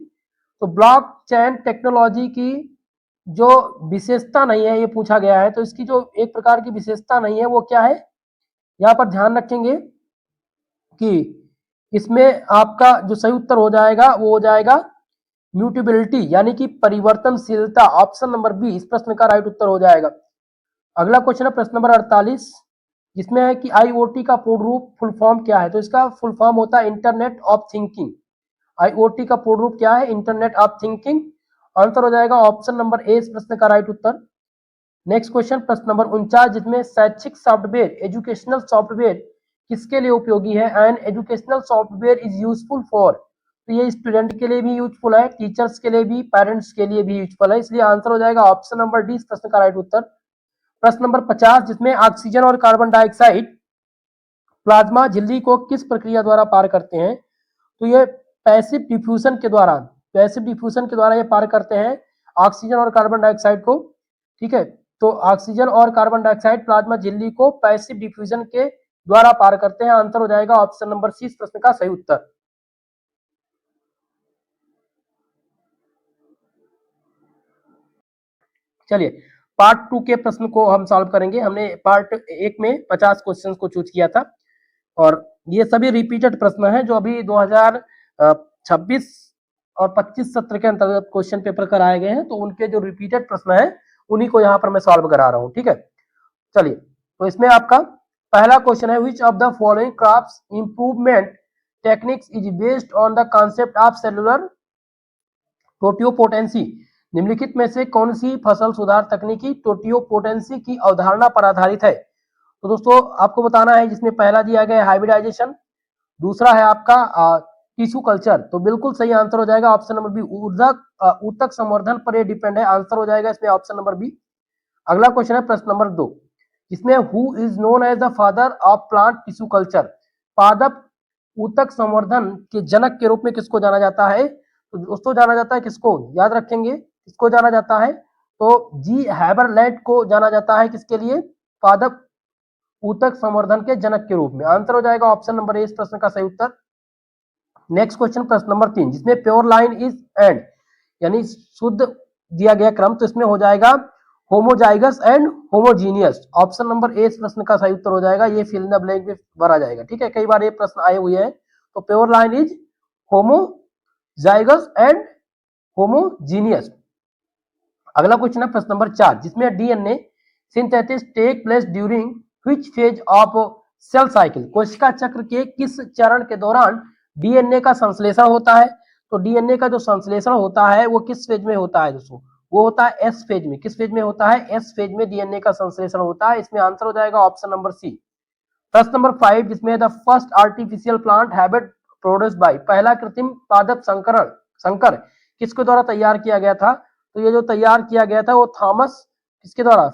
तो ब्लॉकचेन टेक्नोलॉजी की जो विशेषता नहीं है ये पूछा गया है। तो इसकी जो एक प्रकार की विशेषता नहीं है वो क्या है? यहाँ पर ध्यान रखेंगे कि इसमें आपका जो सही उत्तर हो जाएगा वो हो जाएगा म्यूटेबिलिटी यानी कि परिवर्तनशीलता। ऑप्शन नंबर बी इस प्रश्न का राइट उत्तर हो जाएगा। अगला क्वेश्चन है प्रश्न नंबर 48 जिसमें है कि आईओटी का पूर्ण रूप फुल फॉर्म क्या है? तो इसका फुल फॉर्म होता है इंटरनेट ऑफ थिंकिंग। आईओटी का पूर्ण रूप क्या है? Internet of thinking. आंसर हो जाएगा ऑप्शन नंबर ए इस प्रश्न का राइट उत्तर। नेक्स्ट क्वेश्चन प्रश्न नंबर 49 जिसमें शैक्षिक सॉफ्टवेयर एजुकेशनल सॉफ्टवेयर किसके लिए उपयोगी है? And educational software is useful for. तो ये स्टूडेंट के लिए भी यूजफुल है, टीचर्स के लिए भी, पेरेंट्स के लिए भी यूजफुल है, इसलिए आंसर हो जाएगा ऑप्शन नंबर डी इस प्रश्न का राइट उत्तर। प्रश्न नंबर 50 जिसमें ऑक्सीजन और कार्बन डाइऑक्साइड प्लाज्मा झिल्ली को किस प्रक्रिया द्वारा पार करते हैं? तो ये पैसिव डिफ्यूजन के द्वारा ये पार करते हैं ऑक्सीजन और कार्बन डाइऑक्साइड को। ठीक है, तो ऑक्सीजन और कार्बन डाइऑक्साइड प्लाज्मा झिल्ली को पैसिव डिफ्यूजन के द्वारा पार करते हैं। आंसर हो जाएगा ऑप्शन नंबर सी इस प्रश्न का सही उत्तर। चलिए पार्ट 2 के प्रश्न को हम सॉल्व करेंगे। हमने पार्ट 1 में 50 क्वेश्चंस को चूज किया था और ये सभी रिपीटेड प्रश्न हैं जो अभी 2026 और 25 सत्र के अंतर्गत क्वेश्चन पेपर कराए गए हैं। तो उनके जो रिपीटेड प्रश्न हैं उन्हीं को यहाँ पर मैं सॉल्व करा रहा हूँ। ठीक है, चलिए तो इसमें आपका पहला क्वेश्चन है which of the following crops improvement techniques is based on the concept of cellular totipotency. निम्नलिखित में से कौन सी फसल सुधार तकनीकी टोटियोपोटेंसी की अवधारणा पर आधारित है? तो दोस्तों आपको बताना है, जिसमें पहला दिया गया है हाइब्रिडाइजेशन, दूसरा है आपका टिश्यू कल्चर। तो बिल्कुल सही आंसर हो जाएगा ऑप्शन नंबर बी, ऊतक संवर्धन पर ये डिपेंड है, आंसर हो जाएगा इसमें ऑप्शन नंबर बी। अगला क्वेश्चन है प्रश्न नंबर 2, जिसमें who is known as the father of plant tissue culture? पादप ऊतक संवर्धन के जनक के रूप में किसको जाना जाता है? तो दोस्तों जाना जाता है किसको, याद रखेंगे किसको जाना जाता है? तो जी हैबरलैंड को जाना जाता है, किसके लिए? पादप ऊतक संवर्धन के जनक के रूप में। आंसर हो जाएगा ऑप्शन नंबर ए इस प्रश्न का सही उत्तर। नेक्स्ट क्वेश्चन प्रश्न नंबर 3, जिसमें प्योर लाइन इज एंड यानी शुद्ध दिया गया क्रम, तो इसमें हो जाएगा homozygous and homogeneous. Option number A इस प्रश्न का सही उत्तर हो जाएगा, ये फिल इन द ब्लैंक में भरा जाएगा। ठीक है, कई बार ये प्रश्न आए हुए हैं। तो pure line is homozygous and homogeneous. अगला क्वेश्चन है प्रश्न नंबर 4, जिसमें DNA synthesis take place during which phase of cell cycle? कोशिका चक्र के किस चरण के दौरान डीएनए का संश्लेषण होता है? तो डीएनए का जो संश्लेषण होता है वो किस फेज में होता है दोस्तों? वो होता है एस फेज में। किस फेज में होता है? एस फेज में डीएनए का संश्लेषण होता है। इसमें आंसर हो जाएगा ऑप्शन नंबर सी। प्रश्न नंबर 5, जिसमें the first artificial plant habit produced by, पहला कृत्रिम पादप संकर किसके द्वारा तैयार किया गया था? तो ये जो तैयार किया गया था वो थॉमस किसके द्वारा,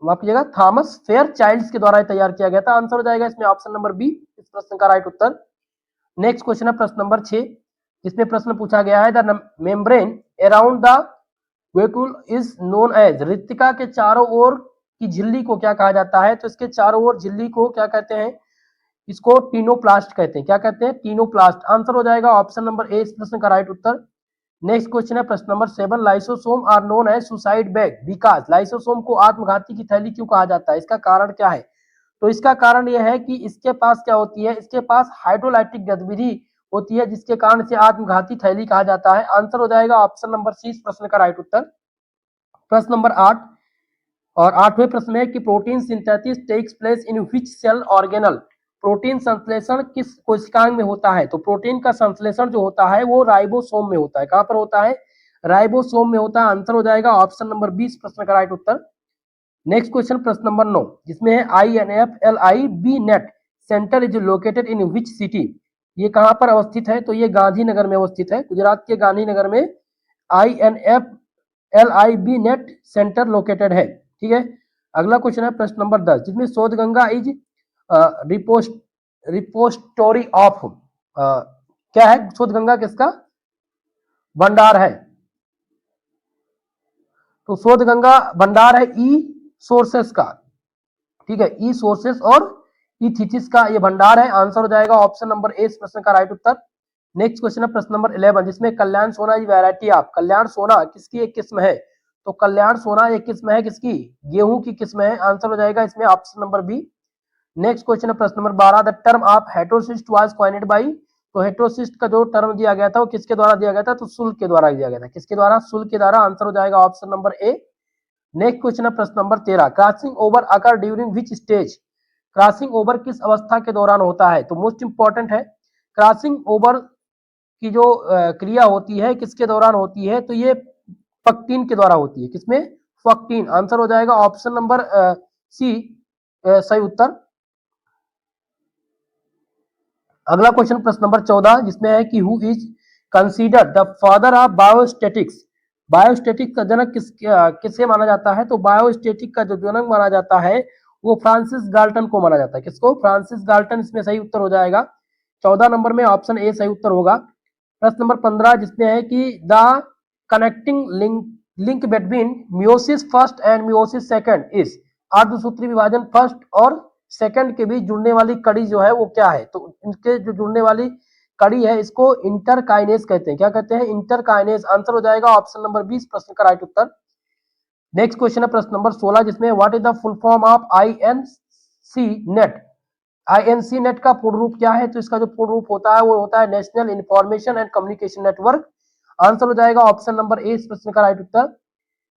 माफ कीजिएगा, थॉमस फेयरचाइल्ड के द्वारा तैयार किया गया था। आंसर हो जाएगा इसमें ऑप्शन नंबर बी इस प्रश्न का राइट उत्तर। नेक्स्ट क्वेश्चन है प्रश्न नंबर 6, जिसमें प्रश्न पूछा गया है the membrane around the vacuole is known as, रिक्तिका के चारों ओर की झिल्ली को क्या कहा जाता है? तो इसके चारों ओर झिल्ली को क्या कहते हैं? इसको टीनोप्लास्ट कहते हैं। क्या कहते हैं? टीनोप्लास्ट। आंसर हो जाएगा ऑप्शन नंबर ए इस प्रश्न का राइट उत्तर। नेक्स्ट क्वेश्चन है प्रश्न number 7, lysosome are known as suicide bag because, lysosome को आत्मघाती की थैली क्यों कहा जाता है? इसका कारण क्या है? तो इसका कारण यह है कि इसके पास क्या होती है, इसके पास हाइड्रोलाइटिक गतिविधि होती है, जिसके कारण से आत्मघाती थैली कहा जाता है। आंसर हो जाएगा ऑप्शन नंबर सी इस प्रश्न का राइट उत्तर। प्रश्न नंबर 8 और 8वें प्रश्न में कि protein synthesis takes place in which cell organelle, protein संश्लेषण किस कोशिकांग में होता है? तो प्रोटीन का संश्लेषण जो होता है वो राइबोसोम में होता है। कहां पर होता है? राइबोसोम में होता है। आंसर हो जाएगा ऑप्शन नंबर 20 प्रश्न का राइट उत्तर। नेक्स्ट क्वेश्चन प्रश्न नंबर 9, जिसमें है INFLIB net centre is located in which city, ये कहां पर अवस्थित है? तो ये गांधीनगर में अवस्थित है, गुजरात के गांधीनगर में INFLIB नेट सेंटर लोकेटेड है। ठीक है, अगला क्वेश्चन है प्रश्न नंबर 10, जिसमें शोध गंगा इज रिपोस्टोरी ऑफ, क्या है? शोध गंगा किसका भंडार है? तो शोध गंगा भंडार है ई सोर्सेस का। ठीक है, ई सोर्सेस और ई थीसिस का ये भंडार है। आंसर हो जाएगा ऑप्शन नंबर ए इस प्रश्न का राइट उत्तर। नेक्स्ट क्वेश्चन है प्रश्न नंबर 11, जिसमें कल्याण सोना इज वैरायटी ऑफ, कल्याण सोना किसकी एक किस्म है? तो कल्याण सोना एक किस्म है किसकी? गेहूं की किस्म है। आंसर हो जाएगा इसमें option number B. Next question है प्रश्न number 12, the term of heterosis was coined by, तो हेटेरोसिस्ट का जो टर्म दिया गया था वो किसके द्वारा दिया गया था? तो शुल्क के द्वारा दिया गया था। किसके द्वारा? शुल्क के द्वारा। आंसर हो जाएगा ऑप्शन नंबर ए। नेक्स्ट क्वेश्चन है प्रश्न number 13, crossing over occur during which stage, crossing over किस अवस्था के दौरान होता है? तो मोस्ट इंपॉर्टेंट है, क्रॉसिंग ओवर की जो क्रिया होती है किसके दौरान होती है? तो ये फक्टीन के द्वारा होती है। किसमें? फक्टीन। आंसर हो जाएगा ऑप्शन नंबर सी सही उत्तर। अगला क्वेश्चन प्रश्न नंबर 14, जिसमें है कि who is considered the father of biostatics, biostatics का जनक किसे माना जाता है? तो बायोस्टैटिक का जो जनक माना जाता है वो फ्रांसिस गाल्टन को माना जाता है। किसको? फ्रांसिस गाल्टन इसमें सही उत्तर हो जाएगा। 14 नंबर में ऑप्शन ए सही उत्तर होगा। प्रश्न नंबर 15, जिसमें है कि the connecting link between meiosis first and meiosis second is, अर्धसूत्री विभाजन फर्स्ट और सेकंड के बीच जुड़ने वाली कड़ी जो है वो क्या है? तो इनके जो जुड़ने वाली कड़ी है इसको इंटरकाइनेज कहते हैं। क्या कहते हैं? इंटरकाइनेज। आंसर हो जाएगा ऑप्शन नंबर 20 प्रश्न का राइट उत्तर। नेक्स्ट क्वेश्चन है प्रश्न नंबर 16, जिसमें what is the full form of INC net, INC net का पूर्ण रूप क्या है? तो इसका जो पूर्ण रूप होता है वो होता है national information and communication network. Answer हो जाएगा ऑप्शन नंबर ए इस प्रश्न का राइट उत्तर।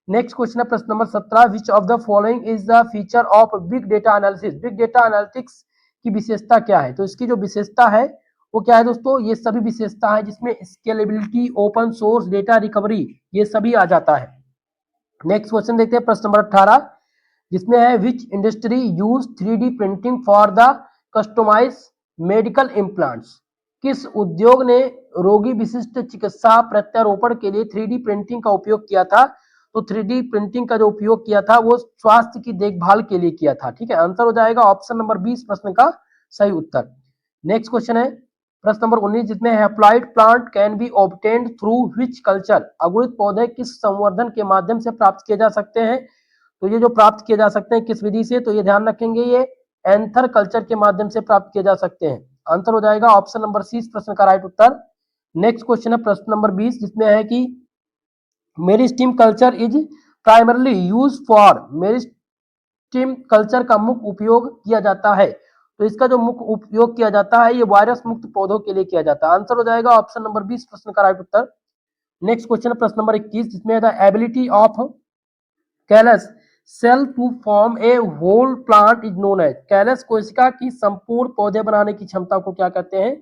नेक्स्ट क्वेश्चन है प्रश्न number 17, which of the following is the feature of big data analysis, big data analytics की विशेषता क्या है? तो इसकी जो विशेषता है वो क्या है दोस्तों, ये सभी विशेषता है जिसमें scalability, open source, data recovery, ये सभी आ जाता है। नेक्स्ट क्वेश्चन देखते हैं, प्रश्न नंबर 18 जिसमें है विच industry use 3D printing for the customise medical implants. किस उद्योग ने रोगी विशिष्ट चिकित्सा प्रत्यारोपण के लिए 3D प्रिंटिंग का उपयोग किया था। तो 3D प्रिंटिंग का जो उपयोग किया था वो स्वास्थ्य की देखभाल के लिए किया था। ठीक है, आंसर हो जाएगा ऑप्शन नंबर 20 प्रश्न का सही उत्तर। नेक्स्ट क्वेश्चन है प्रश्न नंबर 19 जिसमें haploid plant can be obtained through which culture. अंकुरित पौधे किस संवर्धन के माध्यम से प्राप्त किए जा सकते हैं। तो ये जो प्राप्त किए जा सकते हैं किस विधि से, तो ये ध्यान रखेंगे, ये एंथर कल्चर के माध्यम से प्राप्त किए जा सकते हैं। आंसर हो जाएगा ऑप्शन नंबर 30 प्रश्न का राइट उत्तर। नेक्स्ट क्वेश्चन है प्रश्न नंबर 20 जिसमें है कि meristem culture is primarily use for. Meristem culture का मुख्य उपयोग किया जाता है, तो इसका जो मुख्य उपयोग किया जाता है ये वायरस मुक्त पौधों के लिए किया जाता है। आंसर हो जाएगा ऑप्शन नंबर 20 प्रश्न का राइट उत्तर। नेक्स्ट क्वेश्चन है प्रश्न नंबर 21 जिसमें the ability of callus cell to form a whole plant is known as. Callus कोशिका की संपूर्ण पौधे बनाने की क्षमता को क्या कहते हैं।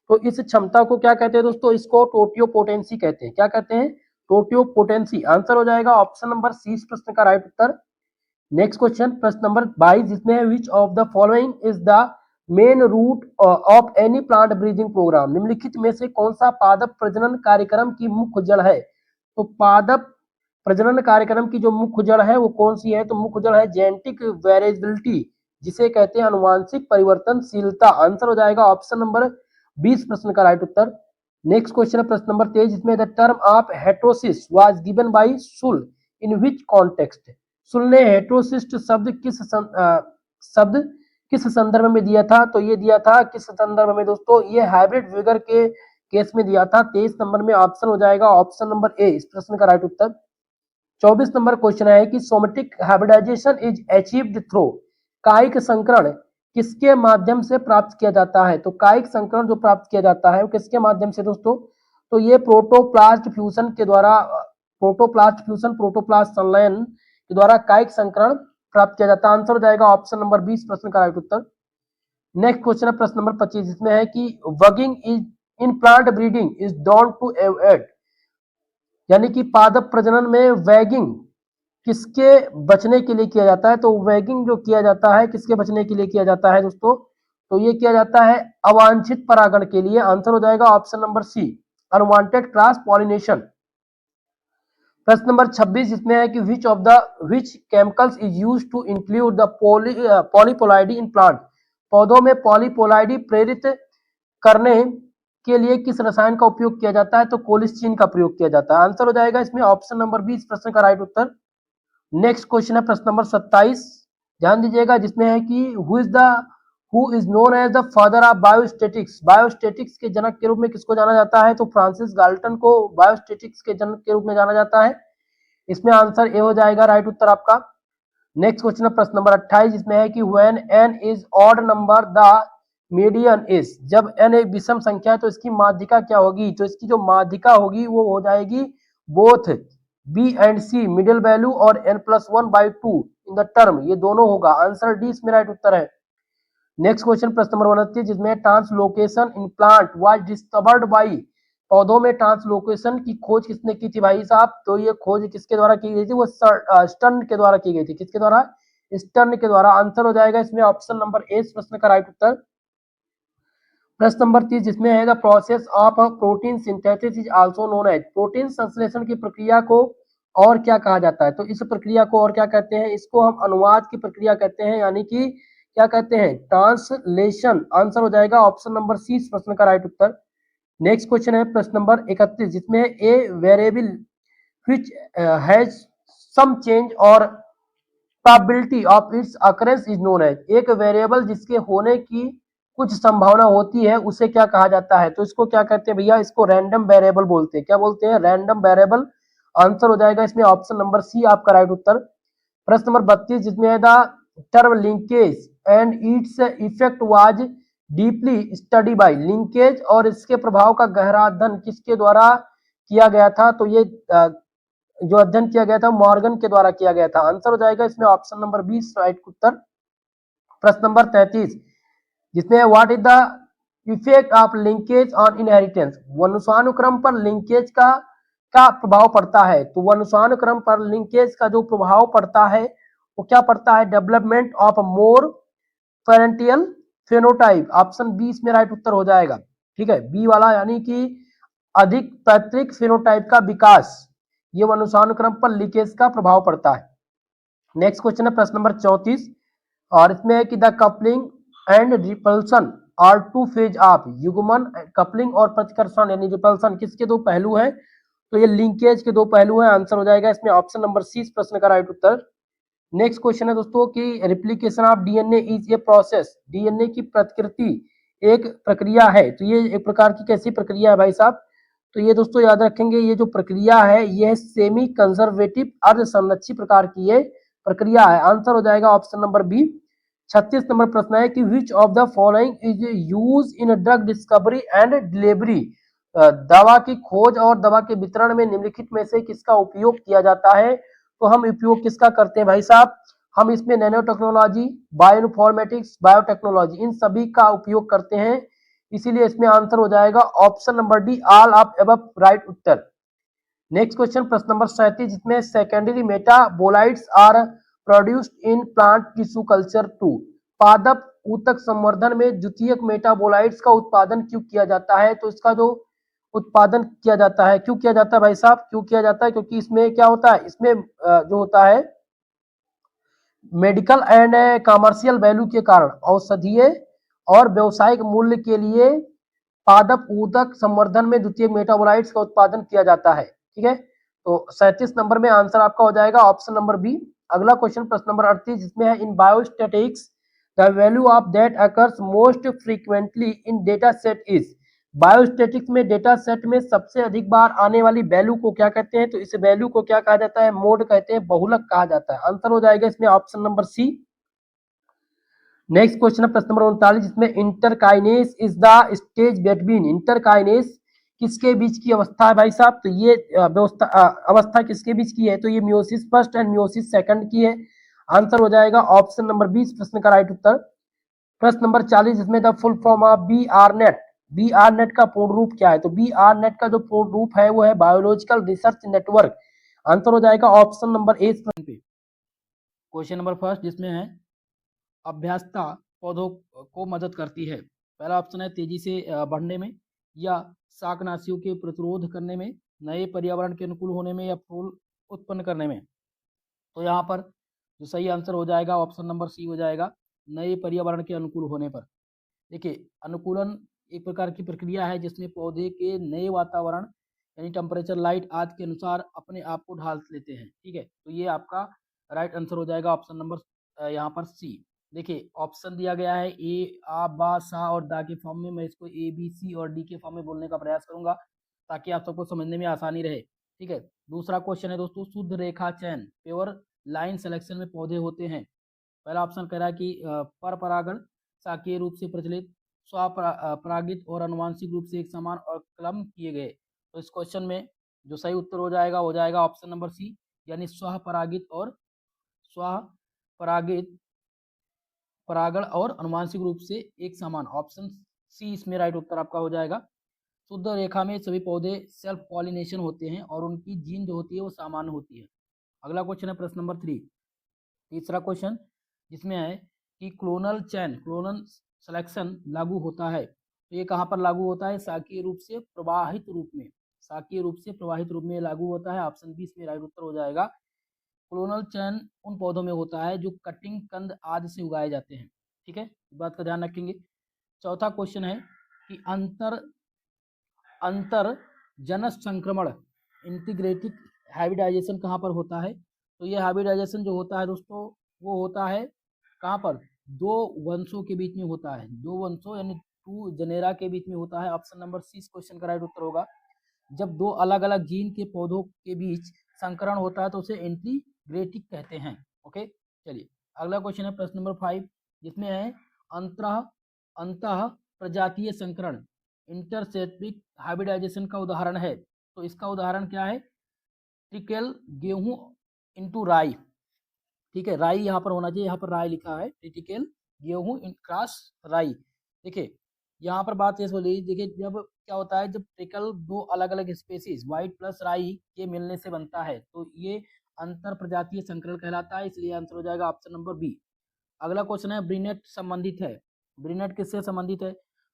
तो इस क्षमता को क्या कहते हैं दोस्तों, इसको टोटियोपोटेंसी कहते हैं। क्या कहते हैं, टोटियोपोटेंसी। आंसर हो जाएगा ऑप्शन नंबर 30 प्रश्न का राइट उत्तर। नेक्स्ट क्वेश्चन प्रश्न नंबर 22 जिसमें है which of the following is the main route of any plant breeding programme. निम्नलिखित में से कौन सा पादप प्रजनन कार्यक्रम की मुख्य जड़ है। तो पादप प्रजनन कार्यक्रम की जो मुख्य जड़ है वो कौन सी है, तो मुख्य जड़ है जेनेटिक वेरिएबिलिटी, जिसे कहते हैं अनुवांशिक परिवर्तनशीलता। आंसर हो जाएगा ऑप्शन नंबर 20 प्रश्न का राइट उत्तर। नेक्स्ट क्वेश्चन है प्रश्न नंबर 23 जिसमें the term of heterosis was given by सुल इन व्हिच कॉन्टेक्स्ट। सुल ने हेटेरोसिस्ट शब्द किस संदर्भ में दिया था। तो ये दिया था किस संदर्भ में दोस्तों, ये हाइब्रिड विगर के केस में दिया था। 23 नंबर में ऑप्शन हो जाएगा ऑप्शन नंबर ए इस प्रश्न का राइट उत्तर। 24 नंबर क्वेश्चन है कि somatic hybridization is achieved through. कायिक संकरण किसके माध्यम से प्राप्त किया जाता है। तो कायिक संकरण जो प्राप्त किया जाता है वो किसके माध्यम से दोस्तों, तो ये प्रोटोप्लास्ट फ्यूजन के द्वारा, प्रोटोप्लास्ट संलयन के द्वारा कायिक संकरण प्राप्त किया जाता है। आंसर हो जाएगा ऑप्शन नंबर 20 प्रश्न का राइट उत्तर। नेक्स्ट क्वेश्चन है प्रश्न नंबर 25 जिसमें है कि bagging is in plant breeding is done to avoid. यानी कि पादप प्रजनन में वैगिंग किसके बचने के लिए किया जाता है। तो वैगिंग जो किया जाता है किसके बचने के लिए किया जाता है दोस्तों, तो ये किया जाता है अवांछित परागण के लिए। आंसर हो जाएगा option number C unwanted cross pollination. प्रश्न नंबर 26 जिसमें है कि which chemicals is used to include the polyploidy in plant. पौधों में पॉलीपोलाइडी प्रेरित करने के लिए किस रसायन का उपयोग किया जाता है। तो कोलिस्टीन का प्रयोग किया जाता है। आंसर हो जाएगा इसमें ऑप्शन नंबर 20 प्रश्न का राइट उत्तर। नेक्स्ट क्वेश्चन है प्रश्न नंबर 27, ध्यान दीजिएगा, जिसमें है कि who is known as the father of biostatistics. Biostatistics के जनक के रूप में किसको जाना जाता है। तो फ्रांसिस गाल्टन को बायोस्टेटिक्स के जनक के रूप में जाना जाता है। इसमें आंसर ए हो जाएगा राइट उत्तर आपका। नेक्स्ट क्वेश्चन है प्रश्न नंबर 28 जिसमें है कि when n is odd number the median is. जब n एक विषम संख्या है तो इसकी माध्यिका क्या होगी। तो इसकी जो माध्यिका होगी वो हो जाएगी both b and c middle value और n+1/2 इन द टर्म, ये दोनों होगा। आंसर डी इसमें राइट उत्तर है। नेक्स्ट क्वेश्चन प्रश्न नंबर 29 जिसमें translocation in plant was discovered by. पौधों में ट्रांसलोकेशन की खोज किसने की थी भाई साहब। तो ये खोज किसके द्वारा की गई थी, वो स्टर्न के द्वारा की गई थी। किसके द्वारा, स्टर्न के द्वारा। आंसर हो जाएगा इसमें ऑप्शन नंबर ए प्रश्न का राइट उत्तर। प्रश्न नंबर 30 जिसमें है the process of protein synthesis is also known as. Protein संश्लेषण की प्रक्रिया को और क्या कहा जाता है। तो इस प्रक्रिया को और क्या कहते हैं, इसको हम अनुवाद की प्रक्रिया कहते हैं, यानी कि क्या कहते हैं, ट्रांसलेशन। आंसर हो जाएगा ऑप्शन नंबर सी प्रश्न का राइट उत्तर। नेक्स्ट क्वेश्चन है प्रश्न नंबर 31 जिसमें a variable which has some change or probability of its occurrence is known as. एक वेरिएबल जिसके होने की कुछ संभावना होती है उसे क्या कहा जाता है। तो इसको क्या कहते हैं भैया, इसको रैंडम वेरिएबल बोलते हैं। क्या बोलते हैं, रैंडम वेरिएबल। आंसर हो जाएगा इसमें ऑप्शन नंबर सी आपका राइट उत्तर। प्रश्न नंबर 32 जिसमें है the term linkage and its effect was deeply study bye. Linkage और इसके प्रभाव का गहरा अध्ययन किसके द्वारा किया गया था। तो ये जो अध्ययन किया गया था मॉर्गन के द्वारा किया गया था। आंसर हो जाएगा इसमें ऑप्शन नंबर 20 राइट उत्तर। प्रश्न नंबर 33 जिसमें what is the effect of linkage on inheritance, वंशानुक्रम पर लिंकेज का प्रभाव पड़ता है। तो वंशानुक्रम पर लिंकेज का जो प्रभाव पड़ता है वो क्या पड़ता है, development of more parental phenotype. Option B इसमें राइट उत्तर हो जाएगा। ठीक है, बी वाला, यानी कि अधिक पैतृक फेनोटाइप का विकास, ये वंशानुक्रम पर लीकेज का प्रभाव पड़ता है। नेक्स्ट क्वेश्चन है प्रश्न नंबर 34, और इसमें है कि the coupling and repulsion are two phase of, युग्मन, कपलिंग और प्रतिकर्षण यानी रिपल्सन किसके दो पहलू हैं, तो ये लिंकेज के दो पहलू हैं। आंसर हो जाएगा इसमें ऑप्शन नंबर सी इस प्रश्न का राइट उत्तर। नेक्स्ट क्वेश्चन है दोस्तों कि replication of DNA is a process, DNA की प्रतिकृति एक प्रक्रिया है। तो ये एक प्रकार की कैसी प्रक्रिया है भाई साहब, तो ये दोस्तों याद रखेंगे, ये जो प्रक्रिया है ये सेमी कंजर्वेटिव अर्ध संरक्षी प्रकार की ये प्रक्रिया है। आंसर हो जाएगा ऑप्शन नंबर बी। 36 नंबर प्रश्न है कि विच of the following is use in drug discovery and delivery, दवा की खोज और दवा के वितरण में निम्नलिखित में से किसका उपयोग किया जाता है। तो हम उपयोग किसका करते हैं भाई साहब, हम इसमें नैनो टेक्नोलॉजी, बायोइन्फॉर्मेटिक्स, बायोटेक्नोलॉजी, इन सभी का उपयोग करते हैं। इसीलिए इसमें आंसर हो जाएगा option number D, all of above right उत्तर। नेक्स्ट क्वेश्चन प्रश्न नंबर 37, जिसमें secondary metabolites are produced in plant tissue culture to, पादप ऊतक संवर्धन में द्वितीयक मेटाबोलाइट्स का उत्पादन क्यों किया जाता है। तो इसका जो उत्पादन किया जाता है, क्यों किया जाता है भाई साहब, क्यों किया जाता है, क्योंकि इसमें क्या होता है, इसमें जो होता है मेडिकल एंड कमर्शियल वैल्यू के कारण, औषधीय और व्यवसायिक मूल्य के लिए पादप ऊतक संवर्धन में द्वितीय मेटाबोलाइट्स का उत्पादन किया जाता है। ठीक है, तो 37 नंबर में आंसर आपका हो जाएगा ऑप्शन नंबर बी। अगला क्वेश्चन प्रश्न नंबर 38, जिसमें है in biostatistics the value of that occurs most frequently in data set is, बायोस्टैटिक्स में डेटा सेट में सबसे अधिक बार आने वाली वैल्यू को क्या कहते हैं, तो इस वैल्यू को क्या कहा जाता है, मोड कहते हैं, बहुलक कहा जाता है। आंसर हो जाएगा इसमें option number C. Next question है प्रश्न नंबर 39, जिसमें interkinesis is the stage between, interkinesis किसके बीच की अवस्था है भाई साहब, तो ये व्यवस्था अवस्था किसके बीच की है, तो ये meiosis first and meiosis second की है। आंसर हो जाएगा ऑप्शन नंबर 20 प्रश्न का राइट उत्तर। प्रश्न नंबर 40, जिसमें the full form of B R net, B R net का पूर्ण रूप क्या है, तो बी आर नेट का जो पूर्ण रूप है वो है बायोलॉजिकल रिसर्च नेटवर्क। आंसर हो जाएगा ऑप्शन नंबर ए। क्वेश्चन नंबर फर्स्ट, जिसमें है अभ्यासता पौधों को मदद करती है। पहला ऑप्शन है तेजी से बढ़ने में, या शाकनाशियों के प्रतिरोध करने में, नए पर्यावरण के अनुकूल होने में, या फूल उत्पन्न करने में। तो यहाँ पर जो सही आंसर हो जाएगा ऑप्शन नंबर सी हो जाएगा, नए पर्यावरण के अनुकूल होने पर। देखिए, अनुकूलन एक प्रकार की प्रक्रिया है जिसमें पौधे के नए वातावरण यानी टेम्परेचर, लाइट आदि के अनुसार अपने आप को ढाल लेते हैं। ठीक है, तो ये आपका राइट आंसर हो जाएगा ऑप्शन नंबर यहाँ पर सी। देखिए, ऑप्शन दिया गया है ए, आ, बा, सा और दा के फॉर्म में। मैं इसको ए, बी, सी और डी के फॉर्म में बोलने का प्रयास करूंगा ताकि आप सबको समझने में आसानी रहे। ठीक है, दूसरा क्वेश्चन है दोस्तों, शुद्ध रेखा चयन, प्योर लाइन सिलेक्शन में पौधे होते हैं। पहला ऑप्शन कह रहा है कि पर परागण, शाकीय रूप से प्रचलित, स्वपरागित और अनुवांशिक रूप से एक समान और कलम किए गए। तो इस क्वेश्चन में जो सही उत्तर हो जाएगा ऑप्शन नंबर सी, यानी स्वपरागित और स्वपरागित, परागण और अनुवांशिक रूप से एक समान। ऑप्शन सी इसमें राइट उत्तर आपका हो जाएगा। शुद्ध रेखा में सभी पौधे सेल्फ पॉलिनेशन होते हैं और उनकी जीन जो होती है वो सामान्य होती है। अगला क्वेश्चन है प्रश्न नंबर 3, तीसरा क्वेश्चन, जिसमें है कि क्लोनल चैन, क्लोनल सिलेक्शन लागू होता है। तो ये कहाँ पर लागू होता है, शाकीय रूप से प्रवाहित रूप में, शाकीय रूप से प्रवाहित रूप में लागू होता है। ऑप्शन बी इसमें राइट उत्तर हो जाएगा। क्लोनल चैन उन पौधों में होता है जो कटिंग, कंद आदि से उगाए जाते हैं। ठीक है, इस बात का ध्यान रखेंगे। चौथा क्वेश्चन है कि अंतर जनस संक्रमण, इंटीग्रेटिक हाइब्रिडाइजेशन कहाँ पर होता है। तो ये हाइब्रिडाइजेशन जो होता है दोस्तों वो होता है कहाँ पर, दो वंशों के बीच में होता है, दो वंशों यानी टू जनेरा के बीच में होता है। ऑप्शन नंबर सी इस क्वेश्चन का राइट उत्तर होगा। जब दो अलग अलग जीन के पौधों के बीच संकरण होता है तो उसे इंटीग्रेटिक कहते हैं। ओके, चलिए अगला क्वेश्चन है प्रश्न नंबर 5, जिसमें है अंतः प्रजातीय संकरण, इंटरसेप्टिक हाइब्रिडाइजेशन का उदाहरण है। तो इसका उदाहरण क्या है, ट्रिकल गेहूं इंटू राई। ठीक है, राई यहाँ पर होना चाहिए, यहाँ पर राई लिखा है, ट्रिटिकल गेहूं क्रॉस राई। देखिए, यहाँ पर बात ये बोली, देखिए जब क्या होता है, जब ट्रिकल दो अलग अलग स्पेसीज व्हाइट प्लस राई के मिलने से बनता है तो ये अंतर प्रजातीय संकरण कहलाता है, इसलिए आंसर हो जाएगा ऑप्शन नंबर बी। अगला क्वेश्चन है, ब्रिनेट संबंधित है। ब्रिनेट किससे संबंधित है?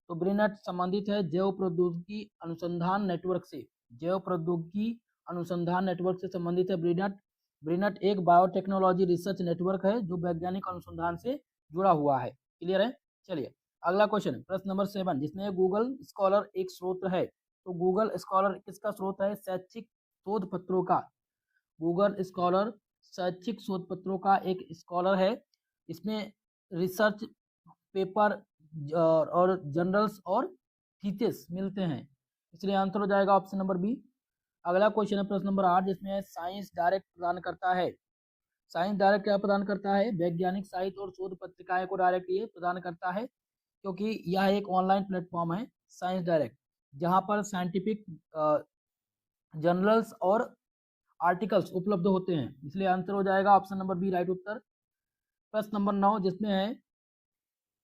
तो ब्रिनेट संबंधित है जैव प्रौद्योगिकी अनुसंधान नेटवर्क से। जैव प्रौद्योगिकी अनुसंधान नेटवर्क से संबंधित है ब्रिनेट। ब्रिनेट एक बायोटेक्नोलॉजी रिसर्च नेटवर्क है जो वैज्ञानिक अनुसंधान से जुड़ा हुआ है। क्लियर है? चलिए अगला क्वेश्चन, प्रश्न नंबर 7, जिसमें गूगल स्कॉलर एक स्रोत है। तो गूगल स्कॉलर किसका स्रोत है? शैक्षिक शोध पत्रों का। गूगल स्कॉलर शैक्षिक शोध पत्रों का एक स्कॉलर है। इसमें रिसर्च पेपर और जर्नल्स और थीसिस मिलते हैं, इसलिए आंसर हो जाएगा ऑप्शन नंबर बी। अगला क्वेश्चन है प्रश्न नंबर 8, जिसमें साइंस डायरेक्ट प्रदान करता है। साइंस डायरेक्ट क्या प्रदान करता है? वैज्ञानिक साहित्य और शोध पत्रिकाएं को डायरेक्ट ये प्रदान करता है, क्योंकि यह एक ऑनलाइन प्लेटफॉर्म है साइंस डायरेक्ट, जहां पर साइंटिफिक जर्नल्स और आर्टिकल्स उपलब्ध होते हैं, इसलिए आंसर हो जाएगा ऑप्शन नंबर बी राइट उत्तर। प्रश्न नंबर 9, जिसमें है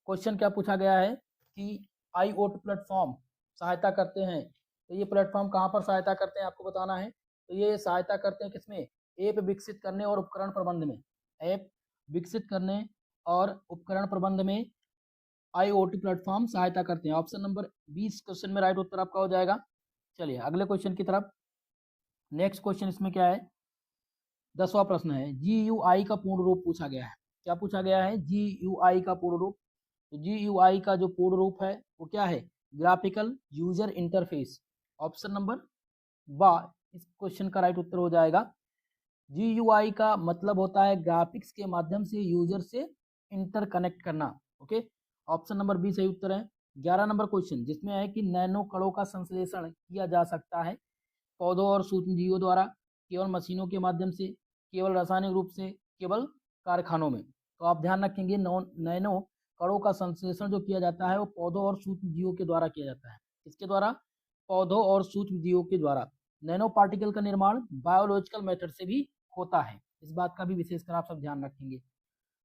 क्वेश्चन क्या पूछा गया है कि IoT प्लेटफॉर्म सहायता करते हैं। तो ये प्लेटफॉर्म कहाँ पर सहायता करते हैं आपको बताना है। तो ये सहायता करते हैं किसमें? ऐप विकसित करने और उपकरण प्रबंध में। ऐप विकसित करने और उपकरण प्रबंध में IoT प्लेटफॉर्म सहायता करते हैं। ऑप्शन नंबर 20 क्वेश्चन में राइट उत्तर आपका हो जाएगा। चलिए अगले क्वेश्चन की तरफ। नेक्स्ट क्वेश्चन इसमें क्या है? 10वां प्रश्न है, GUI का पूर्ण रूप पूछा गया है। क्या पूछा गया है? GUI का पूर्ण रूप। तो GUI का जो पूर्ण रूप है वो क्या है? Graphical user interface. Option number बा इस क्वेश्चन का राइट उत्तर हो जाएगा। GUI का मतलब होता है ग्राफिक्स के माध्यम से यूजर से इंटरकनेक्ट करना। ओके, ऑप्शन नंबर बी सही उत्तर है। 11 नंबर क्वेश्चन, जिसमें है कि नैनो कणों का संश्लेषण किया जा सकता है पौधों और सूक्ष्म जीवों द्वारा, केवल मशीनों के माध्यम से, केवल रासायनिक रूप से, केवल कारखानों में। तो आप ध्यान रखेंगे नैनो कणों का संश्लेषण जो किया जाता है वो पौधों और सूक्ष्म जीवों के द्वारा किया जाता है। किसके द्वारा? पौधों और सूक्ष्म जीवों के द्वारा। नैनो पार्टिकल का निर्माण बायोलॉजिकल मेथड से भी होता है, इस बात का भी विशेषकर आप सब ध्यान रखेंगे।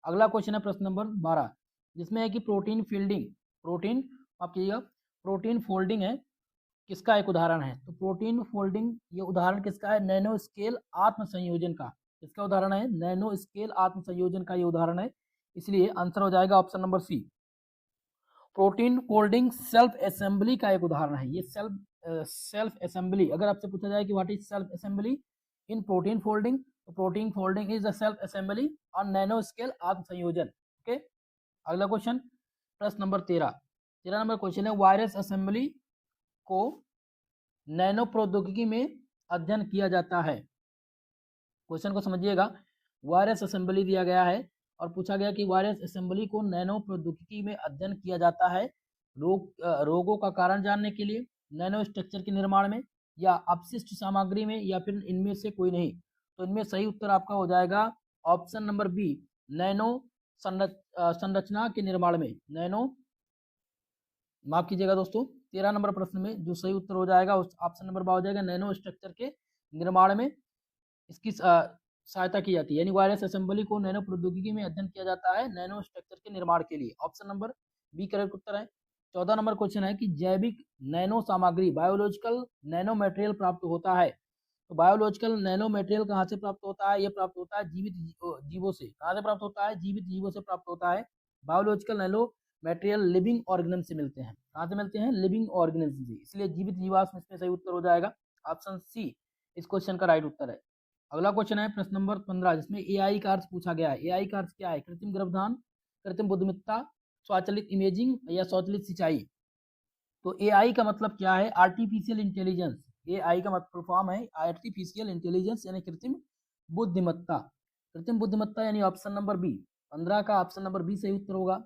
अगला क्वेश्चन है प्रश्न नंबर 12, जिसमें है कि प्रोटीन फोल्डिंग है किसका एक उदाहरण है। तो प्रोटीन फोल्डिंग ये उदाहरण किसका है? नैनो स्केल आत्म संयोजन का। किसका उदाहरण है? नैनो स्केल आत्म संयोजन का ये उदाहरण है, इसलिए आंसर हो जाएगा option number C. Protein folding self assembly का एक उदाहरण है। ये सेल्फ असेंबली, अगर आपसे पूछा जाए कि what is self assembly in protein folding, तो protein folding is the self assembly on nano scale आत्म संयोजन। ओके, अगला क्वेश्चन प्रश्न नंबर 13 नंबर क्वेश्चन है, वायरस असेंबली को नैनो प्रौद्योगिकी में अध्ययन किया जाता है। क्वेश्चन को समझिएगा, वायरस असेंबली दिया गया है और पूछा गया कि वायरस असेंबली को नैनो प्रौद्योगिकी में अध्ययन किया जाता है रोगों का कारण जानने के लिए, नैनो स्ट्रक्चर के निर्माण में, या अपशिष्ट सामग्री में, या फिर इनमें से कोई नहीं। तो इनमें सही उत्तर आपका हो जाएगा ऑप्शन नंबर बी, नैनो संरचना के निर्माण में। नैनो, माफ कीजिएगा दोस्तों, 13 नंबर प्रश्न में जो सही उत्तर हो जाएगा उस ऑप्शन नंबर बा हो जाएगा, नैनो स्ट्रक्चर के निर्माण में इसकी सहायता की जाती है। यानी वायरस असेंबली को नैनो प्रौद्योगिकी में अध्ययन किया जाता है नैनो स्ट्रक्चर के निर्माण के लिए। ऑप्शन नंबर बी करेक्ट उत्तर है। 14 नंबर क्वेश्चन है कि जैविक नैनो सामग्री बायोलॉजिकल नैनो मटेरियल प्राप्त होता है। तो बायोलॉजिकल नैनो मटेरियल कहाँ से प्राप्त होता है? ये प्राप्त होता है जीवित जीवों से। कहाँ से प्राप्त होता है? जीवित जीवों से प्राप्त होता है। Biological nano material living organism से मिलते हैं। कहाँ से मिलते हैं? लिविंग ऑर्गेनिज्म से, इसलिए जीवित जीवाश्म इसमें सही उत्तर हो जाएगा। ऑप्शन सी इस क्वेश्चन का राइट उत्तर है। अगला क्वेश्चन है प्रश्न नंबर 15, जिसमें AI का अर्थ पूछा गया है। AI का अर्थ क्या है? कृत्रिम गर्भधान, कृत्रिम बुद्धिमत्ता, स्वचालित इमेजिंग या स्वचालित सिंचाई। तो AI का मतलब क्या है? Artificial intelligence. AI का मतलब फॉर्म है आर्टिफिशियल इंटेलिजेंस यानी कृत्रिम बुद्धिमत्ता। कृत्रिम बुद्धिमत्ता यानी ऑप्शन नंबर बी, 15 का ऑप्शन नंबर बी सही उत्तर होगा।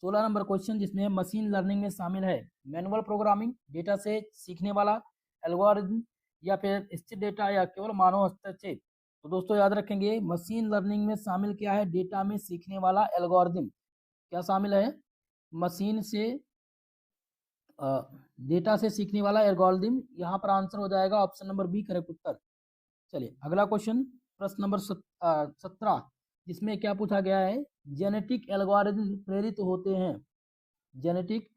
16 नंबर क्वेश्चन, जिसमें मशीन लर्निंग में शामिल है मैनुअल प्रोग्रामिंग, डेटा से सीखने वाला एल्गोरिथम, या फिर स्थिर डेटा, या केवल मानव हस्तक्षेप। तो दोस्तों याद रखेंगे, मशीन लर्निंग में शामिल क्या है? डेटा में सीखने वाला एल्गोरिथम। क्या शामिल है? मशीन से डेटा से सीखने वाला एल्गोरिथम। यहाँ पर आंसर हो जाएगा ऑप्शन नंबर बी करेक्ट उत्तर। चलिए अगला क्वेश्चन प्रश्न नंबर 17, जिसमें क्या पूछा गया है? जेनेटिक एल्गोरिथम प्रेरित होते हैं। जेनेटिक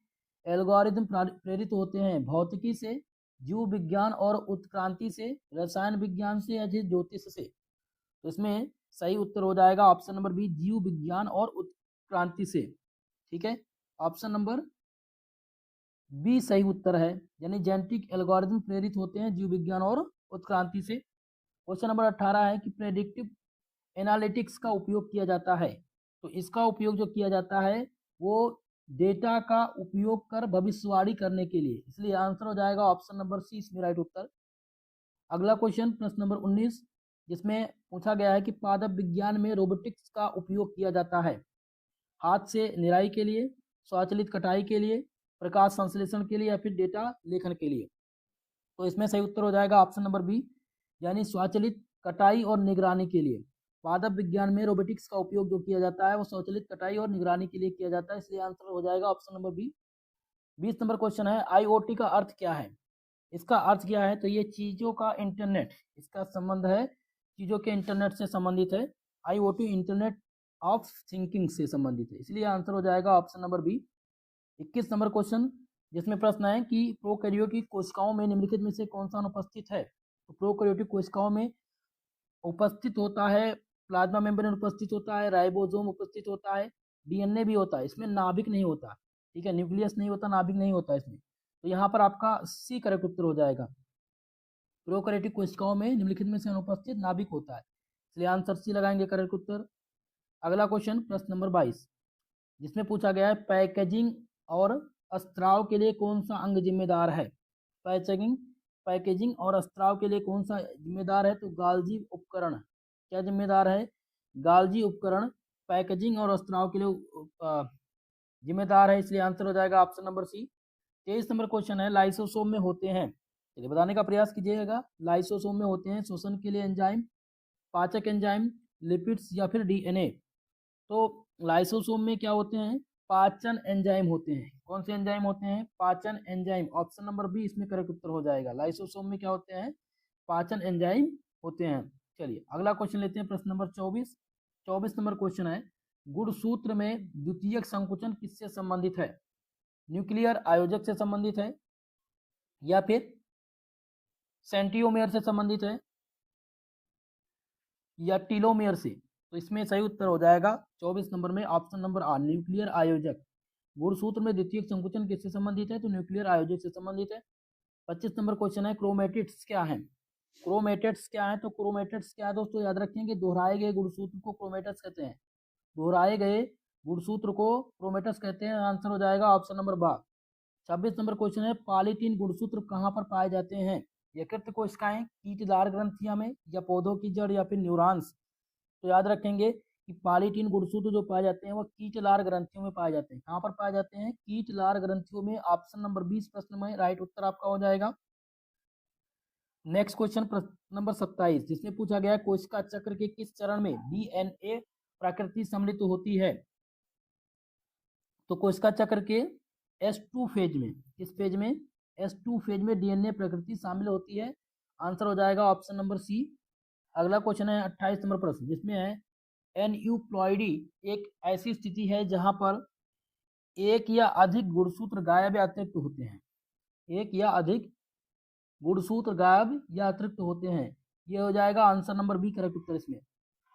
एल्गोरिदम प्रेरित होते हैं भौतिकी से, जीव विज्ञान और उत्क्रांति से, रसायन विज्ञान से या ज्योतिष से। तो इसमें सही उत्तर हो जाएगा ऑप्शन नंबर बी, जीव विज्ञान और उत्क्रांति से। ठीक है, ऑप्शन नंबर बी सही उत्तर है, यानी जेनेटिक एल्गोरिदम प्रेरित होते हैं जीव विज्ञान और उत्क्रांति से। क्वेश्चन नंबर 18 है कि प्रेडिक्टिव एनालिटिक्स का उपयोग किया जाता है। तो इसका उपयोग जो किया जाता है वो डेटा का उपयोग कर भविष्यवाणी करने के लिए, इसलिए आंसर हो जाएगा ऑप्शन नंबर सी इसमें राइट उत्तर। अगला क्वेश्चन प्रश्न नंबर 19, जिसमें पूछा गया है कि पादप विज्ञान में रोबोटिक्स का उपयोग किया जाता है हाथ से निराई के लिए, स्वचालित कटाई के लिए, प्रकाश संश्लेषण के लिए या फिर डेटा लेखन के लिए। तो इसमें सही उत्तर हो जाएगा ऑप्शन नंबर बी, यानी स्वचालित कटाई और निगरानी के लिए। पादप विज्ञान में रोबोटिक्स का उपयोग जो किया जाता है वो स्वचालित कटाई और निगरानी के लिए किया जाता है, इसलिए आंसर हो जाएगा option number B. 20 number question है आईओटी का अर्थ क्या है। इसका अर्थ क्या है, तो ये चीजों का इंटरनेट, इसका संबंध है चीजों के इंटरनेट से संबंधित है। आईओटी इंटरनेट ऑफ थिंकिंग से संबंधित है, इसलिए आंसर हो जाएगा option number B. 21 number question, जिसमें प्रश्न है कि प्रोकैरियोटिक कोशिकाओं में निम्नलिखित में से कौन सा अनुपस्थित है। तो प्रोकैरियोटिक कोशिकाओं में उपस्थित होता है प्लाज्मा मेम्ब्रेन उपस्थित होता है, राइबोसोम उपस्थित होता है, डीएनए भी होता है, इसमें नाभिक नहीं होता। ठीक है, न्यूक्लियस नहीं होता, नाभिक नहीं होता इसमें। तो यहाँ पर आपका सी करेक्ट उत्तर हो जाएगा। प्रोकैरियोटिक कोशिकाओं में निम्नलिखित में से अनुपस्थित नाभिक होता है, इसलिए आंसर सी लगाएंगे करेक्ट उत्तर। अगला क्वेश्चन प्रश्न नंबर 22, जिसमें पूछा गया है पैकेजिंग और स्त्राव के लिए कौन सा अंग जिम्मेदार है। पैकेजिंग और स्त्राव के लिए कौन सा जिम्मेदार है, तो गाल्जी उपकरण क्या जिम्मेदार है, गाल्जी उपकरण पैकेजिंग और स्त्राव के लिए जिम्मेदार है, इसलिए आंसर हो जाएगा option number C. 23 number question है लाइसोसोम में होते हैं, चलिए बताने का प्रयास कीजिएगा। लाइसोसोम में होते हैं श्वसन के लिए एंजाइम, पाचक एंजाइम, लिपिड्स या फिर डीएनए। तो लाइसोसोम में क्या होते हैं, पाचन एंजाइम होते हैं। कौन से एंजाइम होते हैं, पाचन एंजाइम, ऑप्शन नंबर बी इसमें करेक्ट उत्तर हो जाएगा। लाइसोसोम में क्या होते हैं, पाचन एंजाइम होते हैं। चलिए अगला क्वेश्चन लेते हैं प्रश्न नंबर 24। 24 नंबर क्वेश्चन है गुणसूत्र में द्वितीयक संकुचन किससे संबंधित है। न्यूक्लियर आयोजक से संबंधित है या फिर सेंट्रियोमेयर से संबंधित है या टीलोमेयर से। तो इसमें सही उत्तर हो जाएगा 24 नंबर में ऑप्शन नंबर आ, न्यूक्लियर आयोजक। गुणसूत्र में द्वितीयक संकुचन किससे संबंधित है, तो न्यूक्लियर आयोजक से संबंधित है। 25 नंबर क्वेश्चन है क्रोमेटिड्स क्या है। क्रोमेटिड्स क्या है, तो क्रोमेटिड्स क्या है दोस्तों, याद रखेंगे दोहराए गए गुणसूत्र को क्रोमेटिड्स कहते हैं। दोहराए गए गुणसूत्र को क्रोमेटिड्स कहते हैं, आंसर हो जाएगा ऑप्शन नंबर बा। 26 नंबर क्वेश्चन है पॉलीटीन गुणसूत्र कहाँ पर पाए जाते हैं। यकृत कोशिकाएं, कीटदार ग्रंथियां में या पौधों की जड़ या फिर न्यूरॉन्स। तो याद रखेंगे कि पॉलीटीन गुणसूत्र जो पाए जाते हैं वो कीटलार ग्रंथियों में पाए जाते हैं। कहाँ पर पाए जाते हैं, कीटलार ग्रंथियों में। ऑप्शन नंबर 20 प्रश्न में राइट उत्तर आपका हो जाएगा। नेक्स्ट क्वेश्चन प्रश्न नंबर 27, जिसमें पूछा गया कोशिका चक्र के किस चरण में डीएनए प्रकृति सम्मिलित होती है। तो कोशिका चक्र के S2 फेज में, किस फेज में, S2 फेज में डीएनए प्रकृति शामिल होती है, आंसर हो जाएगा ऑप्शन नंबर सी। अगला क्वेश्चन है 28 नंबर प्रश्न, जिसमें है एन्यूप्लॉइडी एक ऐसी स्थिति है जहां पर एक या अधिक गुणसूत्र गायब या अतिरिक्त होते हैं। एक या अधिक गुणसूत्र गायब या अतिरिक्त होते हैं, ये हो जाएगा आंसर नंबर बी करेक्ट उत्तर इसमें।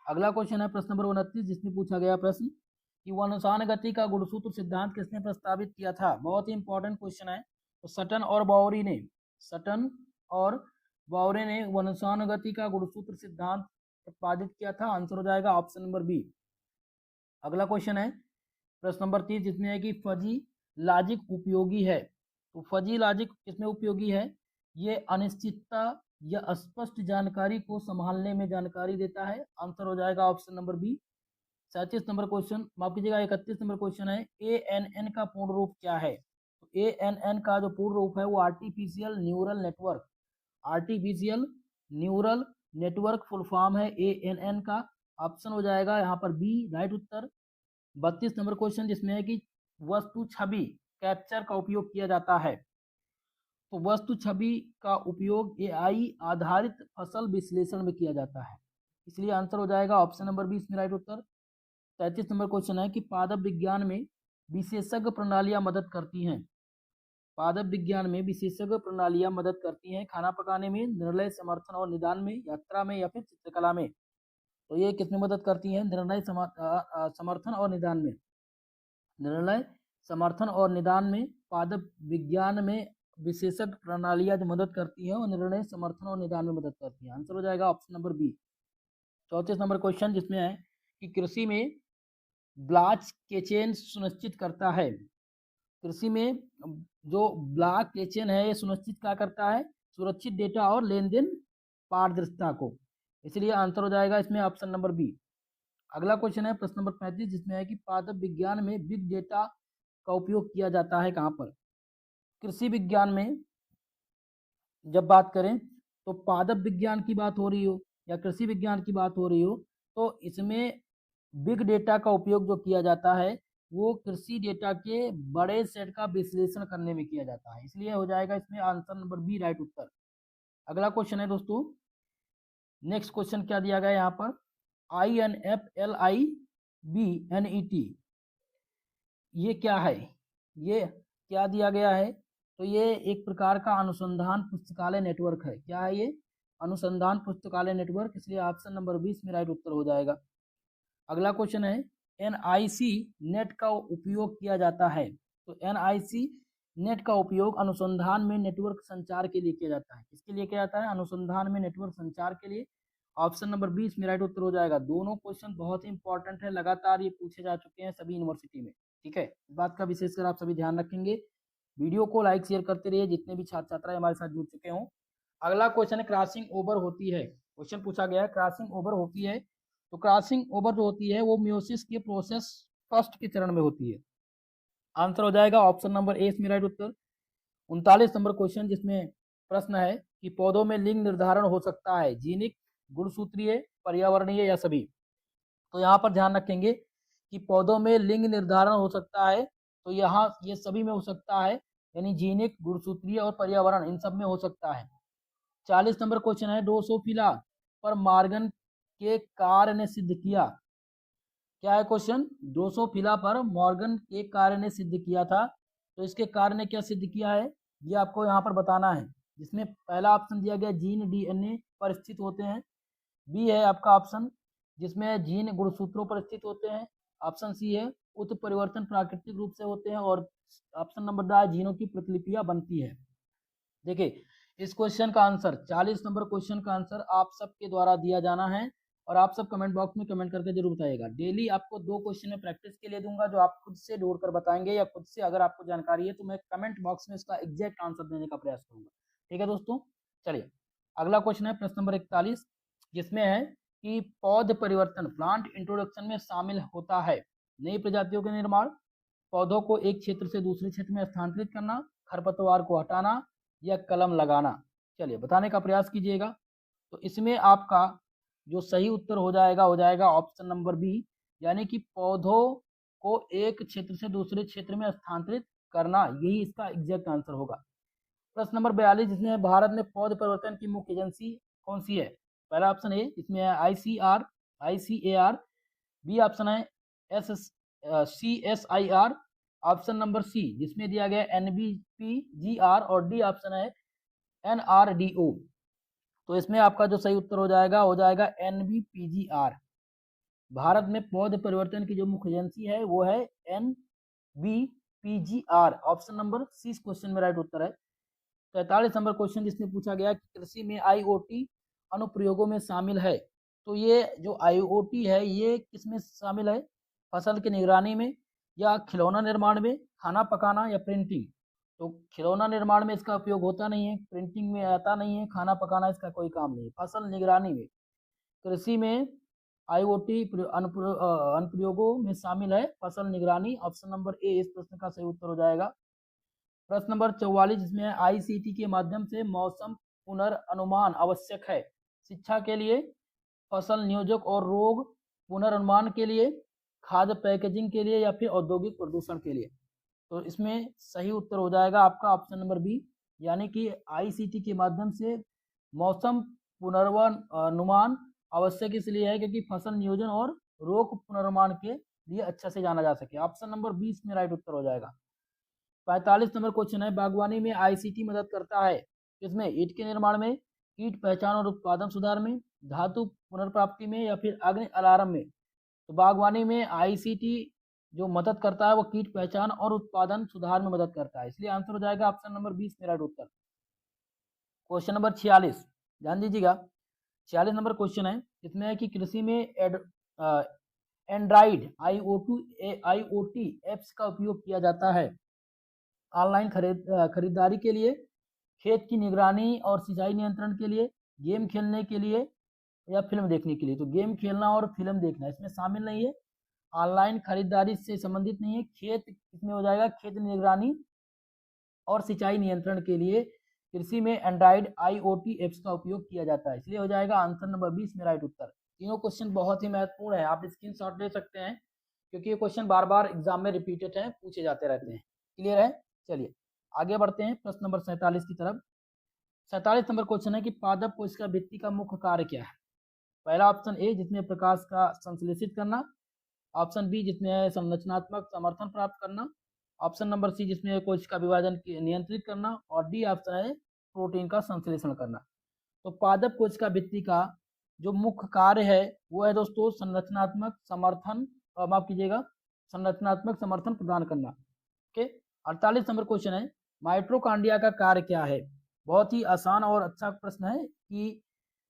अगला क्वेश्चन है प्रश्न नंबर 29, जिसमें पूछा गया प्रश्न कि वनसान गति का गुणसूत्र सिद्धांत किसने प्रस्तावित किया था। बहुत ही इंपॉर्टेंट क्वेश्चन है। तो सटन और बाउरी ने, सटन और बाउरे ने वनसान गति का गुणसूत्र सिद्धांत प्रतिपादित किया था, आंसर हो जाएगा ऑप्शन नंबर बी। अगला क्वेश्चन है प्रश्न नंबर 30, जिसमें है कि फजी लॉजिक उपयोगी है। तो फजी लॉजिक किसमें उपयोगी है, ये अनिश्चितता या अस्पष्ट जानकारी को संभालने में जानकारी देता है, आंसर हो जाएगा option number B. 37 number question, माफ कीजिएगा 31 नंबर क्वेश्चन है ANN का पूर्ण रूप क्या है। तो ANN का जो पूर्ण रूप है वो artificial neural network, artificial neural network full form है ANN का, ऑप्शन हो जाएगा यहाँ पर बी राइट उत्तर। 32 नंबर क्वेश्चन, जिसमें है कि वस्तु छवि कैप्चर का उपयोग किया जाता है। तो वस्तु छवि का उपयोग AI आधारित फसल विश्लेषण में किया जाता है, इसलिए आंसर हो जाएगा ऑप्शन नंबर बी इसमें राइट उत्तर। 33 नंबर क्वेश्चन है कि पादप विज्ञान में विशेषज्ञ प्रणालियां मदद करती हैं। पादप विज्ञान में विशेषज्ञ प्रणालियां मदद करती हैं खाना पकाने में, निर्णय समर्थन और निदान में, यात्रा में या फिर चित्रकला में। तो ये किसमें मदद करती हैं? निर्णय समर्थन और निदान में। निर्णय समर्थन और निदान में पादप विज्ञान में विशेषज्ञ प्रणालियां जो मदद करती हैं और निर्णय समर्थन और निदान में मदद करती हैं। आंसर हो जाएगा option number B. 34 number question जिसमें है कि कृषि में ब्लॉक चेन सुनिश्चित करता है। कृषि में जो ब्लॉक चेन है ये सुनिश्चित क्या करता है? सुरक्षित डेटा और लेन देन पारदर्शिता को। इसलिए आंसर हो जाएगा इसमें ऑप्शन नंबर बी। अगला क्वेश्चन है प्रश्न नंबर 35 जिसमें है कि पादप विज्ञान में बिग डेटा का उपयोग किया जाता है कहाँ पर? कृषि विज्ञान में जब बात करें तो पादप विज्ञान की बात हो रही हो या कृषि विज्ञान की बात हो रही हो तो इसमें बिग डेटा का उपयोग जो किया जाता है वो कृषि डेटा के बड़े सेट का विश्लेषण करने में किया जाता है। इसलिए हो जाएगा इसमें आंसर नंबर बी राइट उत्तर। अगला क्वेश्चन है दोस्तों, नेक्स्ट क्वेश्चन क्या दिया गया यहाँ पर? INFLIBNET ये क्या है? ये क्या दिया गया है? तो ये एक प्रकार का अनुसंधान पुस्तकालय नेटवर्क है। क्या है ये? अनुसंधान पुस्तकालय नेटवर्क। इसलिए ऑप्शन नंबर 20 में राइट उत्तर हो जाएगा। अगला क्वेश्चन है NIC नेट का उपयोग किया जाता है। तो NIC नेट का उपयोग अनुसंधान में नेटवर्क संचार के लिए किया जाता है। किसके लिए किया जाता है? अनुसंधान में नेटवर्क संचार के लिए। ऑप्शन नंबर 20 में राइट उत्तर हो जाएगा। दोनों क्वेश्चन बहुत ही इंपॉर्टेंट है, लगातार ये पूछे जा चुके हैं सभी यूनिवर्सिटी में। ठीक है, इस बात का विशेषकर आप सभी ध्यान रखेंगे। वीडियो को लाइक शेयर करते रहिए जितने भी छात्र छात्राएं हमारे साथ जुड़ चुके हों। अगला क्वेश्चन है क्रॉसिंग ओवर होती है। क्वेश्चन पूछा गया है क्रॉसिंग ओवर होती है। तो क्रॉसिंग ओवर जो होती है वो म्यूसिस के प्रोसेस फर्स्ट के चरण में होती है। आंसर हो जाएगा ऑप्शन नंबर ए इसमें राइट उत्तर। 39 नंबर क्वेश्चन जिसमें प्रश्न है कि पौधों में लिंग निर्धारण हो सकता है, जीनिक, गुणसूत्रीय, पर्यावरणीय या सभी। तो यहाँ पर ध्यान रखेंगे कि पौधों में लिंग निर्धारण हो सकता है तो यहाँ ये सभी में हो सकता है, यानी जीनिक, गुणसूत्रीय और पर्यावरण इन सब में हो सकता है। 40 नंबर क्वेश्चन है ड्रोसोफिला पर मॉर्गन के कार्य ने सिद्ध किया। क्या है क्वेश्चन? ड्रोसोफिला पर मॉर्गन के कार्य ने सिद्ध किया था। तो इसके कार्य ने क्या सिद्ध किया है ये आपको यहाँ पर बताना है। जिसमें पहला ऑप्शन दिया गया जीन DNA पर स्थित होते हैं। बी है आपका ऑप्शन जिसमें जीन गुणसूत्रों पर स्थित होते हैं। ऑप्शन सी है उत्परिवर्तन प्राकृतिक रूप से होते हैं। और ऑप्शन नंबर ड जीनों की प्रतिलिपियां बनती है। देखिए इस क्वेश्चन का आंसर 40 नंबर क्वेश्चन का आंसर आप सबके द्वारा दिया जाना है और आप सब कमेंट बॉक्स में कमेंट करके जरूर बताइएगा। डेली आपको 2 क्वेश्चन में प्रैक्टिस के लिए दूंगा जो आप खुद से ढूंढ कर बताएंगे या खुद से अगर आपको जानकारी है तो मैं कमेंट बॉक्स में इसका एग्जैक्ट आंसर देने का प्रयास करूंगा। ठीक है दोस्तों, चलिए अगला क्वेश्चन है प्रश्न नंबर 41 जिसमें है कि पौध परिवर्तन प्लांट इंट्रोडक्शन में शामिल होता है। नई प्रजातियों के निर्माण, पौधों को एक क्षेत्र से दूसरे क्षेत्र में स्थानांतरित करना, खरपतवार को हटाना या कलम लगाना। चलिए बताने का प्रयास कीजिएगा। तो इसमें आपका जो सही उत्तर हो जाएगा ऑप्शन नंबर बी, यानी कि पौधों को एक क्षेत्र से दूसरे क्षेत्र में स्थानांतरित करना, यही इसका एग्जैक्ट आंसर होगा। प्रश्न नंबर 42 जिसमें भारत में पौध परिवर्तन की मुख्य एजेंसी कौन सी है? पहला ऑप्शन है इसमें है ICAR, बी ऑप्शन है CSIR, ऑप्शन नंबर सी जिसमें दिया गया NBPGR और डी ऑप्शन है NRDO। तो इसमें आपका जो सही उत्तर हो जाएगा NBPGR। भारत में पौध परिवर्तन की जो मुख्य एजेंसी है वो है NBPGR। ऑप्शन नंबर सी इस क्वेश्चन में राइट उत्तर है। 43 नंबर क्वेश्चन जिसमें पूछा गया कि कृषि में IoT अनुप्रयोगों में शामिल है। तो ये जो IoT है ये किसमें शामिल है? फसल की निगरानी में या खिलौना निर्माण में, खाना पकाना या प्रिंटिंग। तो खिलौना निर्माण में इसका उपयोग होता नहीं है, प्रिंटिंग में आता नहीं है, खाना पकाना इसका कोई काम नहीं है। फसल निगरानी में कृषि में IoT अनुप्रयोगों में शामिल है फसल निगरानी। ऑप्शन नंबर ए इस प्रश्न का सही उत्तर हो जाएगा। प्रश्न नंबर 44 जिसमें ICT के माध्यम से मौसम पुनर्अनुमान आवश्यक है शिक्षा के लिए, फसल नियोजक और रोग पुनर्अनुमान के लिए, खाद्य पैकेजिंग के लिए या फिर औद्योगिक प्रदूषण के लिए। तो इसमें सही उत्तर हो जाएगा आपका ऑप्शन नंबर बी, यानी कि ICT के माध्यम से मौसम पुनर्अनुमान आवश्यक इसलिए है क्योंकि फसल नियोजन और रोग पुनर्निर्माण के लिए अच्छा से जाना जा सके। ऑप्शन नंबर 20 में राइट उत्तर हो जाएगा। 45 नंबर क्वेश्चन है, बागवानी में आईसीटी मदद करता है इसमें ईंट के निर्माण में, कीट पहचान और उत्पादन सुधार में, धातु पुनर्प्राप्ति में या फिर अग्नि अलार्म में। तो बागवानी में आईसीटी जो मदद करता है वो कीट पहचान और उत्पादन सुधार में मदद करता है, इसलिए आंसर हो जाएगा ऑप्शन नंबर 20 मेरा राइट उत्तर। क्वेश्चन नंबर 46 ध्यान दीजिएगा, 46 नंबर क्वेश्चन है, इसमें है कि कृषि में एंड्रॉइड आईओटी एप्स का उपयोग किया जाता है ऑनलाइन खरीदारी के लिए, खेत की निगरानी और सिंचाई नियंत्रण के लिए, गेम खेलने के लिए या फिल्म देखने के लिए। तो गेम खेलना और फिल्म देखना इसमें शामिल नहीं है, ऑनलाइन खरीदारी से संबंधित नहीं है। खेत इसमें हो जाएगा खेत निगरानी और सिंचाई नियंत्रण के लिए कृषि में एंड्रॉइड आईओटी एप्स का उपयोग किया जाता है, इसलिए हो जाएगा आंसर नंबर 20 में राइट उत्तर। तीनों क्वेश्चन बहुत ही महत्वपूर्ण है, आप स्क्रीनशॉट ले सकते हैं क्योंकि ये क्वेश्चन बार बार एग्जाम में रिपीटेड है, पूछे जाते रहते हैं। क्लियर है, चलिए आगे बढ़ते हैं प्रश्न नंबर 47 की तरफ। 47 नंबर क्वेश्चन है कि पादप कोशिका भित्ति का मुख्य कार्य क्या है। पहला ऑप्शन ए जिसमें प्रकाश का संश्लेषित करना, ऑप्शन बी जिसमें है संरचनात्मक समर्थन प्राप्त करना, ऑप्शन नंबर सी जिसमें कोशिका विभाजन नियंत्रित करना और डी ऑप्शन है प्रोटीन का संश्लेषण करना। तो पादप कोशिका भित्ति का जो मुख्य कार्य है वो है दोस्तों संरचनात्मक समर्थन, माफ कीजिएगा, संरचनात्मक समर्थन प्रदान करना। ओके, 48 नंबर क्वेश्चन है माइटोकॉन्ड्रिया का कार्य क्या है। बहुत ही आसान और अच्छा प्रश्न है कि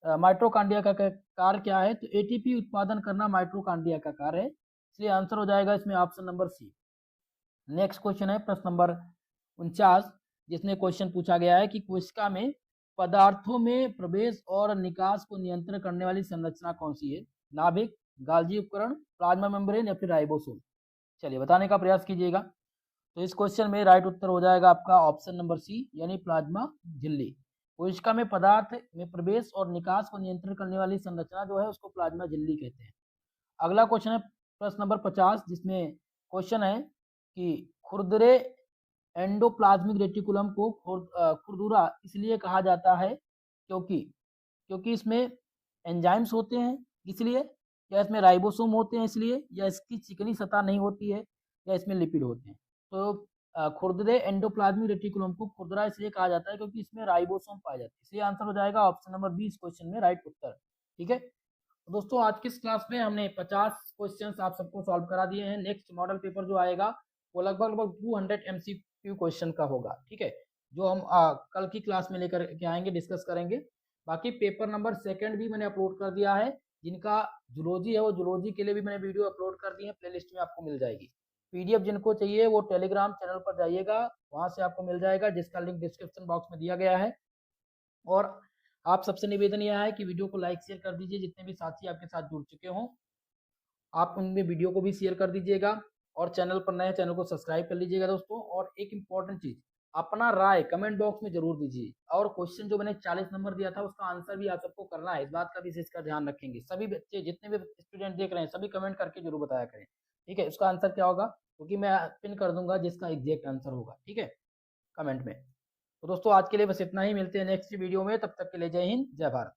माइटोकॉन्ड्रिया का कार्य क्या है। तो एटीपी उत्पादन करना माइटोकॉन्ड्रिया का कार्य है, इसलिए आंसर हो जाएगा इसमें option number C. Next question है प्रश्न नंबर 49 जिसमें क्वेश्चन पूछा गया है कि कोशिका में पदार्थों में प्रवेश और निकास को नियंत्रण करने वाली संरचना कौन सी है। नाभिक, गाल्जी उपकरण, प्लाज्मा मेम्ब्रेन या फिर राइबोसोम। चलिए बताने का प्रयास कीजिएगा। तो इस क्वेश्चन में राइट उत्तर हो जाएगा आपका ऑप्शन नंबर सी यानी प्लाज्मा झिल्ली। कोशिका में पदार्थ में प्रवेश और निकास को नियंत्रण करने वाली संरचना जो है उसको प्लाज्मा झिल्ली कहते हैं। अगला क्वेश्चन है प्रश्न नंबर 50 जिसमें क्वेश्चन है कि खुरदरे एंडोप्लाज्मिक रेटिकुलम को खुरदुरा इसलिए कहा जाता है क्योंकि इसमें एंजाइम्स होते हैं इसलिए, या इसमें राइबोसोम होते हैं इसलिए, या इसकी चिकनी सतह नहीं होती है, या इसमें लिपिड होते हैं। तो खुरदरे एंडोप्लाज्मिक रेटिकुलम को खुरदरा इसलिए कहा जाता है क्योंकि इसमें राइबोसोम पाए जाते हैं, इसलिए आंसर हो जाएगा ऑप्शन नंबर 20 क्वेश्चन में राइट उत्तर। ठीक है दोस्तों, आज की इस क्लास में हमने 50 क्वेश्चंस आप सबको सॉल्व करा दिए हैं। नेक्स्ट मॉडल पेपर जो आएगा वो लगभग 200 MCQ क्वेश्चन का होगा। ठीक है, जो हम कल की क्लास में लेकर के आएंगे, डिस्कस करेंगे। बाकी पेपर नंबर 2 भी मैंने अपलोड कर दिया है, जिनका जूलॉजी है वो जूलॉजी के लिए भी मैंने वीडियो अपलोड कर दी है, प्लेलिस्ट में आपको मिल जाएगी। PDF जिनको चाहिए वो टेलीग्राम चैनल पर जाइएगा, वहां से आपको मिल जाएगा, जिसका लिंक डिस्क्रिप्शन बॉक्स में दिया गया है। और आप सबसे निवेदन यह है कि वीडियो को लाइक शेयर कर दीजिए, जितने भी साथी आपके साथ जुड़ चुके हों आप उनमें वीडियो को भी शेयर कर दीजिएगा, और चैनल पर नए चैनल को सब्सक्राइब कर लीजिएगा दोस्तों। और एक इम्पॉर्टेंट चीज, अपना राय कमेंट बॉक्स में जरूर दीजिए, और क्वेश्चन जो मैंने 40 नंबर दिया था उसका आंसर भी आप सबको करना है, इस बात का विशेष का ध्यान रखेंगे। सभी बच्चे जितने भी स्टूडेंट देख रहे हैं सभी कमेंट करके जरूर बताया करें। ठीक है, उसका आंसर क्या होगा क्योंकि मैं पिन कर दूंगा जिसका एग्जैक्ट आंसर होगा। ठीक है, कमेंट में। तो दोस्तों आज के लिए बस इतना ही, मिलते हैं नेक्स्ट वीडियो में, तब तक के लिए जय हिंद जय भारत।